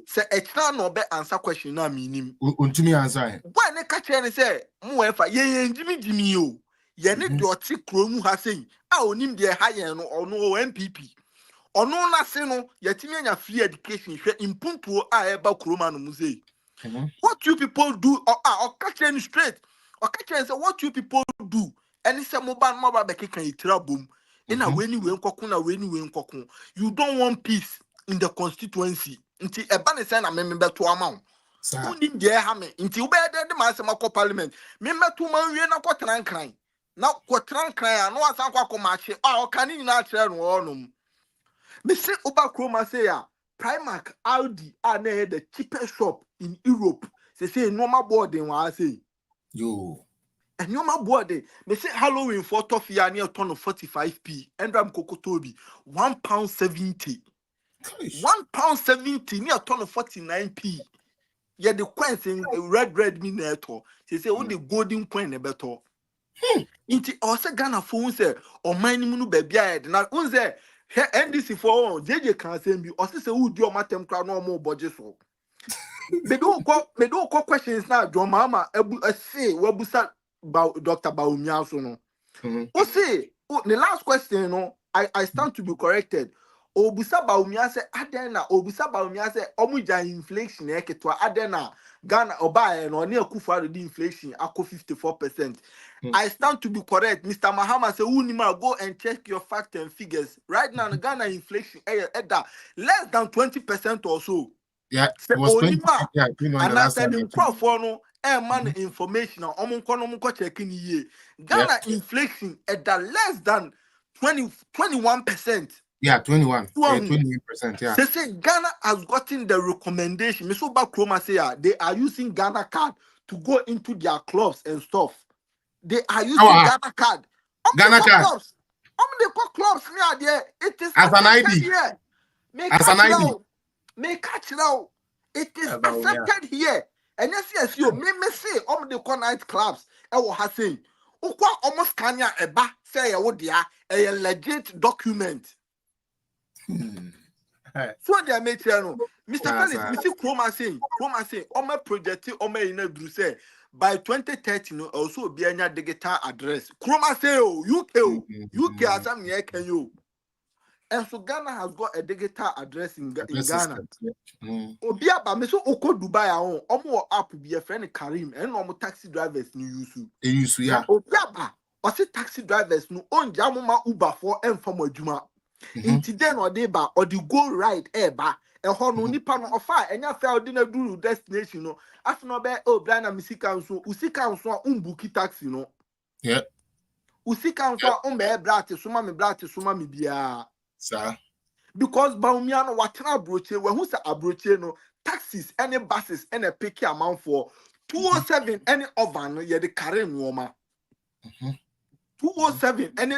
say extra no be answer question na minim untimi answer why ne ka kire ne say mo efa ye njimi o ye ne de oti kro mu ha sei a onim de ha ye no ono MPP ono na se no ye timi anya free education hwe impuntuo a eba kroma no mu sei what you people do or ka kire ne straight or ka kire say what you people do any say mobile be kan itira bom ina weni we nkokun na weni we nkokun you don't want peace in the constituency nti eba ne say na me beto ama unim de ha me nti ube de ma se makọ parliament me meto man wie na kwotran kran na kwotran kran no asan kwa komache o kan ni na kire no onum me say uba kroma say ya Primark Audi are na the cheapest shop in Europe say normal boarding wa say yo and normal boarding me say Halloween for toffee near ton of 45p and ram kokotobi £1.70 £1.70 near ton of 49p. Yeah, the coins in red minator. She say, oh, the golden coin a better. Inti also Ghana phone say, or mine munu baby. Now, unze, NDC for JJ can send you, or say, who do your matem crown no more budget so. They don't call questions now, John Mama, say, what was that about Dr. Bawumia so no? Oh, say, the last question, no, I stand to be corrected. Obusa Bawumia say adena Obusa Bawumia say omuja inflation eketwa adena Ghana oba no ne akufa the inflation ako 54%. I stand to be correct. Mr. Mahama say unima go and check your facts and figures. Right now Ghana inflation less than 20% or so. Yeah, it was 20. Yeah, and I said in no man information omunko checking ye. Ghana inflation at less than 21%. Yeah, 28%. Yeah. They say Ghana has gotten the recommendation. Mr. Bakroma say they are using Ghana card to go into their clubs and stuff. They are using Ghana card. Ghana card. Clubs. They call clubs near there. It is as an ID. Here. As an ID. May catch now. It is accepted here. And yes, you may say they call night clubs. I will have saying. Ukwa almost kanya eba say a legit document. So they are making Mr. Felix, Mr. Chroma saying, my project, in Brussels by 2030, no, also be a digital address. Chroma say, UK as I'm here, can you? And so Ghana has got a digital address in Ghana. Obia ba me so oko Dubai on omo app be a friend Karim and omo taxi drivers ni use. Yeah. Obia ba o say taxi drivers no on jamoma Uber for em from adwuma. Inti den or dey ba or the go ride eba e ho no nipa no ofa enya fa odi na duru destination no afi no be brana misika nso usika nso umbuki taxi no yeah usika nso umbe brate suma me bia sir because Bawumia no watena abroche we hu say abroche no taxis any buses any picky amount for 207 any ovan no ye de carry nwoma 207 any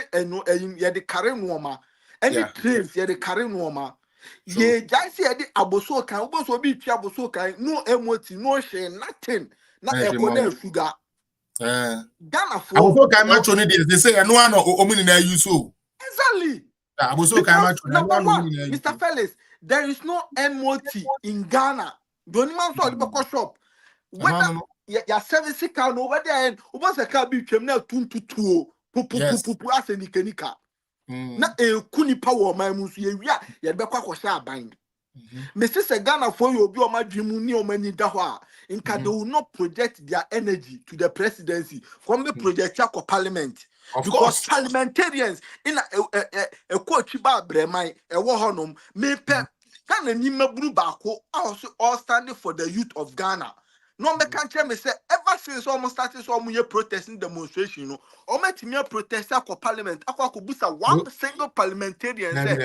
ye de carry nwoma any trains, yeah, the carry normal. Ye just say the aboso kan, oboso bi twa aboso kan, no emoti, no share, nothing. Na ekode sugar. Ghana for aboso kan macho ni they say no one omuni na use so. Exactly. Aboso kan macho na number one, Mr. Felix, there is no MOT in Ghana. Don't man so the shop. Whether your service car over there and was a car be came now 2 as a nika. Na e kuni power my musu ye wia ye be kwa kwosha bind. Me say Ghana for you obi o ma dwimu ni o mani da ho a inka they will not project their energy to the presidency from the project to parliament. Because parliamentarians in a coach ba breman e wo honom me pe Ghana ni maburu baako also all standing for the youth of Ghana. No me can tell me say ever since almost started so mu protesting demonstration no o metimi protest akọ parliament akọ busa one single parliamentarian say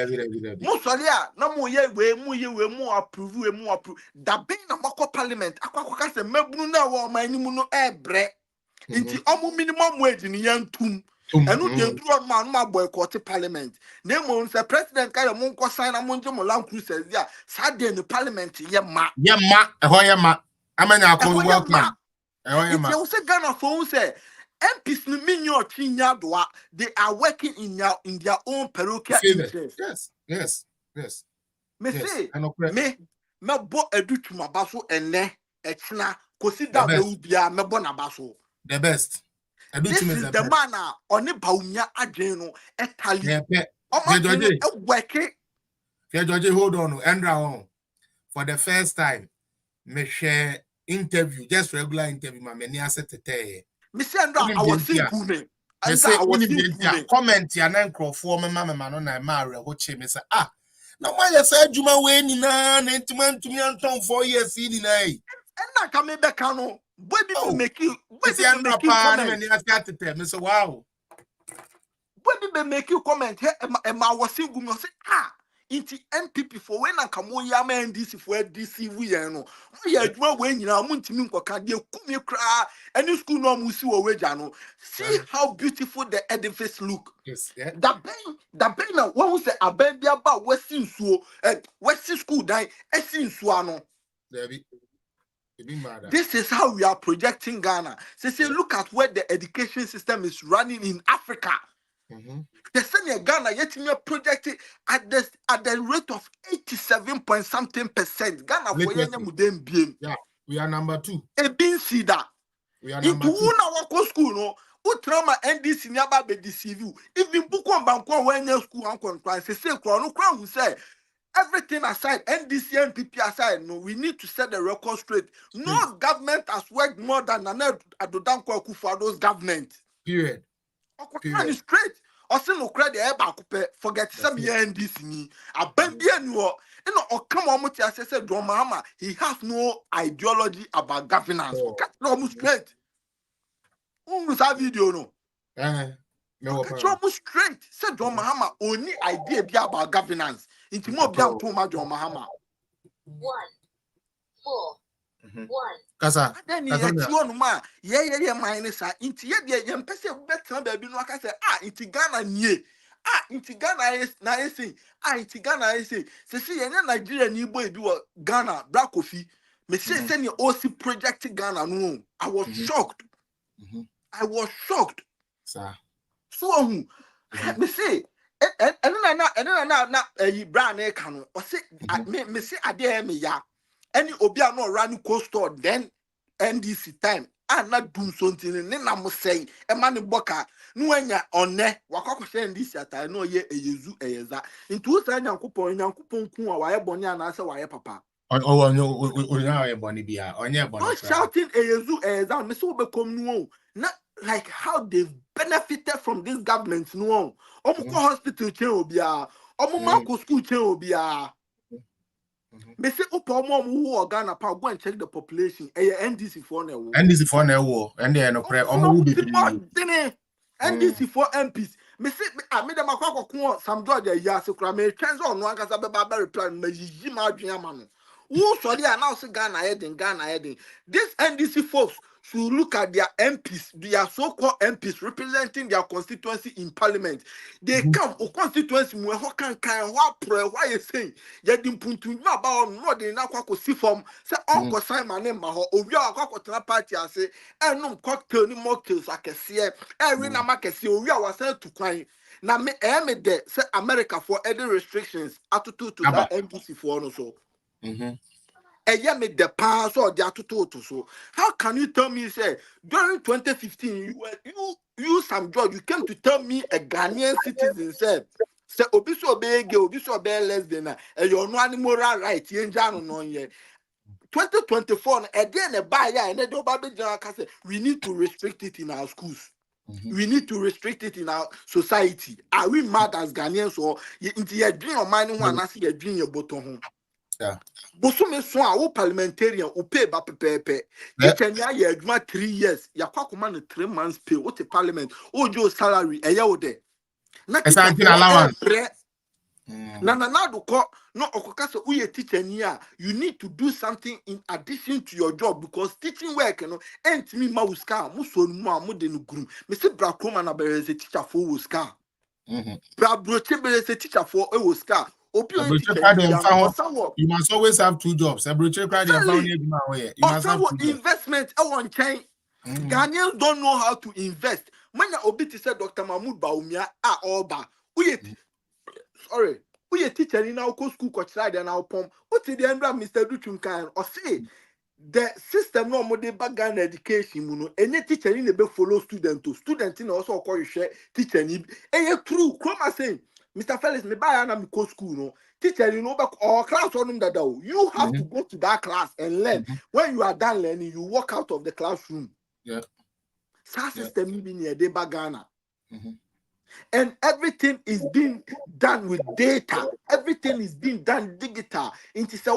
mo sori a na mo ye we mu approve da bin na makọ parliament akọ ka say mabunu na wo man ni mu no ebre nti omu minimum wage ni yantum enu de duro ma boycott parliament na mo say president ka mo nko sign na mo nje mo land cruisers dia sa de ni parliament ye ma ehọ ye ma amanya ko welcome if you say Ghana for say MPs no minyo chinya doa they are working in their own parochial interest. Yes. Me say me bo edutuma baso ene echina kosi da me bia me bo na baso the best. This is the man on BAWUMIA adwen no etali George, hold on, Andra for the first time me share interview, just regular interview, my many asset today. Mr. Andra, I was simple. I say, comment ya nan crofo, my mamma, man, on I marry, watch him. Say, now why you said Juma Wayne in an intimate to me on 4 years in a. And not coming back, no. What did you make you? What did you make you comment? Mr. Wow. What did they make you comment? And I was single, say, Inti MPP for when I come on yama and this for DC we no. We are doing when you are muntimin kwa kadi kumi kra any school no musi wa wejano. See how beautiful the edifice look. Yes, yeah. The ben na one say abembia ba western school die esin suano. This is how we are projecting Ghana. Say look at where the education system is running in Africa. The senior Ghana yet me projected at the rate of 87.something%. Ghana for mudem bien. Yeah, we are number 2. E bin see that. We are number 2. Wako school no. Utrama NDC nyaba be deceive you. Even book on banko when your school ankon kwan say no kwan who say everything aside, NDC and PP aside, no, we need to set the record straight. No government has worked more than Adodanko for those government. Period. Straight. Also no credit forget some NDC ni abambia no or come on much as said Mahama he has no ideology about governance. No straight. That video no. No straight. Said Mahama only idea about governance. Into more beyond John Mahama. 1 4 1 Kasa. Then you ma yeah minus into ye pese better baby no aka say into Ghana nie into Ghana is na say into Ghana is say ye Nigeria ni boy bi Ghana black coffee me say you also project Ghana no I was shocked. I was shocked. Sir. So me say and brand e kan o say me say ade me ya any obia no run coastal then NDC time not doom something ne na mo say e ma ne boka no anya onne wakoko say NDC atai no ye eyezu eyeza into say nyankopon ku a waye boni ana say waye papa onye boni bia onye boni no shouting eyezu eyeza me say obekom no na like how they've benefited from this government no omo hospital chen obia omo mako school chen obia. Me say who Ghana pa go and check the population. NDC for na wo. NDC for na wo. And they no pray omo be NDC for MPs. Me say me dem akwa some George ya se kura me twens on no ankasa be ba reply me yiyi ma adwen ama no. Who so dey announce Ghana heading. This NDC folks should look at their MPs, their so-called MPs representing their constituency in parliament. They come o constituency mu ho kan what you saying? Ya di puntu na ba no de na kwako si form say uncle Simon name ma ho owi a kwako tena party ase enum cocktail ni mocktails akese every na makese owi a wasa to kwan na me de say America for any restrictions atutu to that MPC for no so. Me the pass or the atutu so. How can you tell me say during 2015 you some judge you came to tell me a Ghanaian citizen said say obiso be gay obiso be lesbian you no any moral right yen jano no ye 2024 again a buy and they do baby say we need to restrict it in our schools. We need to restrict it in our society. Are we mad as Ghanaians or into your dream or money one as your dream your bottom? Yeah. Bosume so a parliamentarian who pay ba pepepe. Teacher nya ye adwuma 3 years. Ya kwa command 3 months pay. What the parliament? O jo salary e ya wo de. Na teacher allowance. Na do ko no okoka se uye teacher ni a you need to do something in addition to your job because teaching work no entimi ma uska mo so nu a mo de no grum. Me se bra kroma na be se teacher for uska. Bra broche be se teacher for e uska. You must always have 2 jobs. You must have 2 investment. Ghanaians don't know how to invest. When you obiti said Dr. Mahmoud Bawumia Oba, sorry, we teacher in our school coach and our pom. What did the end of Mr. Duchum can or say? The system no more background education, any teacher in the follow student to student in also call you share teacher need. True, come saying. Mr. Felix, me buy an go school, no teacher, you know, back or class on that. You have to go to that class and learn. When you are done learning, you walk out of the classroom. Yeah. System being near the bagana. And everything is being done with data. Everything is being done digital. Into say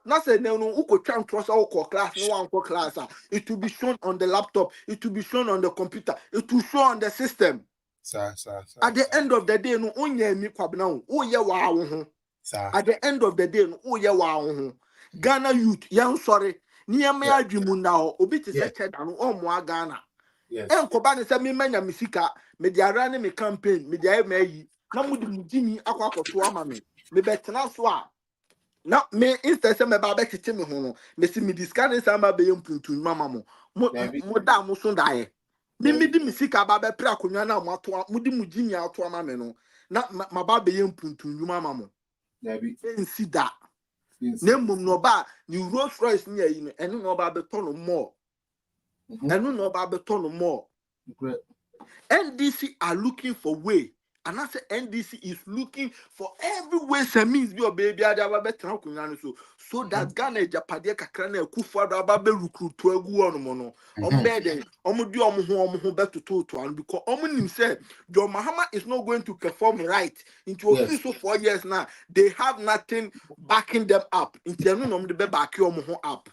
not say no class, no one class. It will be shown on the laptop. It will be shown on the computer. It will show on the system. At the end of the day, no onye mi kwabna wo ye wa wo. At the end of the day, no wo ye wa wo. Ghana youth, yan sorry. Ni ya me adwumu na ho obi te se cheda no o mo Ghana. Enkoba ne se me manya misika, me dia run me campaign, me dia me yi. Na mudi mudini akwa akoto ama me. Me betena so a. Na me instead se me ba be tete me ho no. Me si me discard say ma be yempuntu mama mo. Mo da mo so dae. Mimi di misika baba pre akonwa na amato mudi mugini ato ama me no na maba be yempuntu nyuma mamo na bi ensi da na mum no ba ni Rolls Royce ni ayi no eno no ba be to no more eno no ba be to no more. NDC are looking for way and I say NDC is looking for every way means your baby ada be tra akonwa no so that Ghana Japade kakra na akufo aba be recruit to agu ono mo no ombeden omudi omo beto to and because omonim say John Mahama is not going to perform right into official 4 years now. They have nothing backing them up into enu no be back omo ho up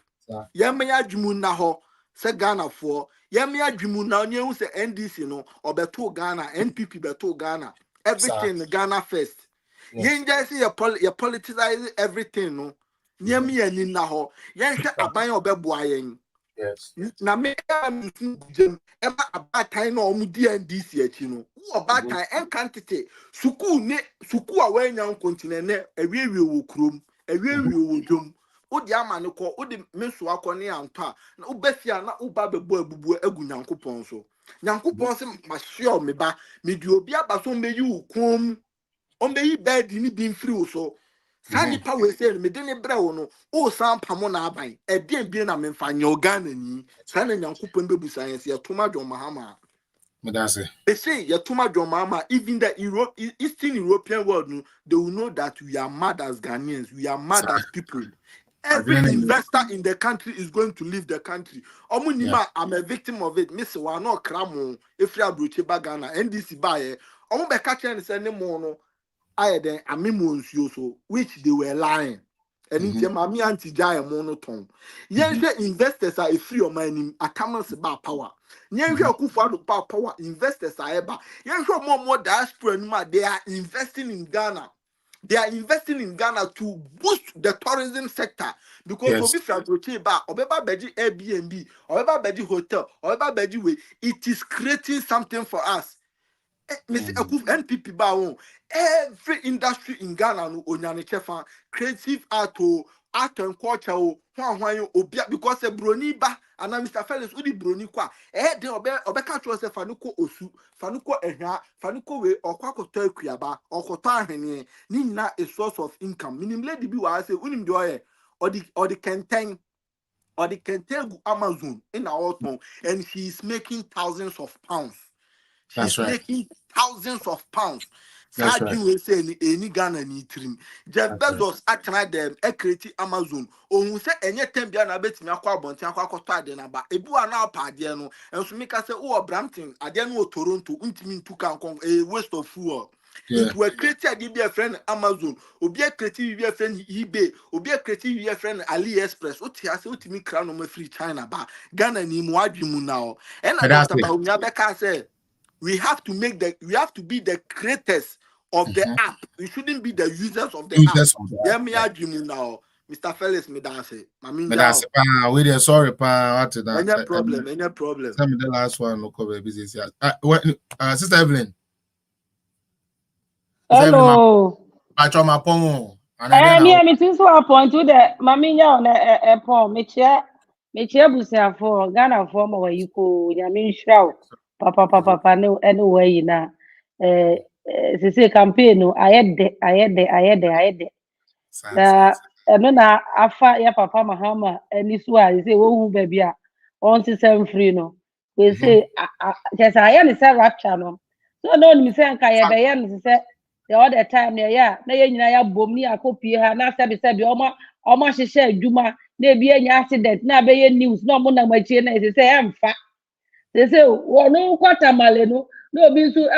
yeme adwumu na ho say Ghana for yeme adwumu na onye hu say NDC no obeto Ghana NPP beto Ghana everything Ghana first yenja say you politicize everything no Niami and na ho yen hwe aban obeboa yen na me am jem e ma abatan na omudi NDC achi no wo abatan enkantete suku a wanya nkontinene awiewie wo krom awiewie wo dwom odi amane ko odi meso akone anto na ubefia na uba bebo abubu agu nyankopon so nyankopon se mahyo me ba me di obi abaso meyi ukom o meyi bed ni bi mfiri so Sani power say me deni brɛ no o san pamo na aban e bien na me fa Ghana ni sani nyankopon bebu science ya tuma John Mahama me da say they say ya tuma John Mahama even the Eastern European world no they will know that we are mad as Ghanaians, we are mad as people. Every investor in the country is going to leave the country. Omunima I'm a victim of it. Miss wa no kramo if you are broche ba Ghana NDC ba omu be catch and say no no I then amimons so which they were lying. And in Mami anti jaya monotone. Yen investors are a free of money atamans about power. Yen kufa power investors are eba. Yen more diaspora they are investing in Ghana. They are investing in Ghana to boost the tourism sector because Obi Francoche ba, Obeba Beji Airbnb, Obeba Beji Hotel, Obeba Beji Way, it is creating something for us. Mr. Akuf NPP ba every industry in Ghana no onyane chefa creative art and culture obia because a broni ba and Mr. Felix udi broni kwa de obeka tro se fanuko osu fanuko ehwa fanuko we okwakoto akuaba okoto ahene ni na a source of income minim lady bi wa say unim de oye or the kenten Amazon in our town and she is making thousands of pounds. She's making thousands of pounds. That's right. You say any Ghana need trim. Jeff Bezos at them a creative Amazon. Oh, who say any time na bet me akwa bonti akwa kota de na ba. Ebu ana pa de no. And so make us say oh Brampton, ade no Toronto, untimi to kan a waste of fuel. It will create a friend Amazon, or be a creative friend eBay, or be a creative friend AliExpress. What he has to me crown on free China ba. Ghana ni muajimu now. And I Dr. Bawumia Beka say we have to be the creators of the app. We shouldn't be the users of the app. Yeah, me argument now. Mr. Felix, me dance. We are sorry, pa. Any problem? Tell me the last one. Look over business. Sister Evelyn. Hello. Me think so point to the mami nya on a poem. Me chia busia for Ghana for ma you ko nyame nhraw. Papa no anyway na se campaign no ayede. Na na afa ya papa Mahama ani so a say wo hu ba bia on se sem free no. We say just aye ni say rapture no. So no me say anka ye be ye no say the other time na nyina ya bom ni akopie ha na sabi oma hihye adwuma na ebi enya accident na be ye news na omo na machie na say emfa say wono kwata male no na obi nso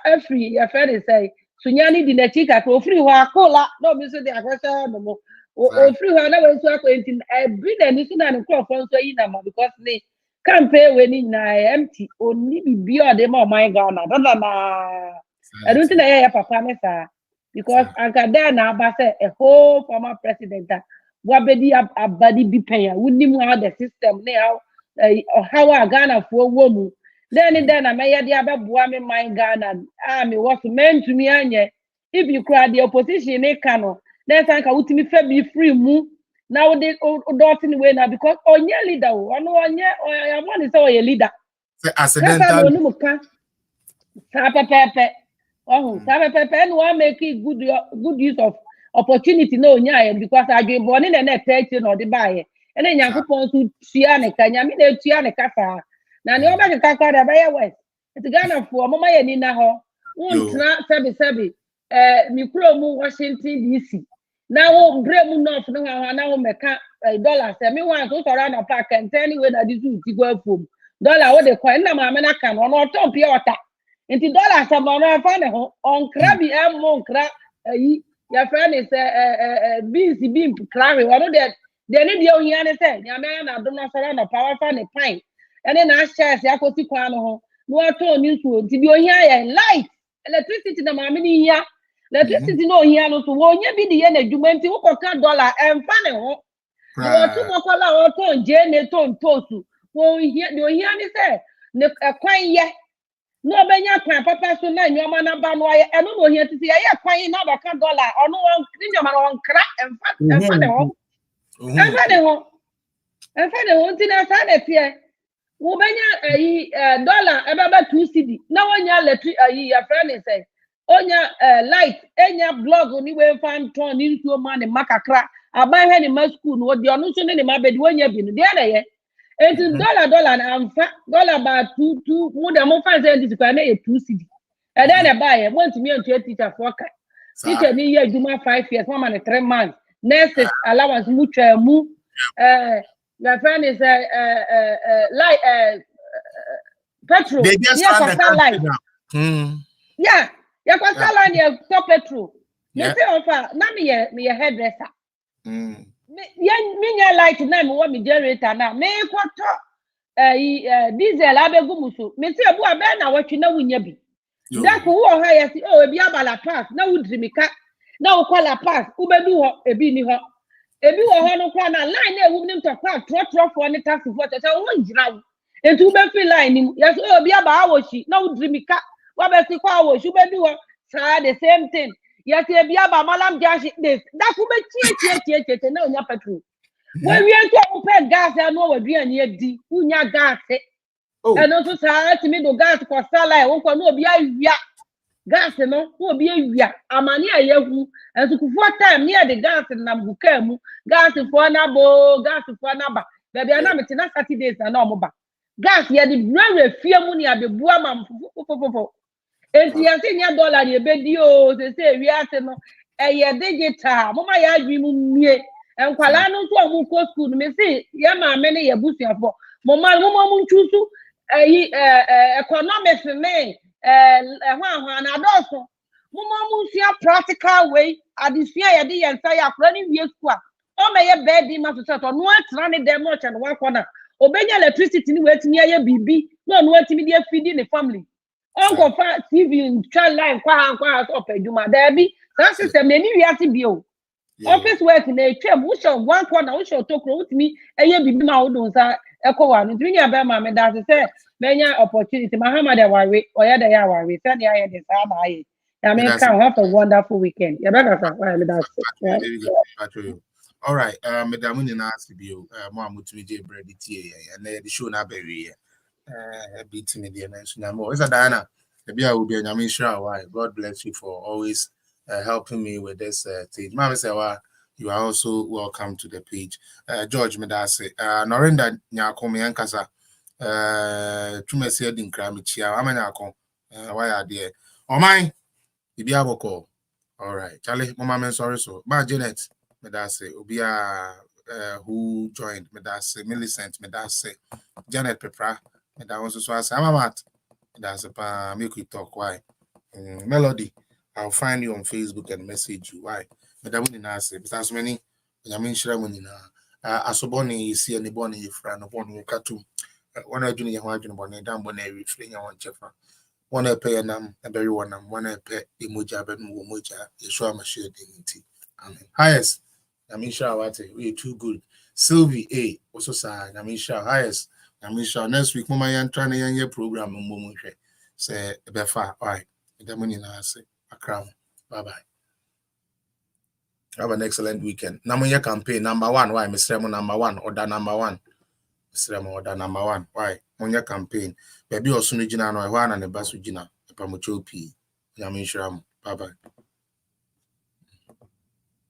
afri ya fere say sunyani di na chika ko free ho akola na obi nso di akwesa no o free ho na we nso akwenti every day ni so na nkrofo nso yi na ma because ni campaign we ni na empty oni bibi o de ma my Ghana na I don't think I papa me sir because Ankada na aba say a whole former president wabedi abadi bi penya wunnim how the system how Ghana for womu then na me ye de abeboa me man Ghana me was meant to me anye if you cry the opposition e kano then sanka wutimi fa bi free mu now they dotting way now because onye leader ono onye I want to say a leader accidental pepe oh pepe no make good use of opportunity no nya because agbe boni na 30 no de bae and Nyankopon to tua ne kanya me na tua ne kasa na ne oba kaka da bae west it Ghana for mama ye ni na ho untra sebi mi kuro mu Washington DC na wo bre mu north no ha na wo meka dollars me wan so tora na park and anyway na this ti go afom dollar wo de coin na ma me na kan no top pia wata inti dollars amana fa ne ho on krabi mon kra yi ya fa ne se beans bean krabi wo de ne de ohia ne se nya me na do na sara na power fa ne pine ene na shares ya ko ti kwa no ho no ato ni so inti de ohia ya light electricity na ma me ni ya electricity no ohia no so wo nya bi de ye na dwuma nti wo ko ka dollar emfa ne ho wo tu mo ko la wo to je ne to ntosu wo ohia de ohia ni se ne kwan ye no benya kwan papa so na nyoma na ba no aye eno no hia titi aye kwan na ba ka dollar ono won nyoma na won kra emfa ne ho emfa ne ho tina sa na tie wo benya dollar e ba 2 cedi na wonya electric ya friend say onya light enya blog ni we fan ton ni nsuo ma ne makakra aban he ne ma school no de ono so ne ma bedi wonya bi no de na ye enti dollar na amfa dollar ba 2 mu de mo fan say this kwa na 2 cedi e de na ba ye want me to teacher for ka teacher ni ye juma 5 years mama ne 3 months nurses allowance mu twa mu your friend is like petrol yeah ya kwa sala ni top petrol me say offer na me hairdresser me nya light na me wo me generator na me kwato diesel abegu muso me say ebu abe na watwe na wunya bi da ko wo ha ya si o ebi abala pass na wudrimika Now call a pass, Ubedu ho, ebi ni ho. Ebi wo ho no kwa na line na ewu nim to kwa trotro for ne task for tete won jira. Enti ube fi line nim. Yes obi aba awoshi na udri mika. Wa be si kwa awoshi ubedu ho. Sa the same thing. Yes ebi aba malam jashi this. That ube tie na onya petrol. When we enter open gas and no we an di unya gas. And also say to me do gas ko sala e won ko no obi awia. Gas no obi awia. Amani ayehu and to for time near the gas na mbuka mu. Gas for na bo, gas for na ba. Baby ana me tina Saturdays na no mo ba. Gas ye the brand fie mu ni abebua mam fofofofo. Enti ya se nya dollar ye bedi o se wi ase no ye digital. Mama ya adwi mu mie. Enkwala no so mu ko school me say ye ma me ne ye busuafo. Mama mu nchusu economics me hwan na doso. Mama mu sia practical way adisua ye de ye nsa ya akra ni wie school. O me ye bedi ma so to no atra ne dem no cha no wa kona. Obenya electricity ni wetimi aye bibi no no wetimi de feed the family. Uncle fa TV in child line kwa up eduma there be that system na ni wiase bio. Office work na etwam wo show one corner wo show tokro wutimi eye bibi ma wo don sa ekowa no tumi ya be ma me that say menya opportunity Muhammad aware oya da ya aware say dey aye dey sa na aye. I mean can have a wonderful weekend. Ya better say well that's all right madam ni na ask bio mo amutumi je bread tie and the show na be beat me the na more. Is that Diana? Maybe I will be a sure why. God bless you for always helping me with this stage. Mama say, you are also welcome to the page. George Medase, Norinda Nyako Miankasa, Tumesi Edin Kramichia, Amanyako, why are there? Oh, mine, you have a call. All right, Charlie, Mama, sorry, so. But Janet Medase, Ubia, who joined Medase, Millicent Medase, Janet Pepra. And that was so I say, I'm at that's a make we talk. Why? Melody, I'll find you on Facebook and message you. Why? But I wouldn't ask it. That's many. I mean, Shramuni na. Asoboni, you see any bonny, you friend, upon your cartoon. One I do your wife in bonnet, down bonnet, refrain your one cheffer. One I pay a num, a very one, one I pay emoja, but moja, you show I'm a share dignity. Amen. Highest, I mean, we're too good. Sylvie, A, also say, I mean, highest. I'm sure next week, Mama Yan trying to your program. Say, Befa, why? The money now say, a crown. Bye bye. Have an excellent weekend. Namuya campaign number 1. Why, Mr. Remo number 1? Order number 1. Mr. Remo order number 1. Why? Monya campaign. Baby, also, Nujina, no, one and the bus with Gina, a Pamucho P. Yamin Shram. Bye bye.